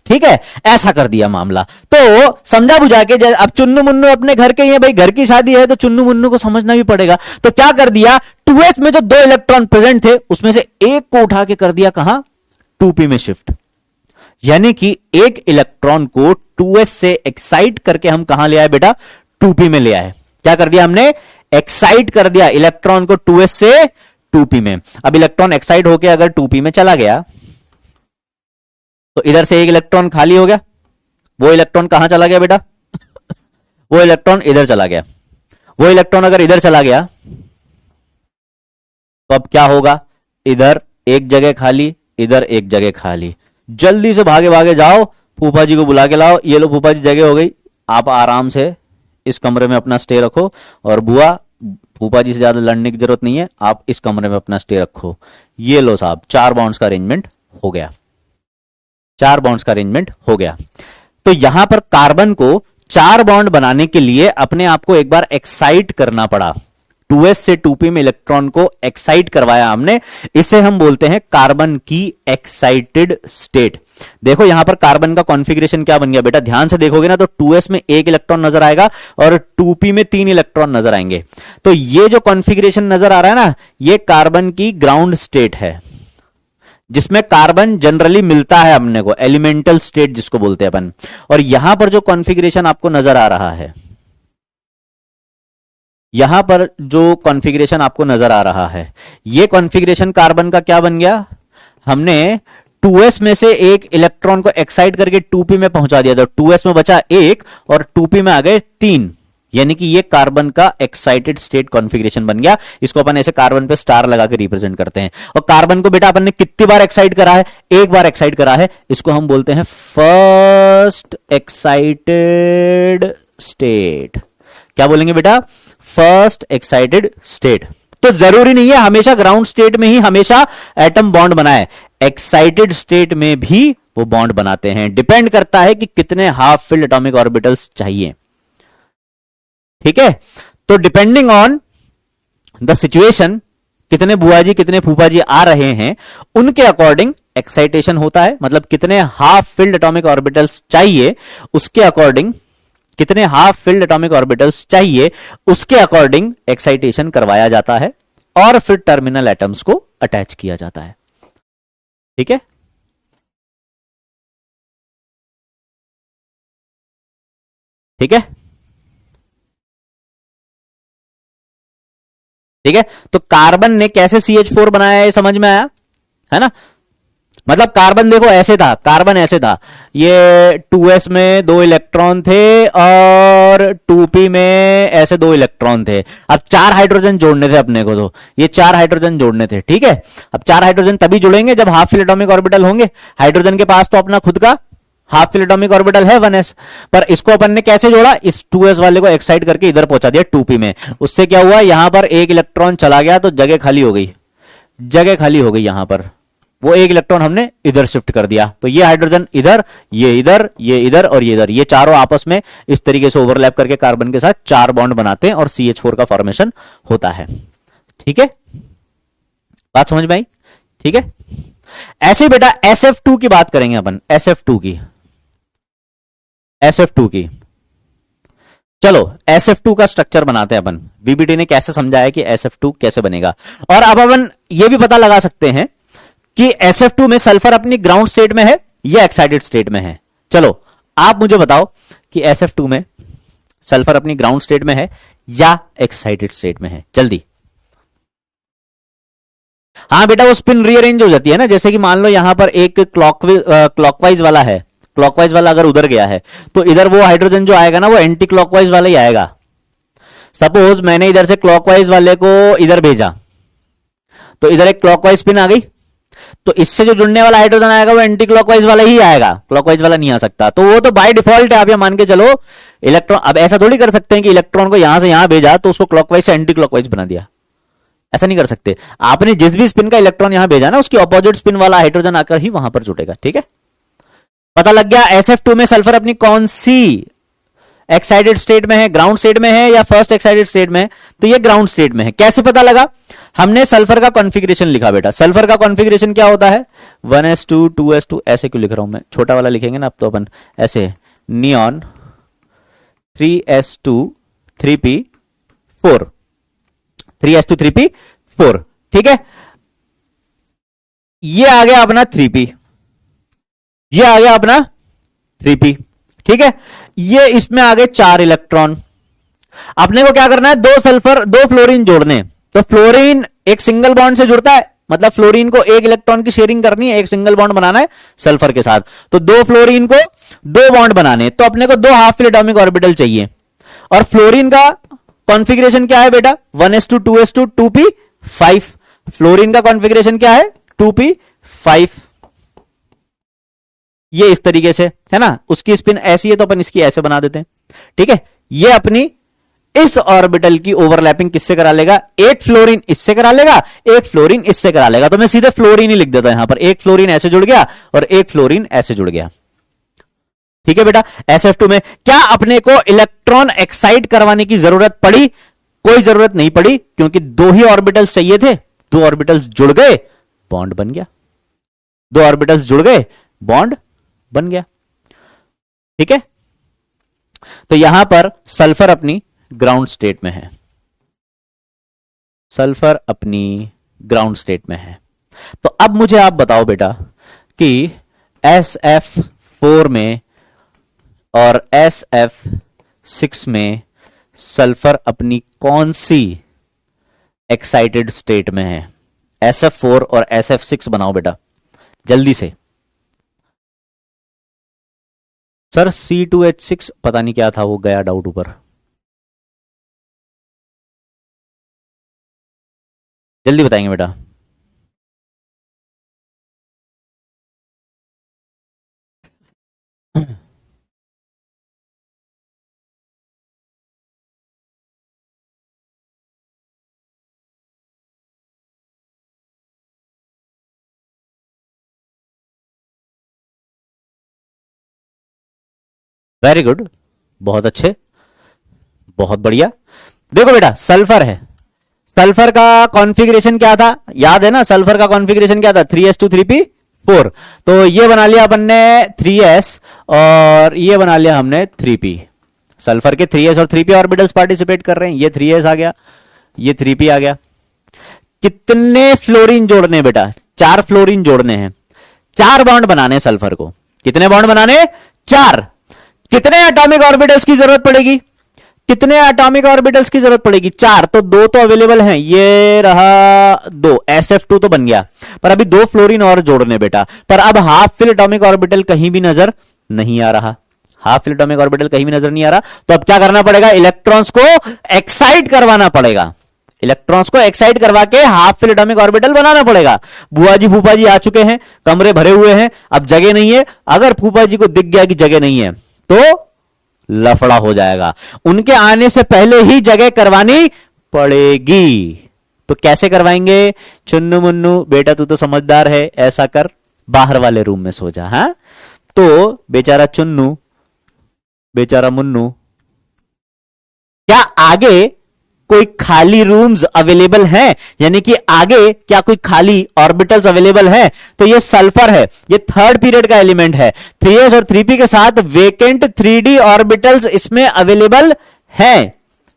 A: ठीक है, ऐसा कर दिया मामला। तो समझा बुझा के, अब चुन्नू मुन्नू अपने घर के ही है भाई, घर की शादी है तो चुन्नू मुन्नू को समझना भी पड़ेगा। तो क्या कर दिया, 2s में जो 2 इलेक्ट्रॉन प्रेजेंट थे उसमें से एक को उठा के कर दिया कहां, 2p में शिफ्ट। यानी कि एक इलेक्ट्रॉन को 2s से एक्साइट करके हम कहां ले आए बेटा, 2p में ले आए। क्या कर दिया हमने, एक्साइट कर दिया इलेक्ट्रॉन को 2s से 2p में। अब इलेक्ट्रॉन एक्साइट होकर अगर 2p में चला गया तो इधर से एक इलेक्ट्रॉन खाली हो गया, वो इलेक्ट्रॉन कहां चला गया बेटा वो इलेक्ट्रॉन इधर चला गया। वो इलेक्ट्रॉन अगर इधर चला गया तो अब क्या होगा, इधर एक जगह खाली, इधर एक जगह खाली। जल्दी से भागे भागे जाओ, फूफा जी को बुला के लाओ। ये लो फूफा जी जगह हो गई, आप आराम से इस कमरे में अपना स्टे रखो, और बुआ फूफा जी से ज्यादा लड़ने की जरूरत नहीं है, आप इस कमरे में अपना स्टे रखो। ये लो साहब, 4 बॉन्ड्स का अरेंजमेंट हो गया, 4 बॉन्ड्स का अरेंजमेंट हो गया। तो यहां पर कार्बन को 4 बॉन्ड बनाने के लिए अपने आप को एक बार एक्साइट करना पड़ा। 2s से 2p में इलेक्ट्रॉन को एक्साइट करवाया हमने, इसे हम बोलते हैं कार्बन की एक्साइटेड स्टेट। देखो यहां पर कार्बन का कॉन्फ़िगरेशन क्या बन गया बेटा, ध्यान से देखोगे ना तो 2s में 1 इलेक्ट्रॉन नजर आएगा और 2p में 3 इलेक्ट्रॉन नजर आएंगे। तो ये जो कॉन्फ़िगरेशन नजर आ रहा है ना, ये कार्बन की ग्राउंड स्टेट है, जिसमें कार्बन जनरली मिलता है अपने को, एलिमेंटल स्टेट जिसको बोलते हैं अपन। और यहां पर जो कॉन्फ़िगरेशन आपको नजर आ रहा है, यहां पर जो कॉन्फ़िगरेशन आपको नजर आ रहा है, ये कॉन्फ़िगरेशन कार्बन का क्या बन गया, हमने 2s में से एक इलेक्ट्रॉन को एक्साइट करके 2p में पहुंचा दिया, तो 2s में बचा 1 और 2p में आ गए 3। यानी कि ये कार्बन का एक्साइटेड स्टेट कॉन्फ़िगरेशन बन गया। इसको अपन ऐसे कार्बन पे स्टार लगा के रिप्रेजेंट करते हैं। और कार्बन को बेटा अपन ने कितनी बार एक्साइट करा है, एक बार एक्साइट करा है। इसको हम बोलते हैं फर्स्ट एक्साइटेड स्टेट। क्या बोलेंगे बेटा, फर्स्ट एक्साइटेड स्टेट। तो जरूरी नहीं है हमेशा ग्राउंड स्टेट में ही हमेशा एटम बॉन्ड बनाए, एक्साइटेड स्टेट में भी वो बॉन्ड बनाते हैं। डिपेंड करता है कि कितने हाफ फिल्ड एटॉमिक ऑर्बिटल्स चाहिए। ठीक है, तो डिपेंडिंग ऑन द सिचुएशन, कितने बुआ जी कितने फूफा जी आ रहे हैं, उनके अकॉर्डिंग एक्साइटेशन होता है। मतलब कितने हाफ फिल्ड एटॉमिक ऑर्बिटल्स चाहिए, उसके अकॉर्डिंग, कितने हाफ फिल्ड एटॉमिक ऑर्बिटल्स चाहिए उसके अकॉर्डिंग एक्साइटेशन करवाया जाता है, और फिर टर्मिनल एटम्स को अटैच किया जाता है। ठीक है, ठीक है, ठीक है। तो कार्बन ने कैसे CH4 बनाया है समझ में आया, है ना। मतलब कार्बन देखो ऐसे था, कार्बन ऐसे था, ये 2s में 2 इलेक्ट्रॉन थे और 2p में ऐसे 2 इलेक्ट्रॉन थे। अब 4 हाइड्रोजन जोड़ने थे अपने को, तो ये 4 हाइड्रोजन जोड़ने थे। ठीक है, अब 4 हाइड्रोजन तभी जुड़ेंगे जब हाफ फिल एटॉमिक ऑर्बिटल होंगे। हाइड्रोजन के पास तो अपना खुद का हाफ फिल एटॉमिक ऑर्बिटल है 1s, पर इसको अपन ने कैसे जोड़ा, इस 2s वाले को एक्साइट करके इधर पहुंचा दिया 2p में। उससे क्या हुआ, यहां पर एक इलेक्ट्रॉन चला गया तो जगह खाली हो गई, जगह खाली हो गई। यहां पर वो एक इलेक्ट्रॉन हमने इधर शिफ्ट कर दिया, तो ये हाइड्रोजन इधर, ये इधर, ये इधर और ये इधर, ये चारों आपस में इस तरीके से ओवरलैप करके कार्बन के साथ 4 बॉन्ड बनाते हैं और CH4 का फॉर्मेशन होता है। ठीक है, बात समझ में आई। ठीक है, ऐसे बेटा SF2 की बात करेंगे अपन, SF2 की, SF2 की। चलो SF2 का स्ट्रक्चर बनाते हैं अपन। VBT ने कैसे समझाया कि SF2 कैसे बनेगा, और अब अपन ये भी पता लगा सकते हैं कि SF2 में सल्फर अपनी ग्राउंड स्टेट में है या एक्साइटेड स्टेट में है। चलो आप मुझे बताओ कि SF2 में सल्फर अपनी ग्राउंड स्टेट में है या एक्साइटेड स्टेट में है, जल्दी। हाँ बेटा, वो स्पिन रीअरेंज हो जाती है ना, जैसे कि मान लो यहां पर एक क्लॉकवाइज वाला है, क्लॉकवाइज वाला अगर उधर गया है तो इधर वो हाइड्रोजन जो आएगा ना वो एंटी क्लॉकवाइज वाला ही आएगा। सपोज मैंने इधर से क्लॉकवाइज वाले को इधर भेजा तो इधर एक क्लॉकवाइज स्पिन आ गई, तो इससे जो जुड़ने वाला हाइड्रोजन आएगा वो एंटी क्लॉकवाइज वाला ही आएगा, क्लॉकवाइज वाला नहीं आ सकता। तो वो तो बाय डिफॉल्ट है, आप ये मान के चलो इलेक्ट्रॉन। अब ऐसा थोड़ी कर सकते हैं कि इलेक्ट्रॉन को यहां से यहां भेजा तो उसको क्लॉकवाइज से एंटी क्लॉकवाइज बना दिया, ऐसा नहीं कर सकते। आपने जिस भी स्पिन का इलेक्ट्रॉन यहां भेजा ना, उसकी अपोजिट स्पिन वाला हाइड्रोजन आकर ही वहां पर जुटेगा, ठीक है। पता लग गया SF2 में सल्फर अपनी कौन सी एक्साइटेड स्टेट में है, ग्राउंड स्टेट में है या फर्स्ट एक्साइटेड स्टेट में है? तो ये ग्राउंड स्टेट में है। कैसे पता लगा? हमने सल्फर का कॉन्फ़िगरेशन लिखा बेटा। सल्फर का कॉन्फ़िगरेशन क्या होता है? 1s2 2s2। ऐसे क्यों लिख रहा हूं मैं, छोटा वाला लिखेंगे ना अब तो अपन ऐसे, neon 3s2 3p4, 3s2 3p4, ठीक है। ये आ गया अपना 3p, ये आ गया अपना 3p, ठीक है। ये इसमें आ गए 4 इलेक्ट्रॉन। अपने को क्या करना है? 2 सल्फर 2 फ्लोरीन जोड़ने। तो फ्लोरीन एक सिंगल बॉन्ड से जुड़ता है, मतलब फ्लोरीन को 1 इलेक्ट्रॉन की शेयरिंग करनी है, एक सिंगल बॉन्ड बनाना है सल्फर के साथ। तो 2 फ्लोरीन को 2 बॉन्ड बनाने, तो अपने को 2 हाफ फिल एटॉमिक ऑर्बिटल चाहिए। और फ्लोरीन का कॉन्फ़िगरेशन क्या है बेटा? 1s2 2s2 2p5। फ्लोरीन का कॉन्फ़िगरेशन क्या है? 2p5। ये इस तरीके से है ना, उसकी स्पिन ऐसी है तो अपन इसकी ऐसे बना देते हैं, ठीक है। ये अपनी इस ऑर्बिटल की ओवरलैपिंग किससे करा लेगा? एक फ्लोरीन इससे करा लेगा, एक फ्लोरीन इससे करा लेगा। तो मैं सीधे फ्लोरीन ही लिख देता हूं यहां पर। एक फ्लोरीन ऐसे जुड़ गया और एक फ्लोरीन ऐसे जुड़ गया, ठीक है बेटा। SF2 में क्या अपने को इलेक्ट्रॉन एक्साइट करवाने की जरूरत पड़ी? कोई जरूरत नहीं पड़ी, क्योंकि 2 ही ऑर्बिटल्स चाहिए थे। 2 ऑर्बिटल्स जुड़ गए, बॉन्ड बन गया। 2 ऑर्बिटल्स जुड़ गए, बॉन्ड बन गया, ठीक है। तो यहां पर सल्फर अपनी ग्राउंड स्टेट में है, सल्फर अपनी ग्राउंड स्टेट में है। तो अब मुझे आप बताओ बेटा कि SF4 में और SF6 में सल्फर अपनी कौन सी एक्साइटेड स्टेट में है? SF4 और SF6 बनाओ बेटा जल्दी से। सर C2H6 पता नहीं क्या था, वो गया डाउट ऊपर। जल्दी बताएंगे बेटा। वेरी गुड, बहुत अच्छे, बहुत बढ़िया। देखो बेटा सल्फर है, सल्फर का कॉन्फ़िगरेशन क्या था? याद है ना, सल्फर का कॉन्फ़िगरेशन क्या था? 3s2 3p4। तो ये बना लिया अपन ने 3s और ये बना लिया हमने 3p। सल्फर के 3s और 3p ऑर्बिटल्स पार्टिसिपेट कर रहे हैं। ये 3s आ गया, ये 3p आ गया। कितने फ्लोरीन जोड़ने बेटा? 4 फ्लोरीन जोड़ने हैं, 4 बॉन्ड बनाने सल्फर को। कितने बॉन्ड बनाने? 4। कितने एटॉमिक ऑर्बिटल्स की जरूरत पड़ेगी? कितने एटॉमिक ऑर्बिटल्स की जरूरत पड़ेगी? 4। तो 2 तो अवेलेबल हैं, ये रहा 2, SF2 तो बन गया, पर अभी 2 फ्लोरीन और जोड़ने बेटा। पर अब हाफ फिल एटॉमिक ऑर्बिटल कहीं भी नजर नहीं आ रहा, हाफ फिल एटॉमिक ऑर्बिटल कहीं भी नजर नहीं आ रहा। तो अब क्या करना पड़ेगा? इलेक्ट्रॉन्स को एक्साइट करवाना पड़ेगा, इलेक्ट्रॉन्स को एक्साइट करवा के हाफ फिल एटॉमिक ऑर्बिटल बनाना पड़ेगा। बुआ जी फूफा जी आ चुके हैं, कमरे भरे हुए हैं, अब जगह नहीं है। अगर फूफा जी को दिख गया कि जगह नहीं है तो लफड़ा हो जाएगा। उनके आने से पहले ही जगह करवानी पड़ेगी। तो कैसे करवाएंगे? चुन्नू मुन्नू बेटा तू तो समझदार है, ऐसा कर बाहर वाले रूम में सो जा। हाँ, तो बेचारा चुन्नू बेचारा मुन्नू, क्या आगे कोई खाली रूम्स अवेलेबल हैं? यानी कि आगे क्या कोई खाली ऑर्बिटल्स अवेलेबल है? तो ये सल्फर है, ये थर्ड पीरियड का एलिमेंट है। 3s और 3p के साथ वेकेंट 3d ऑर्बिटल्स इसमें अवेलेबल हैं,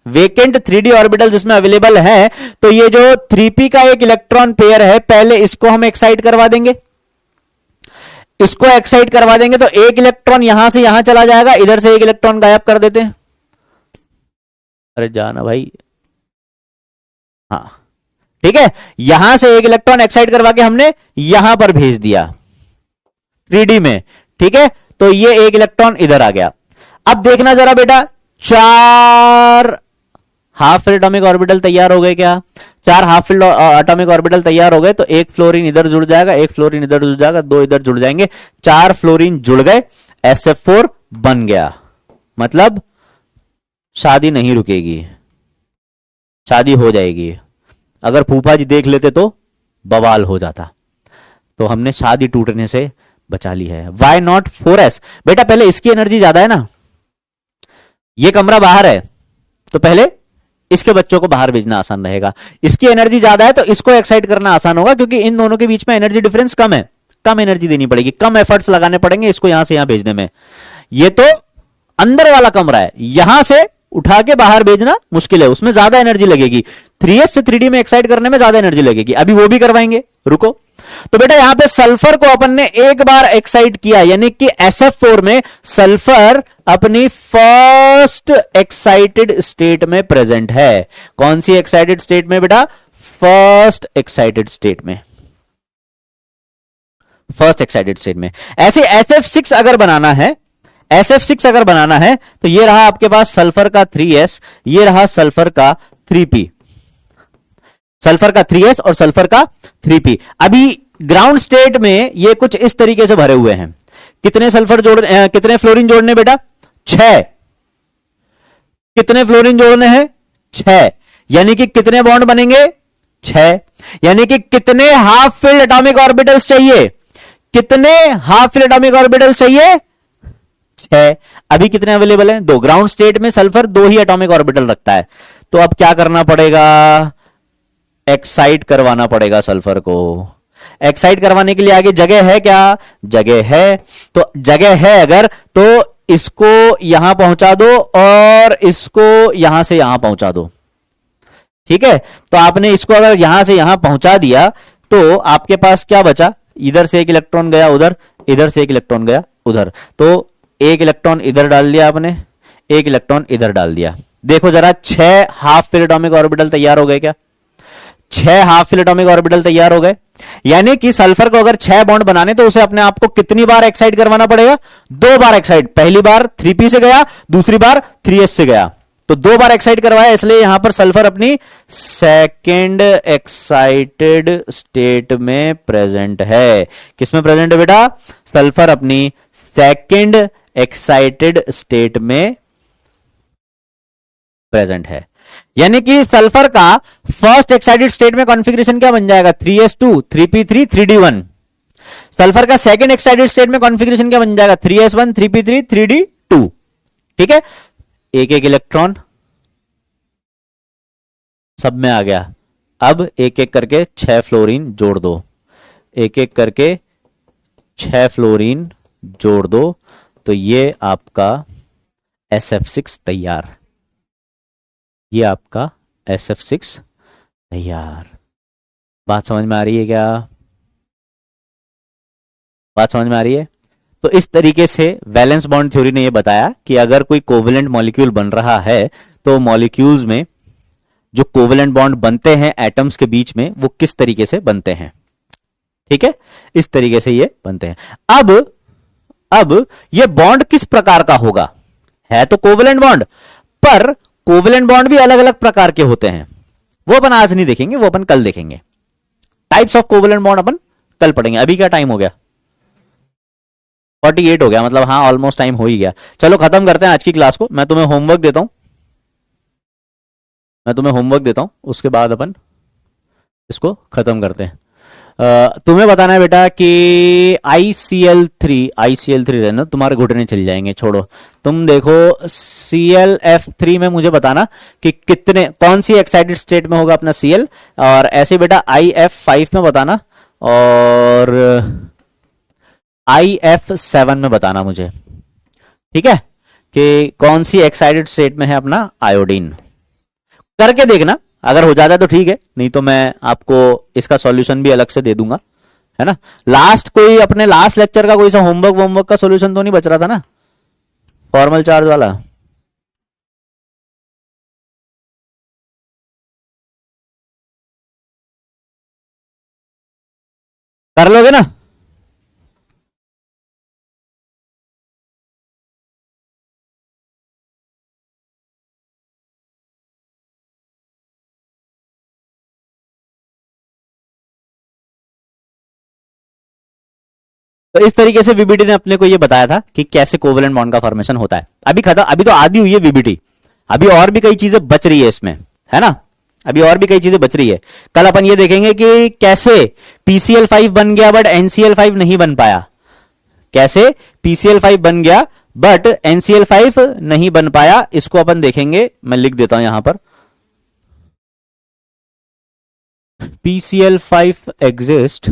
A: वेकेंट 3d ऑर्बिटल्स इसमें अवेलेबल हैं। तो ये जो 3p का एक इलेक्ट्रॉन पेयर है, पहले इसको हम एक्साइट करवा देंगे, इसको एक्साइट करवा देंगे तो एक इलेक्ट्रॉन यहां से यहां चला जाएगा, इधर से एक इलेक्ट्रॉन गायब कर देते हैं। अरे जाना भाई, हाँ ठीक है। यहां से एक इलेक्ट्रॉन एक्साइट करवा के हमने यहां पर भेज दिया 3d में, ठीक है। तो ये एक इलेक्ट्रॉन इधर आ गया। अब देखना जरा बेटा, 4 हाफ फिल एटॉमिक ऑर्बिटल तैयार हो गए क्या? चार हाफ फिल्ड एटॉमिक ऑर्बिटल तैयार हो गए, तो एक फ्लोरीन इधर जुड़ जाएगा, एक फ्लोरीन इधर जुड़ जाएगा, दो इधर जुड़ जाएंगे, चार फ्लोरीन जुड़ गए, SF4 बन गया। मतलब शादी नहीं रुकेगी, शादी हो जाएगी। अगर फूफा जी देख लेते तो बवाल हो जाता। तो हमने शादी टूटने से बचा ली है। Why not 4s? बेटा पहले इसकी एनर्जी ज्यादा है ना, ये कमरा बाहर है, तो पहले इसके बच्चों को बाहर भेजना आसान रहेगा। इसकी एनर्जी ज्यादा है तो इसको एक्साइट करना आसान होगा, क्योंकि इन दोनों के बीच में एनर्जी डिफरेंस कम है, कम एनर्जी देनी पड़ेगी, कम एफर्ट्स लगाने पड़ेंगे इसको यहां से यहां भेजने में। ये तो अंदर वाला कमरा है, यहां से उठा के बाहर भेजना मुश्किल है, उसमें ज्यादा एनर्जी लगेगी। 3s से 3d में एक्साइट करने में ज्यादा एनर्जी लगेगी, अभी वो भी करवाएंगे, रुको। तो बेटा यहां पे सल्फर को अपन ने एक बार एक्साइट किया, यानी कि SF4 में सल्फर अपनी फर्स्ट एक्साइटेड स्टेट में प्रेजेंट है। कौन सी एक्साइटेड स्टेट में बेटा? फर्स्ट एक्साइटेड स्टेट में, फर्स्ट एक्साइटेड स्टेट में। ऐसे SF6 अगर बनाना है, SF6 अगर बनाना है तो ये रहा आपके पास सल्फर का 3s, ये रहा सल्फर का 3p, सल्फर का 3s और सल्फर का 3p। अभी ग्राउंड स्टेट में ये कुछ इस तरीके से भरे हुए हैं। कितने सल्फर कितने फ्लोरीन जोड़ने बेटा? 6। कितने फ्लोरीन जोड़ने हैं? 6। यानी कि कितने बॉन्ड बनेंगे? 6। यानी कि कितने हाफ फिल्ड एटॉमिक ऑर्बिटल्स चाहिए? कितने हाफ फिल्ड एटॉमिक ऑर्बिटल्स चाहिए? 6। अभी कितने अवेलेबल हैं? 2। ग्राउंड स्टेट में सल्फर 2 ही एटॉमिक ऑर्बिटल रखता है, तो अब क्या करना पड़ेगा? एक्साइट करवाना पड़ेगा सल्फर को। एक्साइट करवाने के लिए आगे जगह है क्या? जगह है। तो जगह है अगर, तो इसको यहां पहुंचा दो और इसको यहां से यहां पहुंचा दो, ठीक है। तो आपने इसको अगर यहां से यहां पहुंचा दिया तो आपके पास क्या बचा? इधर से एक इलेक्ट्रॉन गया उधर, इधर से एक इलेक्ट्रॉन गया उधर, तो एक इलेक्ट्रॉन इधर डाल दिया आपने, एक इलेक्ट्रॉन इधर डाल दिया। देखो जरा 6 हाफ फिल एटॉमिक ऑर्बिटल तैयार हो गए क्या? 6 हाफ फिल एटॉमिक ऑर्बिटल तैयार हो गए। यानी कि सल्फर को अगर 6 बॉन्ड बनाने तो उसे अपने आप को कितनी बार एक्साइट करवाना पड़ेगा? 2 बार एक्साइट। पहली बार 3p से गया, दूसरी बार 3s से गया, तो 2 बार एक्साइट करवाया, इसलिए यहां पर सल्फर अपनी सेकेंड एक्साइटेड स्टेट में प्रेजेंट है। किसमें प्रेजेंट है बेटा? सल्फर अपनी सेकेंड एक्साइटेड स्टेट में प्रेजेंट है। यानी कि सल्फर का फर्स्ट एक्साइटेड स्टेट में कॉन्फ़िगरेशन क्या बन जाएगा? 3s2 3p3 3d1। सल्फर का सेकंड एक्साइटेड स्टेट में कॉन्फ़िगरेशन क्या बन जाएगा? 3s1 3p3 3d2। ठीक है, एक एक इलेक्ट्रॉन सब में आ गया। अब एक एक करके 6 फ्लोरीन जोड़ दो, एक एक करके 6 फ्लोरीन जोड़ दो, तो ये आपका SF6 तैयार, ये आपका SF6 तैयार। बात समझ में आ रही है क्या? बात समझ में आ रही है? तो इस तरीके से वैलेंस बॉन्ड थ्योरी ने यह बताया कि अगर कोई कोवेलेंट मॉलिक्यूल बन रहा है तो मॉलिक्यूल्स में जो कोवेलेंट बॉन्ड बनते हैं एटम्स के बीच में वो किस तरीके से बनते हैं। ठीक है, इस तरीके से ये बनते हैं। अब ये बॉन्ड किस प्रकार का होगा? है तो कोवेलेंट बॉन्ड, पर कोवेलेंट बॉन्ड भी अलग अलग प्रकार के होते हैं, वो अपन आज नहीं देखेंगे, वो अपन कल देखेंगे। टाइप्स ऑफ कोवेलेंट बॉन्ड अपन कल पढ़ेंगे। अभी क्या टाइम हो गया? 48 हो गया, मतलब हाँ ऑलमोस्ट टाइम हो ही गया। चलो खत्म करते हैं आज की क्लास को। मैं तुम्हें होमवर्क देता हूं, मैं तुम्हें होमवर्क देता हूं, उसके बाद अपन इसको खत्म करते हैं। तुम्हें बताना है बेटा कि ICl3 रहना, तुम्हारे घुटने चल जाएंगे, छोड़ो। तुम देखो ClF3 में मुझे बताना कि कितने, कौन सी एक्साइटेड स्टेट में होगा अपना Cl, और ऐसे बेटा IF5 में बताना और IF7 में बताना मुझे, ठीक है, कि कौन सी एक्साइटेड स्टेट में है अपना आयोडीन। करके देखना, अगर हो जाता है तो ठीक है, नहीं तो मैं आपको इसका सॉल्यूशन भी अलग से दे दूंगा, है ना। लास्ट कोई अपने लास्ट लेक्चर का कोई सा होमवर्क का सॉल्यूशन तो नहीं बच रहा था ना, फॉर्मल चार्ज वाला? कर लोगे ना? तो इस तरीके से वीबीटी ने अपने को ये बताया था कि कैसे कोवेलेंट बॉन्ड का फॉर्मेशन होता है। अभी खत्म, अभी तो आधी हुई है वीबीटी, अभी और भी कई चीजें बच रही है इसमें, है ना। अभी और भी कई चीजें बच रही है। कल अपन ये देखेंगे कि कैसे पीसीएल 5 बन गया बट एनसीएल 5 नहीं बन पाया, कैसे पीसीएल 5 बन गया बट एनसीएल 5 नहीं बन पाया, इसको अपन देखेंगे। मैं लिख देता हूं यहां पर, PCl5 exist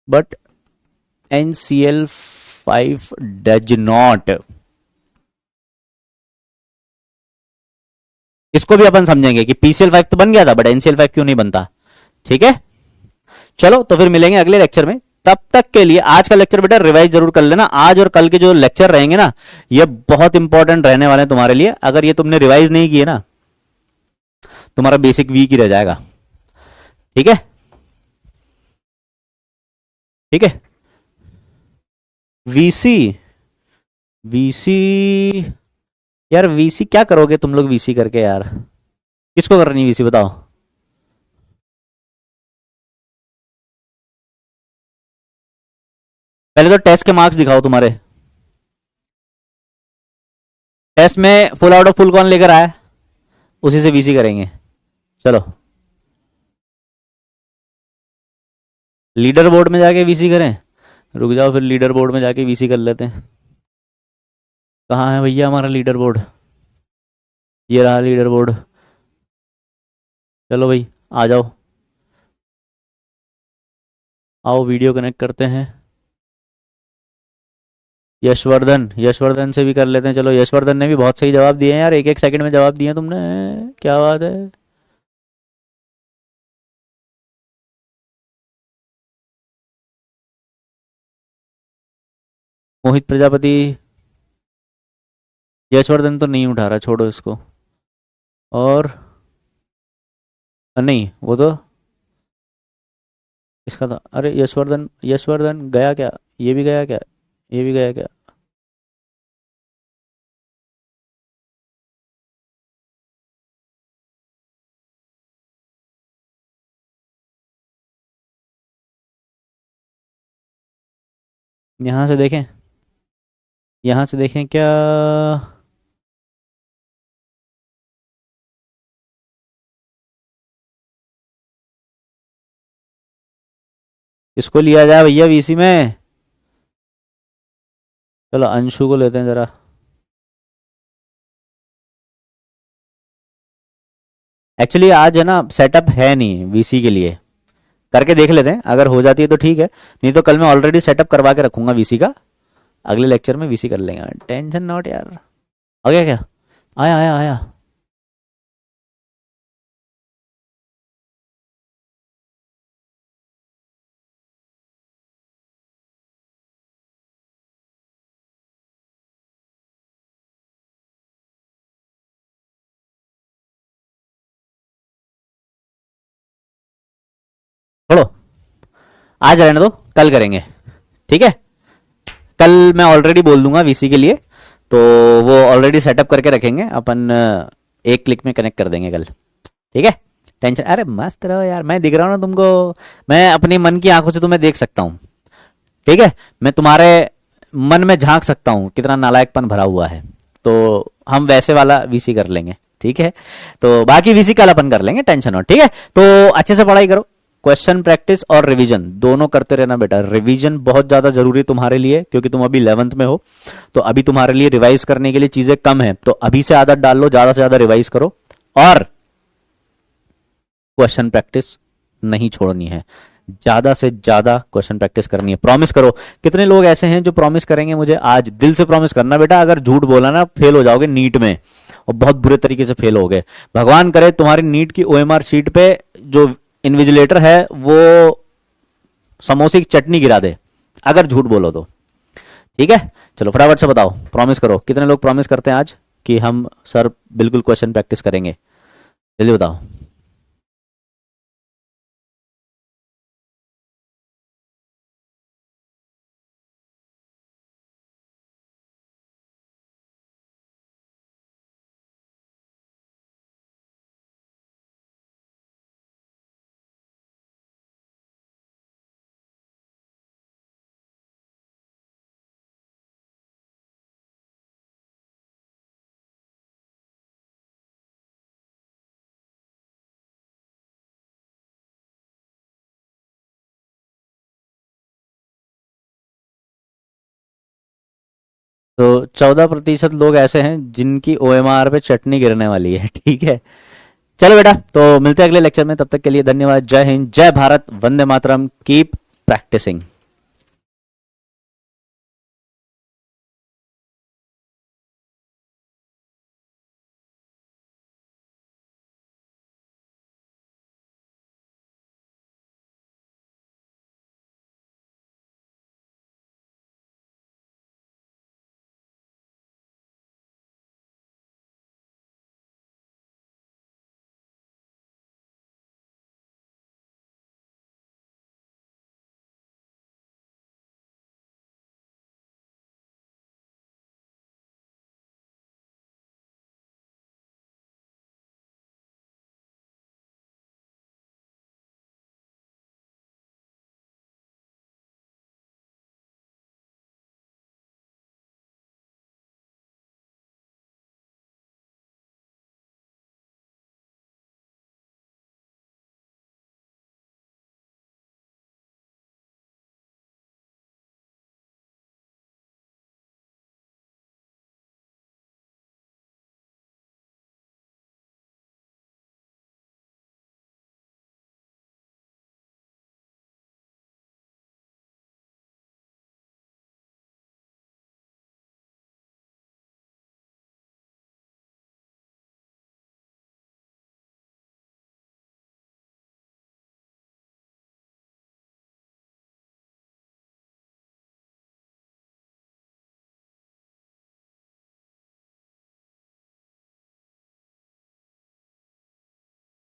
A: but NCl5 does not। इसको भी अपन समझेंगे कि PCl5 तो बन गया था बट NCl5 क्यों नहीं बनता। ठीक है, चलो तो फिर मिलेंगे अगले लेक्चर में। तब तक के लिए आज का लेक्चर बेटा रिवाइज जरूर कर लेना। आज और कल के जो लेक्चर रहेंगे ना, ये बहुत इंपॉर्टेंट रहने वाले हैं तुम्हारे लिए। अगर ये तुमने रिवाइज नहीं किए ना, तुम्हारा बेसिक वीक ही रह जाएगा। ठीक है, ठीक है। वीसी, वीसी, यार वीसी क्या करोगे तुम लोग वीसी करके यार, किसको करनी है वीसी बताओ। पहले तो टेस्ट के मार्क्स दिखाओ तुम्हारे। टेस्ट में फुल आउट ऑफ फुल कौन लेकर आया, उसी से वीसी करेंगे। चलो लीडर बोर्ड में जाके वीसी करें, रुक जाओ फिर लीडर बोर्ड में जाके वीसी कर लेते हैं। कहाँ है भैया हमारा लीडर बोर्ड, ये रहा लीडर बोर्ड। चलो भाई आ जाओ, आओ वीडियो कनेक्ट करते हैं। यशवर्धन, यशवर्धन से भी कर लेते हैं। चलो यशवर्धन ने भी बहुत सही जवाब दिए हैं यार, एक एक सेकंड में जवाब दिए तुमने, क्या बात है। मोहित प्रजापति, यशवर्धन तो नहीं उठा रहा, छोड़ो इसको। और नहीं वो तो इसका था, अरे यशवर्धन, यशवर्धन गया क्या, ये भी गया क्या, ये भी गया क्या। यहाँ से देखें, यहाँ से देखें क्या, इसको लिया जाए भैया वीसी में। चलो अंशु को लेते हैं जरा। एक्चुअली आज है ना सेटअप है नहीं वीसी के लिए, करके देख लेते हैं, अगर हो जाती है तो ठीक है, नहीं तो कल मैं ऑलरेडी सेटअप करवा के रखूंगा वीसी का, अगले लेक्चर में वीसी कर लेंगे, टेंशन नॉट यार। आ गया क्या, आया आया आया। छोड़ो, आज रहने दो, कल करेंगे। ठीक है, कल मैं ऑलरेडी बोल दूंगा वीसी के लिए, तो वो ऑलरेडी सेटअप करके रखेंगे अपन, एक क्लिक में कनेक्ट कर देंगे कल। ठीक है, टेंशन, अरे मस्त रहो यार, मैं दिख रहा हूँ ना तुमको, मैं अपनी मन की आंखों से तुम्हें देख सकता हूँ। ठीक है, मैं तुम्हारे मन में झांक सकता हूँ कितना नालायकपन भरा हुआ है, तो हम वैसे वाला वीसी कर लेंगे। ठीक है, तो बाकी वीसी कल अपन कर लेंगे, टेंशन हो। ठीक है, तो अच्छे से पढ़ाई करो, क्वेश्चन प्रैक्टिस और रिवीजन दोनों करते रहना बेटा। रिवीजन बहुत ज्यादा जरूरी है तुम्हारे लिए, क्योंकि तुम अभी 11th में हो, तो अभी तुम्हारे लिए रिवाइज करने के लिए चीजें कम है, तो अभी से आदत डाल लो, ज्यादा से ज्यादा रिवाइज करो और क्वेश्चन प्रैक्टिस नहीं छोड़नी है, ज्यादा से ज्यादा क्वेश्चन प्रैक्टिस करनी है। प्रॉमिस करो, कितने लोग ऐसे हैं जो प्रॉमिस करेंगे मुझे, आज दिल से प्रॉमिस करना बेटा, अगर झूठ बोला ना फेल हो जाओगे नीट में, और बहुत बुरे तरीके से फेल हो गए। भगवान करे तुम्हारी नीट की ओएमआर शीट पे जो इन्विजिलेटर है वो समोसे की चटनी गिरा दे, अगर झूठ बोलो तो। ठीक है, चलो फटाफट से बताओ, प्रॉमिस करो, कितने लोग प्रॉमिस करते हैं आज कि हम सर बिल्कुल क्वेश्चन प्रैक्टिस करेंगे, जल्दी बताओ। तो 14% लोग ऐसे हैं जिनकी ओएमआर पे चटनी गिरने वाली है। ठीक है, चलो बेटा, तो मिलते हैं अगले लेक्चर में। तब तक के लिए धन्यवाद। जय हिंद, जय भारत, वंदे मातरम, कीप प्रैक्टिसिंग।